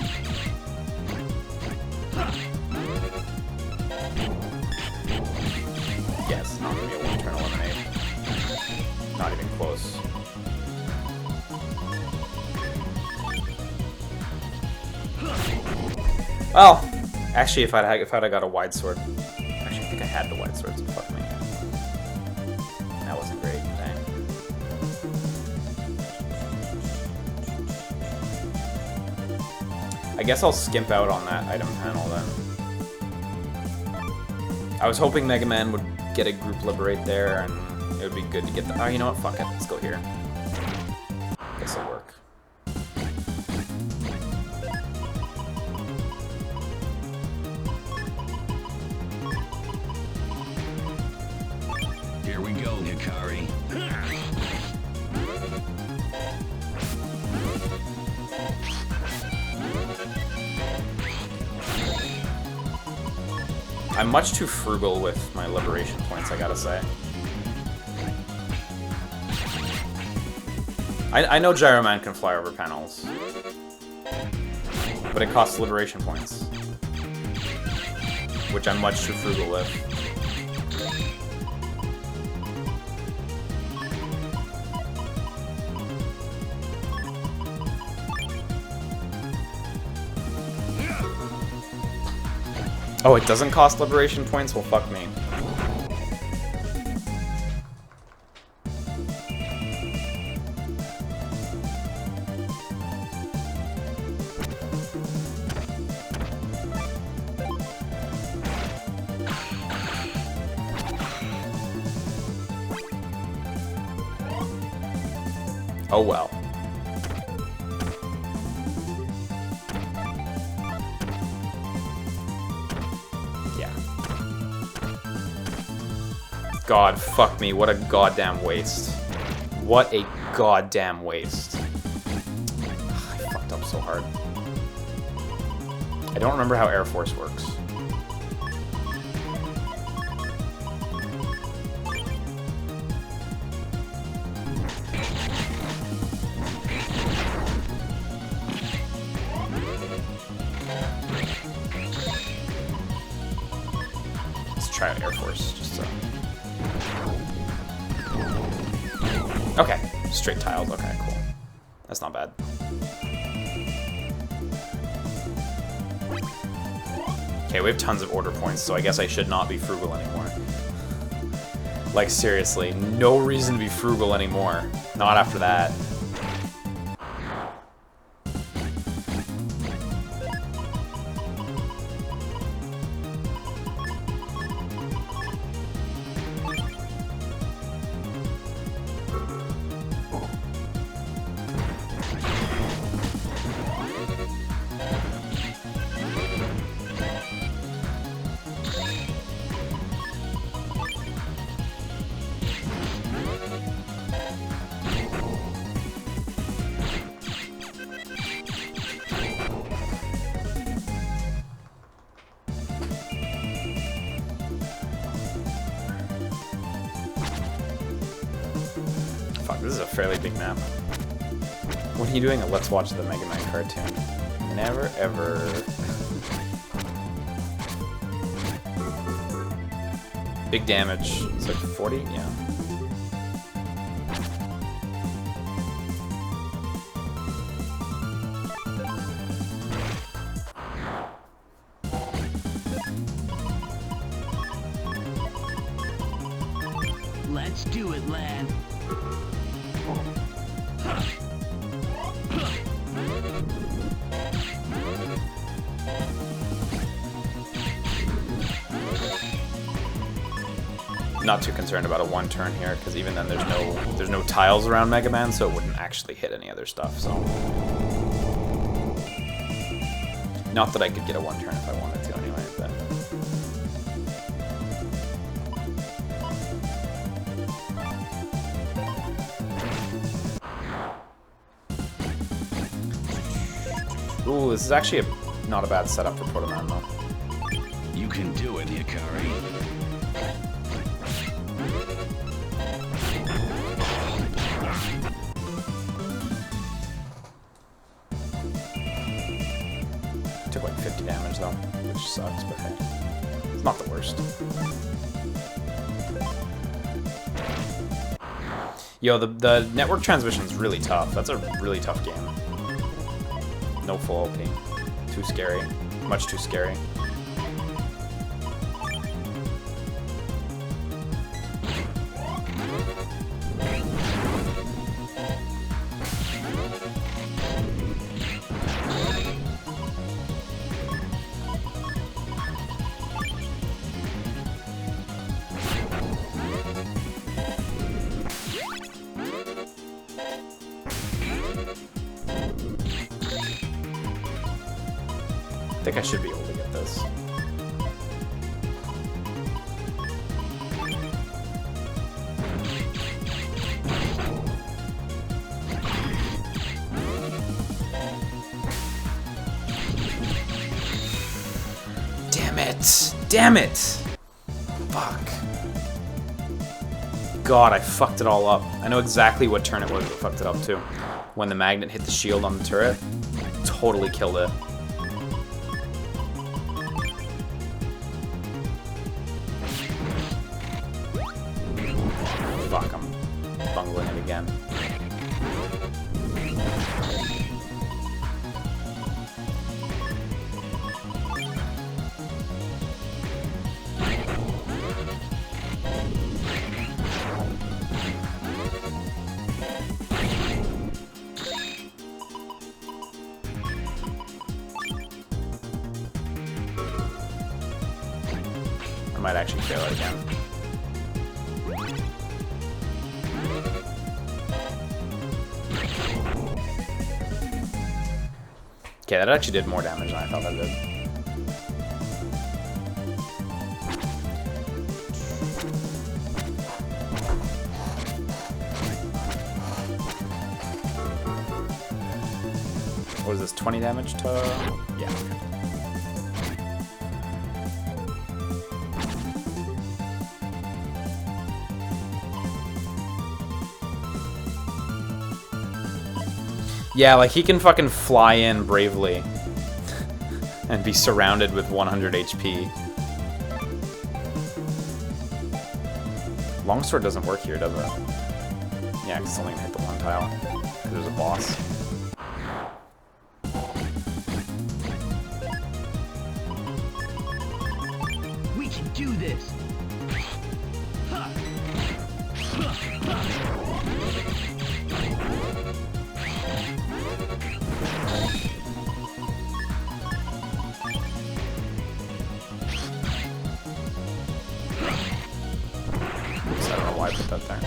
Yes, not gonna be a one-turn eliminate. Not even close. Well, actually, if I'd got a wide sword, actually, I think I had the wide sword. So fuck me. That wasn't great. Dang. I guess I'll skimp out on that item panel then. I was hoping Mega Man would get a group liberate there, and it would be good to get the... Oh, you know what? Fuck it. Let's go here. This'll work.
Here we go, Hikari.
I'm much too frugal with my liberation points, I gotta say. I know Gyro Man can fly over panels, but it costs liberation points, which I'm much too frugal with. Oh, it doesn't cost liberation points? Well, fuck me. Oh well. Yeah. God, fuck me. What a goddamn waste. What a goddamn waste. I fucked up so hard. I don't remember how Air Force works. Try out Air Force, just so. Okay, straight tiles, okay, cool. That's not bad. Okay, we have tons of order points, so I guess I should not be frugal anymore. Like, seriously, no reason to be frugal anymore. Not after that. Fuck, this is a fairly big map. What are you doing? Let's watch the Mega Man cartoon. Never ever. Big damage. It's like 40? Yeah.
Let's do it, lad.
Not too concerned about a one turn here, because even then there's no tiles around Mega Man, so it wouldn't actually hit any other stuff. So, not that I could get a one turn if I wanted to anyway. But ooh, this is actually not a bad setup for Proto Man though.
You can do it, Hikari.
Took like 50 damage though, which sucks, but hey, it's not the worst. Yo, the network transmission is really tough. That's a really tough game. No full OP. Too scary. Much too scary. think I should be able to get this. Damn it! Damn it! Fuck. God, I fucked it all up. I know exactly what turn it was that fucked it up too. When the magnet hit the shield on the turret, totally killed it. Fuck, I'm bungling it again. I might actually fail it again. Okay, that actually did more damage than I thought that did. What is this, 20 damage to... Yeah. Yeah, like, he can fucking fly in bravely and be surrounded with 100 HP. Longsword doesn't work here, does it? Yeah, because it's only gonna hit the one tile. Because there's a boss.
We can do this.
Oops, I don't know why I put that there.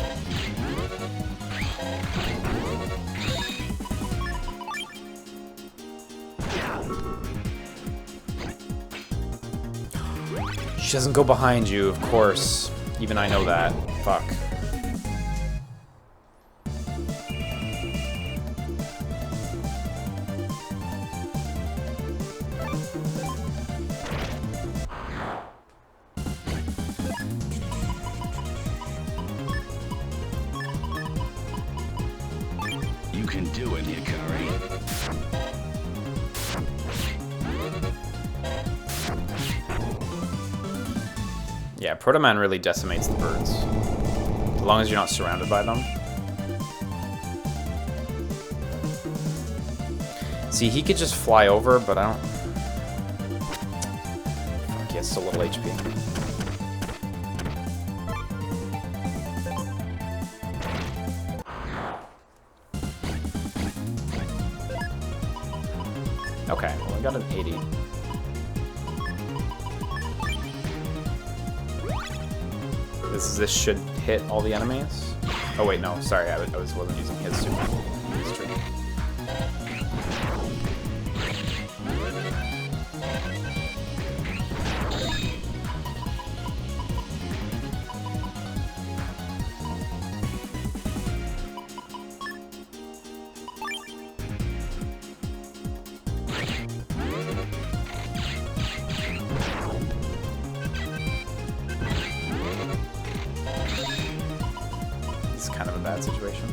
She doesn't go behind you, of course. Even I know that. Fuck.
You can do it, Hikari.
Yeah, Proto Man really decimates the birds. As long as you're not surrounded by them. See, he could just fly over, but I don't... Fuck, he has so little HP. Okay, well, I got an 80. This should hit all the enemies. Oh wait, no, sorry, I wasn't using his super. His tree. It's kind of a bad situation.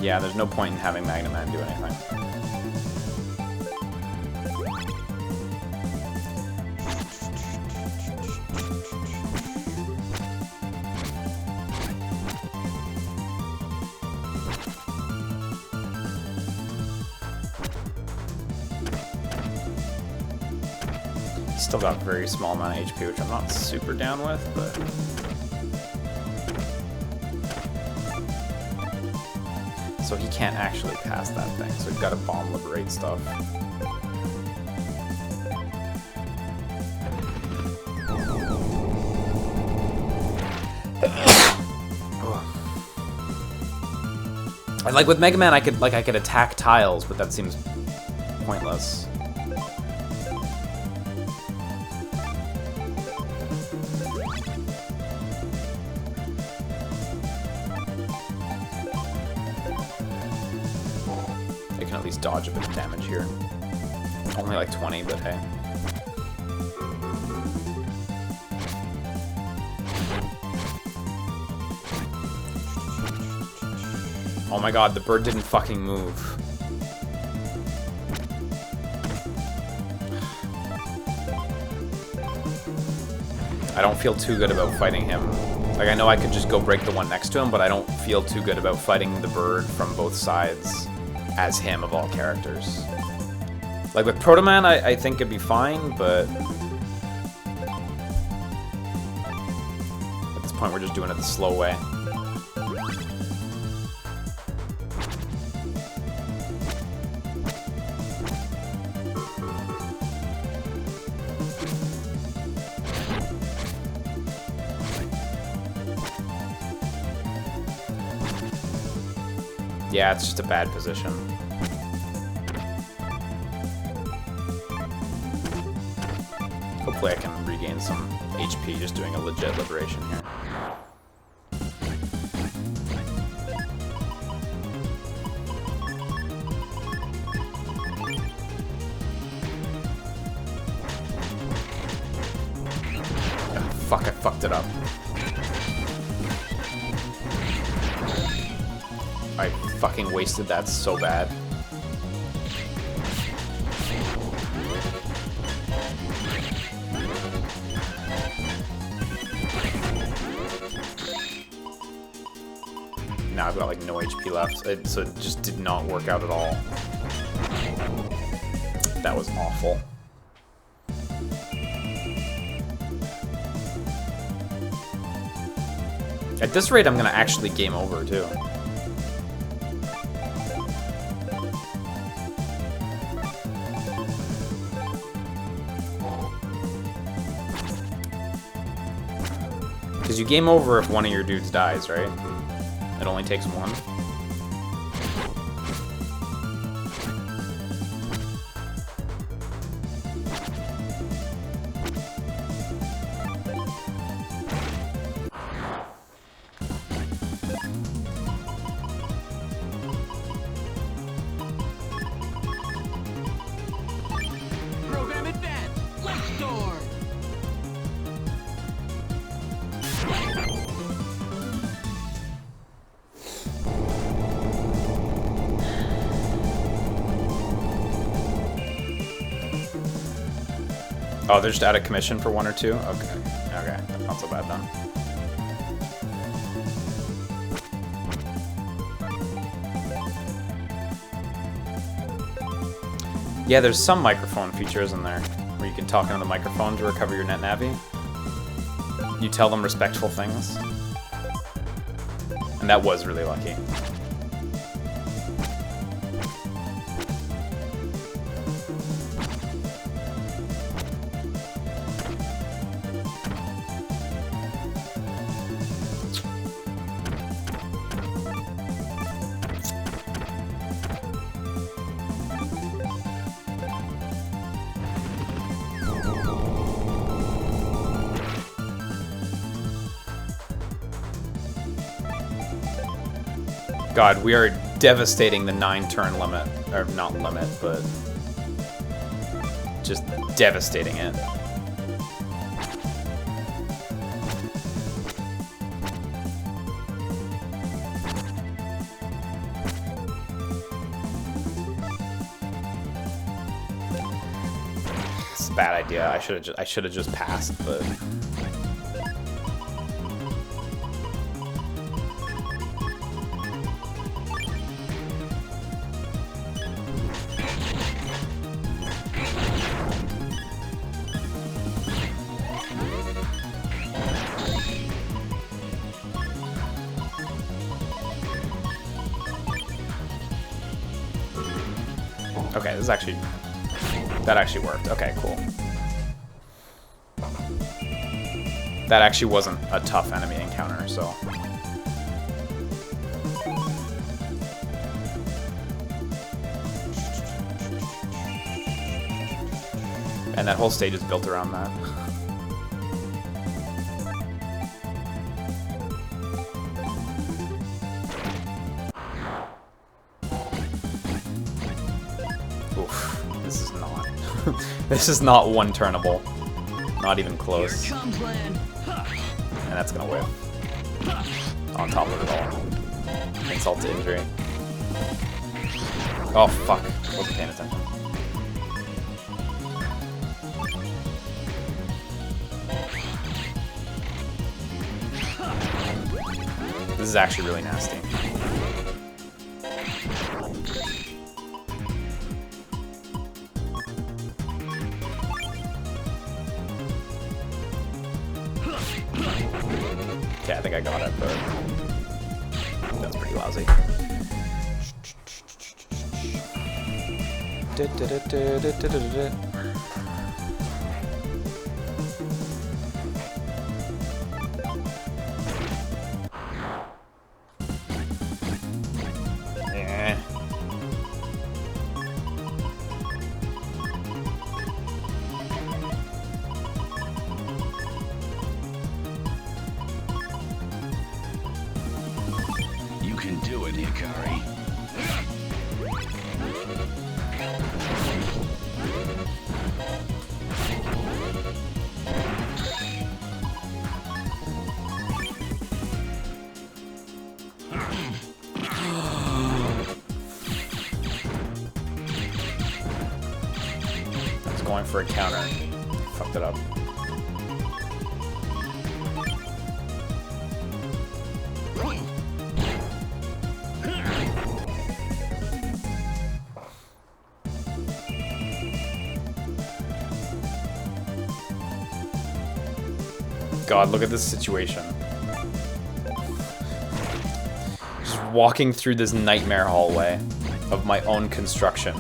Yeah, there's no point in having Magnet Man do anything. Still got a very small amount of HP, which I'm not super down with, but... So he can't actually pass that thing, so we've got to bomb liberate stuff. And like with Mega Man, I could attack tiles, but that seems pointless. I can at least dodge a bit of damage here. Only like 20, but hey. Oh my god, the bird didn't fucking move. I don't feel too good about fighting him. Like, I know I could just go break the one next to him, but I don't feel too good about fighting the bird from both sides as him of all characters. Like, with Proto Man, I think it'd be fine, but at this point, we're just doing it the slow way. Yeah, it's just a bad position. Hopefully I can regain some HP just doing a legit liberation here. Oh, fuck, I fucked it up. I fucking wasted that so bad. Now I've got like no HP left, so it just did not work out at all. That was awful. At this rate, I'm gonna actually game over too. Because you game over if one of your dudes dies, right? It only takes one.
Program advanced. Let's storm.
Oh, they're just out of commission for one or two? Okay. Okay, that's not so bad then. Yeah, there's some microphone features in there where you can talk into the microphone to recover your net navi. You tell them respectful things. And that was really lucky. God, we are devastating the 9-turn limit. Or not limit, but just devastating it. It's a bad idea. I should have just passed, but Okay, this is actually... That actually worked. Okay, cool. That actually wasn't a tough enemy encounter, so... And that whole stage is built around that. Oof, this is not... this is not one-turnable. Not even close. And that's gonna whip. On top of it all. Insult to injury. Oh, fuck. Wasn't paying attention. This is actually really nasty. Okay, I think I got it, but that's pretty lousy.
You can do it, Hikari.
I was going for a counter. Fucked it up. God, look at this situation. Just walking through this nightmare hallway of my own construction.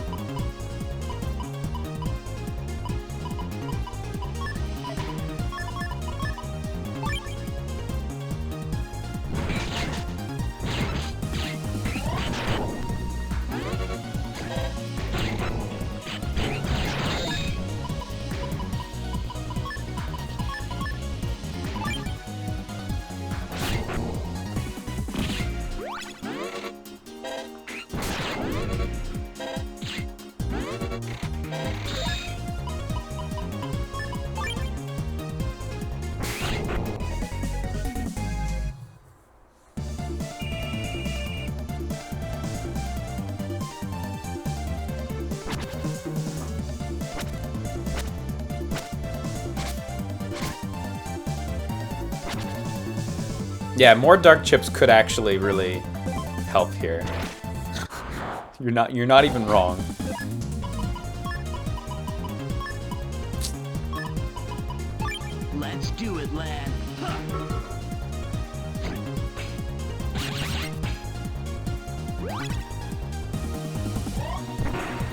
Yeah, more dark chips could actually really help here. You're not even wrong.
Let's do it, lad.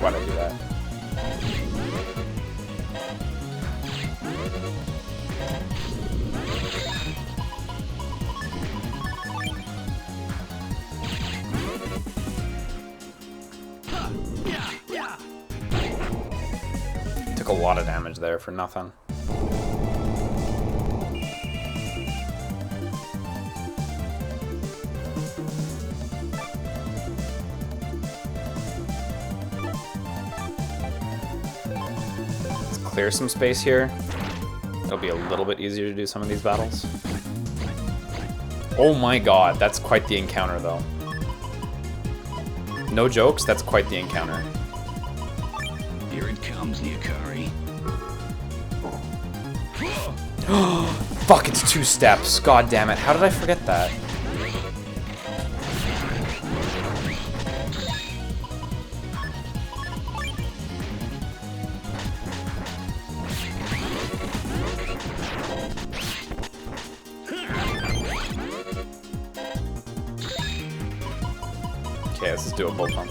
Why'd I do that? Took a lot of damage there for nothing. Let's clear some space here. It'll be a little bit easier to do some of these battles. Oh my god, that's quite the encounter though. No jokes, that's quite the encounter.
Here it comes, Hikari.
Fuck, it's 2 steps. God damn it. How did I forget that? Okay, let's just do a bull pump.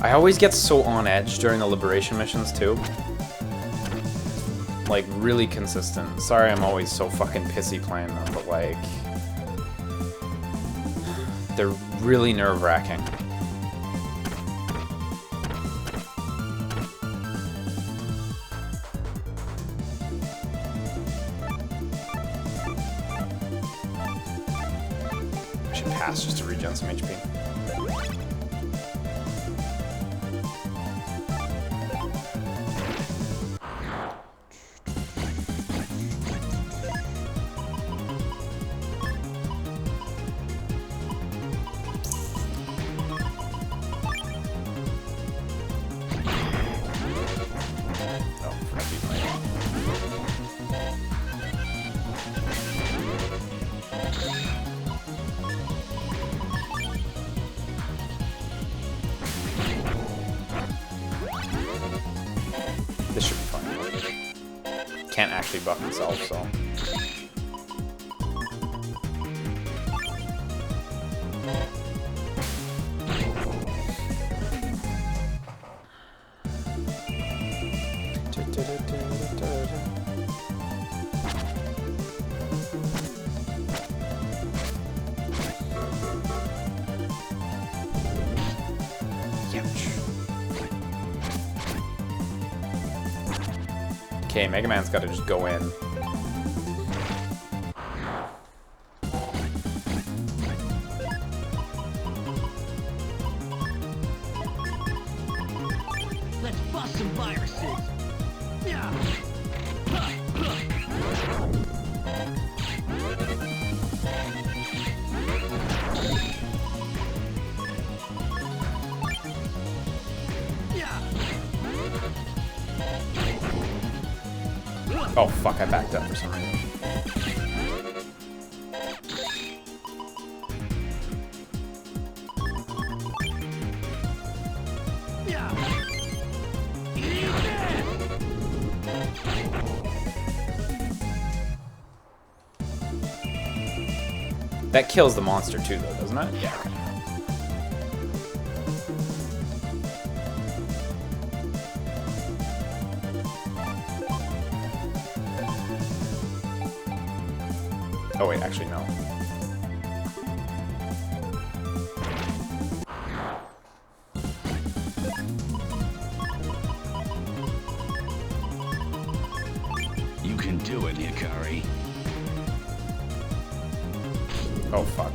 I always get so on edge during the liberation missions too. Like, really consistent. Sorry I'm always so fucking pissy playing them, but like... they're really nerve-wracking. I should pass just to regen some HP. This should be fun. Can't actually buff himself, so... Okay, Mega Man's gotta just go in.
Let's bust some viruses. Yeah.
Oh fuck, I backed up for some reason. That kills the monster too though, doesn't it? Yeah. Okay. Oh wait, actually no.
You can do it, Hikari.
Oh fuck.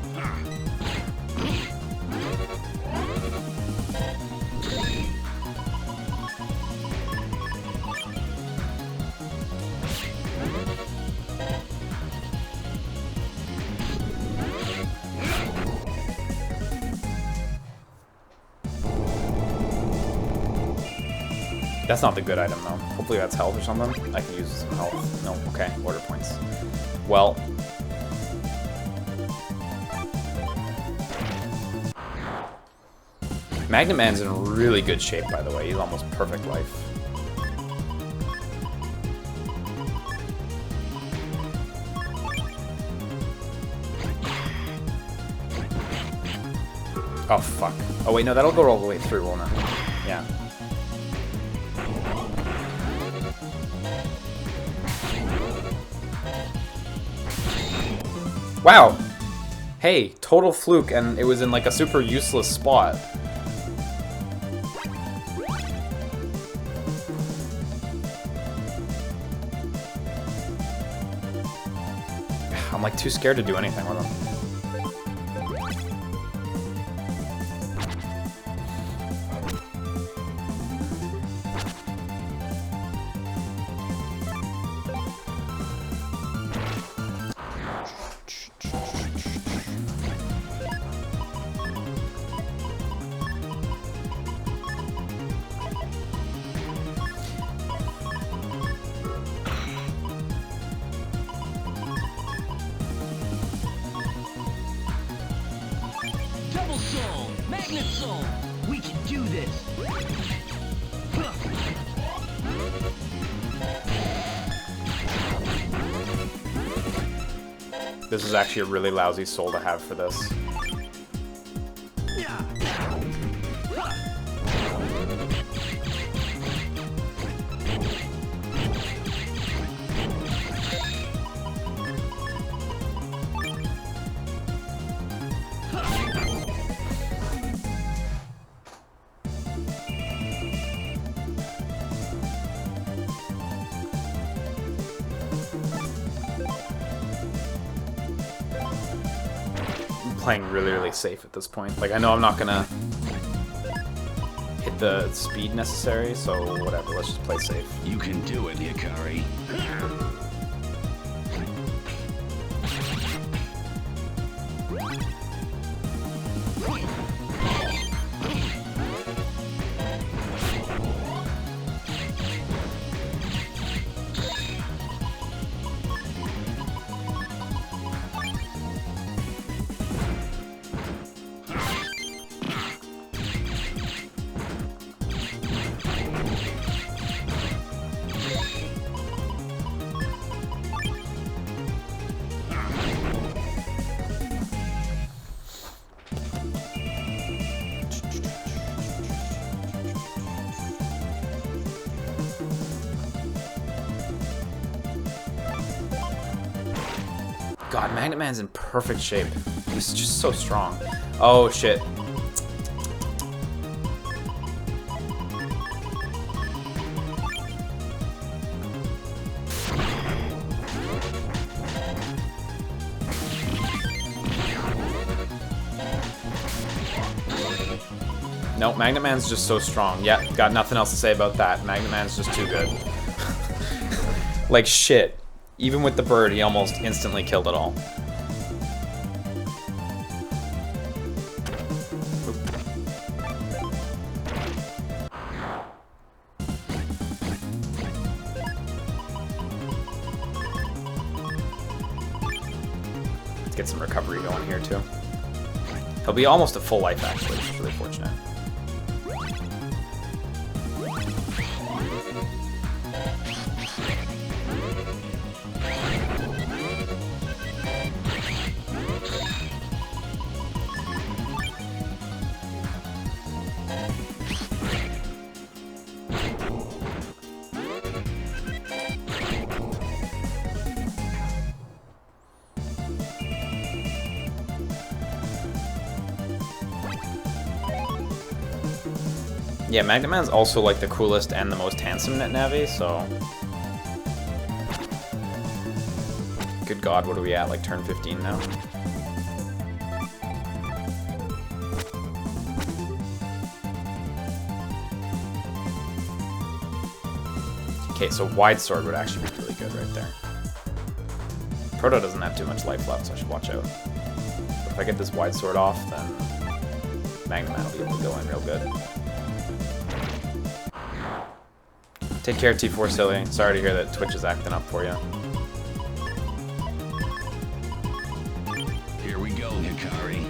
That's not the good item, though. Hopefully that's health or something. I can use some health. No, okay. Order points. Well. Magnet Man's in really good shape, by the way. He's almost perfect life. Oh, fuck. Oh, wait, no, that'll go all the way through, won't it? Yeah. Wow! Hey, total fluke, and it was in like a super useless spot. I'm like too scared to do anything with him.
Magnet Soul! We can do this!
This is actually a really lousy soul to have for this. Playing really safe at this point. Like, I know I'm not gonna hit the speed necessary, so whatever, let's just play safe.
You can do it, Hikari.
God, Magnet Man's in perfect shape. He's just so strong. Oh, shit. No, Magnet Man's just so strong. Yeah, got nothing else to say about that. Magnet Man's just too good. Like, shit. Even with the bird, he almost instantly killed it all. Let's get some recovery going here, too. He'll be almost at full life, actually, which is really fortunate. Yeah, Magnet Man's also like the coolest and the most handsome net Navi, so... Good God, what are we at? Like turn 15 now? Okay, so Wide Sword would actually be really good right there. Proto doesn't have too much life left, so I should watch out. But if I get this Wide Sword off, then Magnet Man will be able to go in real good. Take care, T4 Silly. Sorry to hear that Twitch is acting up for you.
Here we go, Hikari.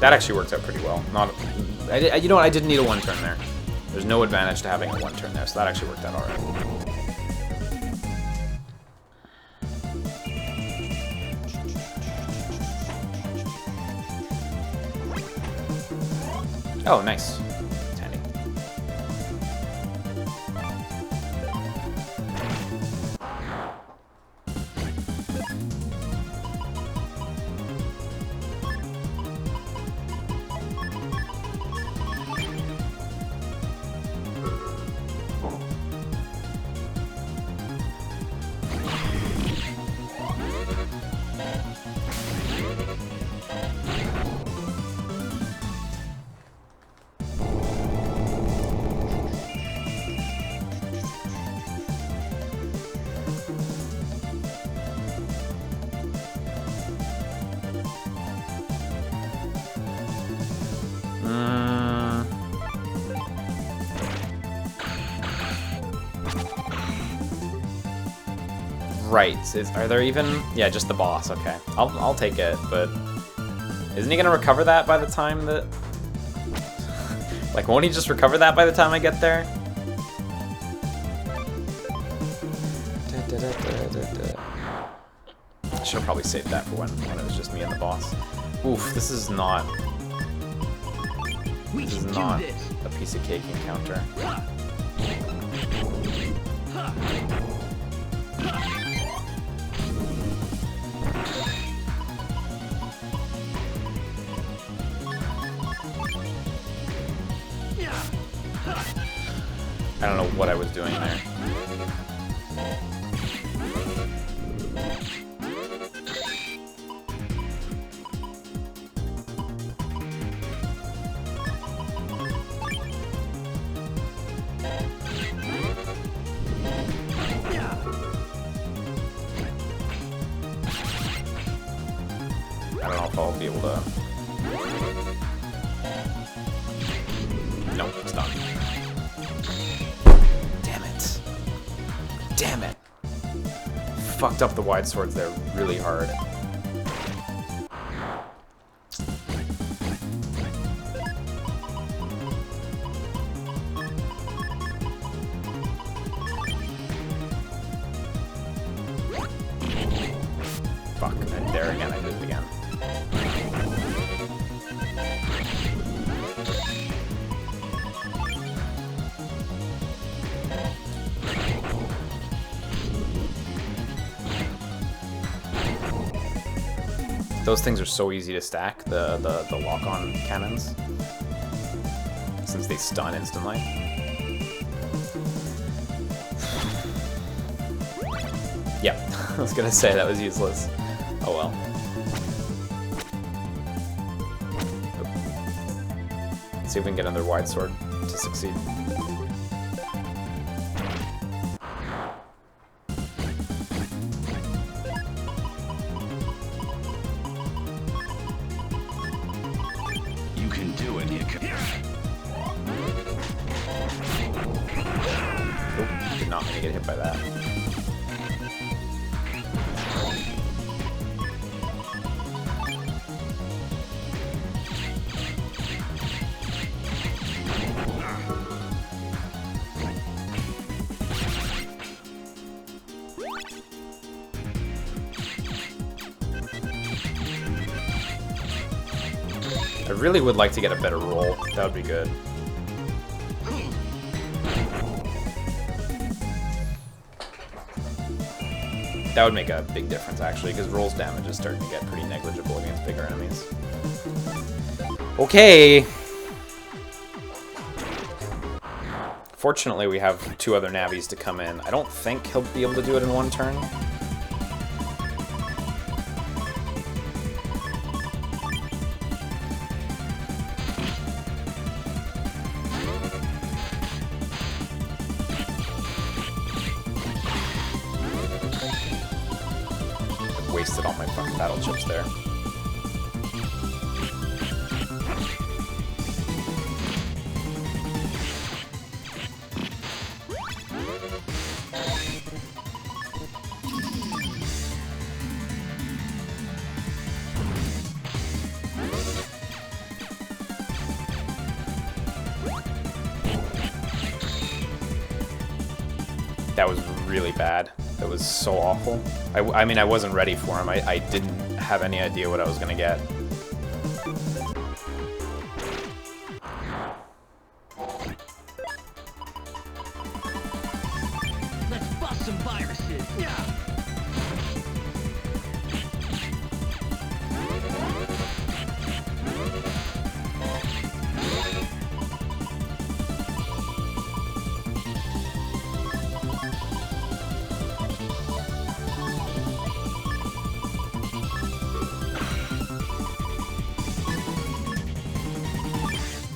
That actually worked out pretty well. You know what? I didn't need a one turn there. There's no advantage to having a one turn there, so that actually worked out alright. Oh, nice. It's handy. Right. Are there even... Yeah, just the boss. Okay. I'll take it, but... Isn't he gonna recover that by the time that... Like, won't he just recover that by the time I get there? I should have probably saved that for when it was just me and the boss. Oof, this is not
We
this is
can
not
do this.
a piece of cake encounter. I don't know what I was doing there. I don't know if I'll be able to... Nope, it's done. Damn it. Damn it. Fucked up the wide swords there really hard. Fuck, and there again, I did it again. Those things are so easy to stack, the lock-on cannons, since they stun instantly. Yep, I was gonna say that was useless. Oh well. Let's see if we can get another wide sword to succeed.
You can do it, Hikari.
Nope, did not mean to get hit by that. I really would like to get a better roll. That would be good. That would make a big difference, actually, because roll's damage is starting to get pretty negligible against bigger enemies. Okay! Fortunately, we have 2 other Navis to come in. I don't think he'll be able to do it in 1 turn. Wasted all my fucking battle chips there. That was really bad. That was so awful. I mean, I wasn't ready for him. I didn't have any idea what I was gonna get.
Let's bust some viruses.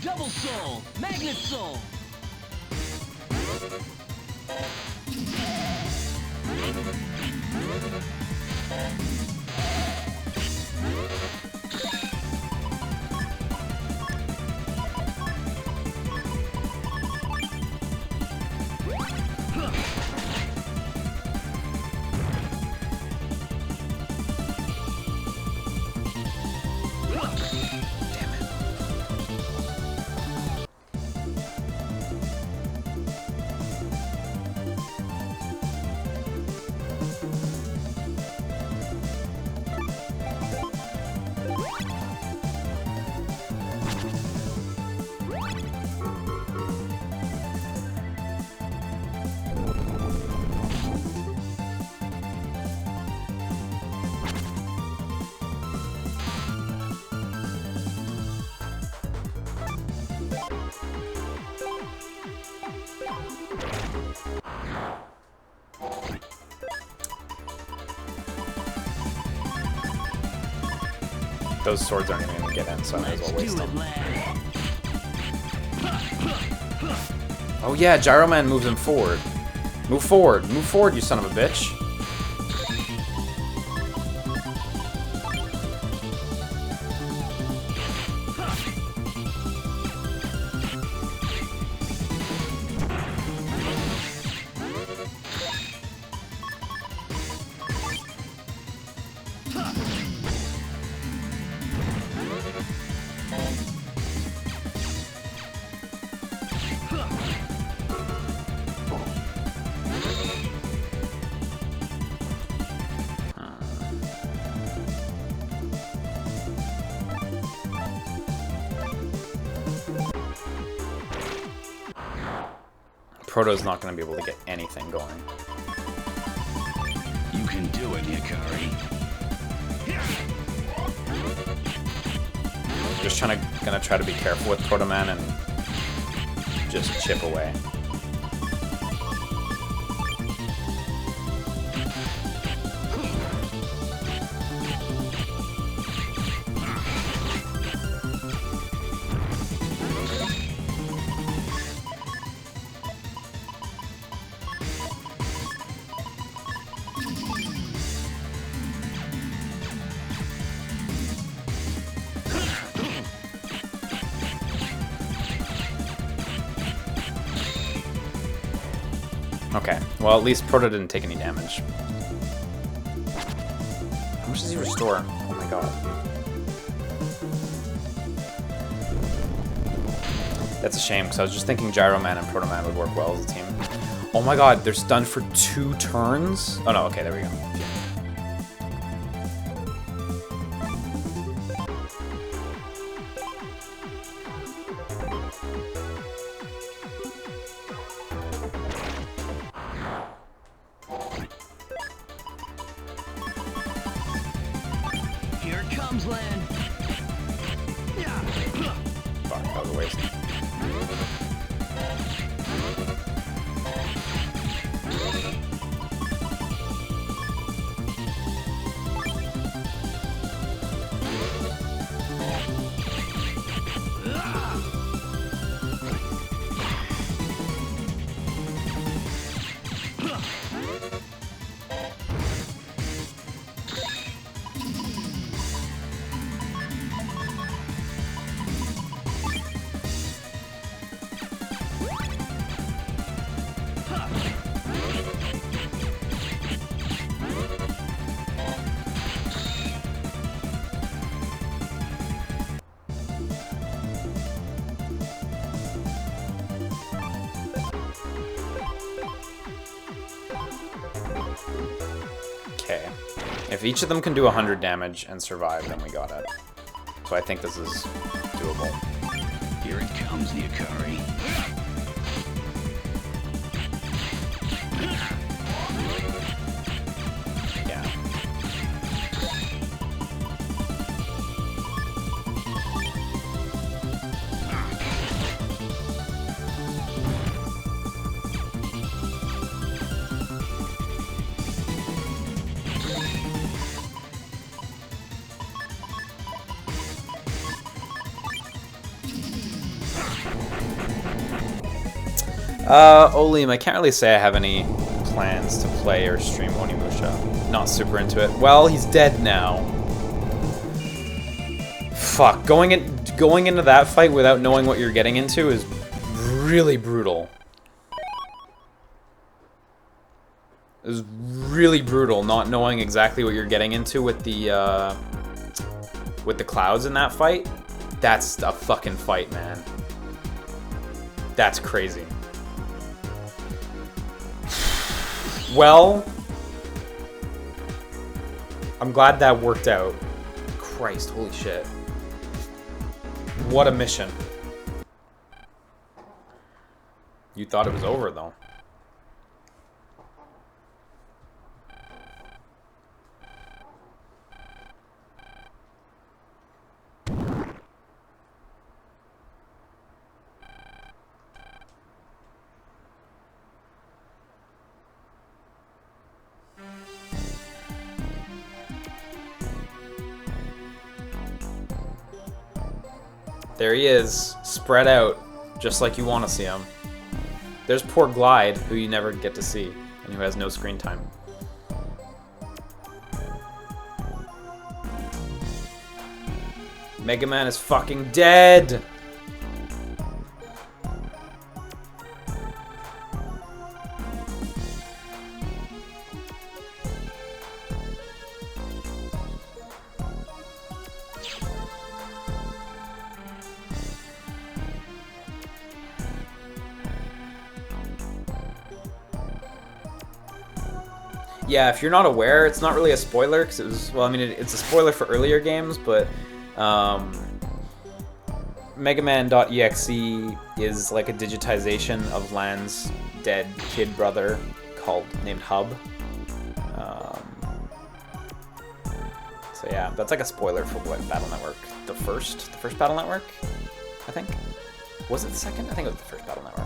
Double soul, magnet soul.
Those swords aren't even gonna get in, so I might as well waste them. Oh yeah, Gyro Man moves him forward. Move forward, you son of a bitch. Proto's not going to be able to get anything going.
You can do it, Hikari.
Just gonna try to be careful with Proto Man and just chip away. Okay, well at least Proto didn't take any damage. How much does he restore? Oh my god. That's a shame, because I was just thinking Gyro Man and Proto Man would work well as a team. Oh my god, they're stunned for 2 turns? Oh no, okay, there we go.
Here it comes, Lan.
Fuck, that was a waste. Okay. If each of them can do 100 damage and survive, then we got it. So I think this is doable.
Here it comes, Hikari.
Yeah. Olim, I can't really say I have any plans to play or stream Onimusha. Not super into it. Well, he's dead now. Fuck, going into that fight without knowing what you're getting into is really brutal. It was really brutal not knowing exactly what you're getting into with the clouds in that fight. That's a fucking fight, man. That's crazy. Well, I'm glad that worked out. Christ, holy shit. What a mission. You thought it was over, though. There he is, spread out, just like you want to see him. There's poor Glide, who you never get to see, and who has no screen time. Mega Man is fucking dead! Yeah, if you're not aware, it's not really a spoiler, because it was, well, I mean, it's a spoiler for earlier games, but Megaman.exe is like a digitization of Lan's dead kid brother named Hub. So yeah, that's like a spoiler for what Battle Network, the first Battle Network, I think. Was it the second? I think it was the first Battle Network.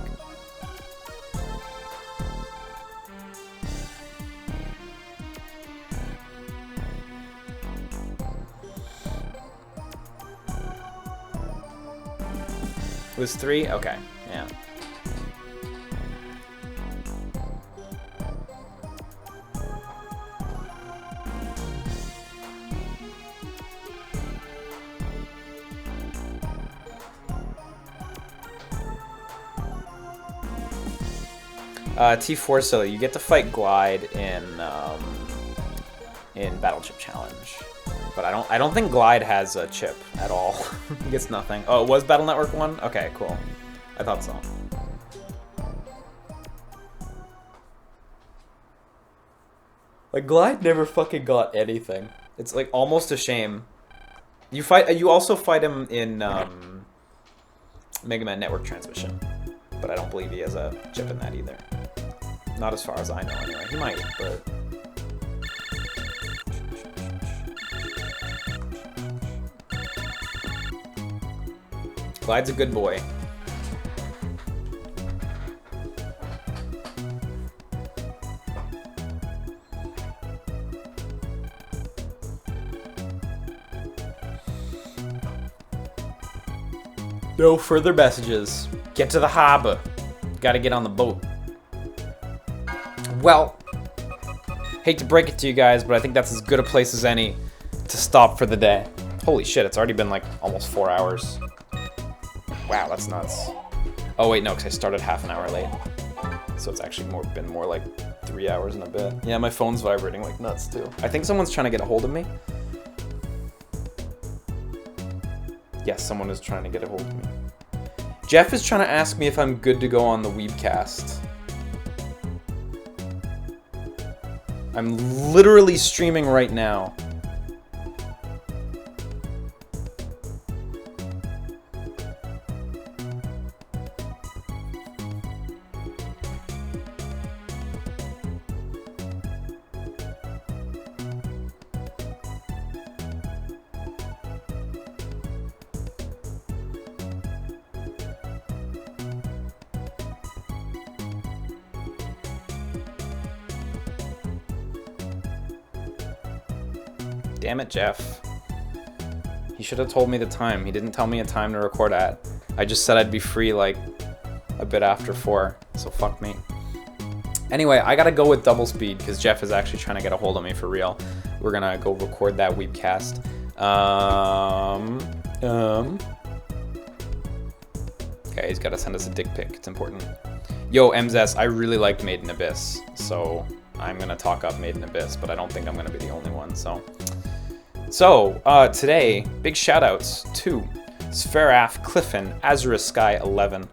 It was 3? Okay, yeah. T4 Silly, you get to fight Glide in Battle Chip Challenge. But I don't think Glide has a chip at all. He gets nothing. Oh, it was Battle Network 1? Okay, cool. I thought so. Like, Glide never fucking got anything. It's like almost a shame. You also fight him in Mega Man Network Transmission. But I don't believe he has a chip in that either. Not as far as I know anyway. He might, but... Glide's a good boy. No further messages. Get to the harbor. Gotta get on the boat. Well, hate to break it to you guys, but I think that's as good a place as any to stop for the day. Holy shit, it's already been like almost 4 hours. Wow, that's nuts. Oh wait, no, because I started half an hour late. So it's actually been more like 3 hours and a bit. Yeah, my phone's vibrating like nuts too. I think someone's trying to get a hold of me. Yes, someone is trying to get a hold of me. Jeff is trying to ask me if I'm good to go on the Weebcast. I'm literally streaming right now. Damn it, Jeff. He should have told me the time. He didn't tell me a time to record at. I just said I'd be free like a bit after 4, so fuck me. Anyway, I gotta go with double speed because Jeff is actually trying to get a hold of me for real. We're gonna go record that Weebcast. Okay, he's gotta send us a dick pic. It's important. Yo, MZS, I really liked Made in Abyss, so I'm gonna talk up Made in Abyss, but I don't think I'm gonna be the only one, so... today, big shoutouts to Sferaf, Cliffin, Azura Sky 11,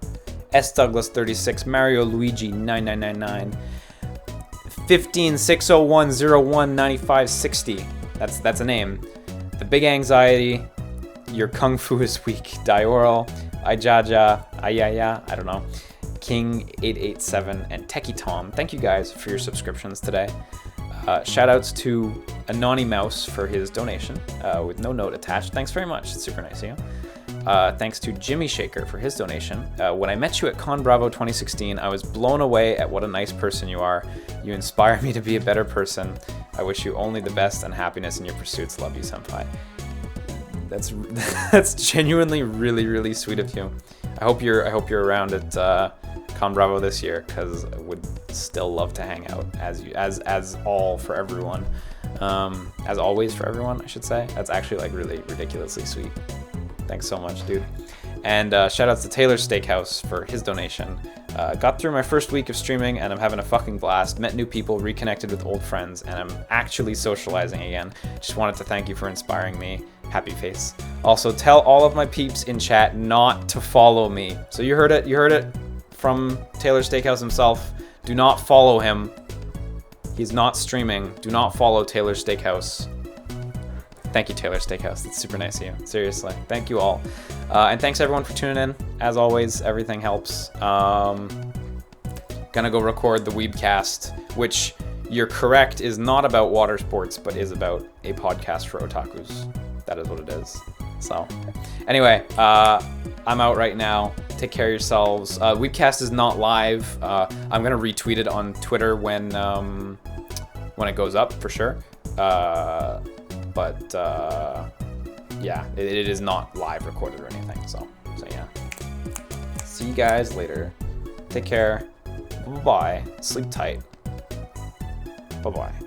S Douglas 36, Mario Luigi 9999, 15601019560. That's a name. The Big Anxiety, Your Kung Fu is Weak, Dioral, Ijaja, Ayaya, I don't know, King 887, and Techie Tom. Thank you guys for your subscriptions today. Shoutouts to Anony Mouse for his donation with no note attached. Thanks very much. It's super nice of you. Thanks to Jimmy Shaker for his donation. When I met you at Con Bravo 2016, I was blown away at what a nice person you are. You inspire me to be a better person. I wish you only the best and happiness in your pursuits. Love you, senpai. That's that's genuinely really sweet of you. I hope you're around at Con Bravo this year, because I would still love to hang out as all for everyone. As always for everyone, I should say. That's actually like really ridiculously sweet. Thanks so much, dude. And shout outs to Taylor Steakhouse for his donation. Got through my first week of streaming and I'm having a fucking blast. Met new people, reconnected with old friends, and I'm actually socializing again. Just wanted to thank you for inspiring me. Happy face. Also, tell all of my peeps in chat not to follow me. So you heard it from Taylor Steakhouse himself. Do not follow him. He's not streaming. Do not follow Taylor Steakhouse. Thank you, Taylor Steakhouse. That's super nice of you. Seriously. Thank you all. And thanks everyone for tuning in. As always, everything helps. Gonna go record the Weebcast, which you're correct is not about water sports, but is about a podcast for otakus. That is what it is. So anyway, I'm out right now. Take care of yourselves. Weebcast is not live. I'm gonna retweet it on Twitter when it goes up for sure. But yeah, it is not live recorded or anything. So yeah. See you guys later. Take care. Bye-bye. Sleep tight. Bye-bye.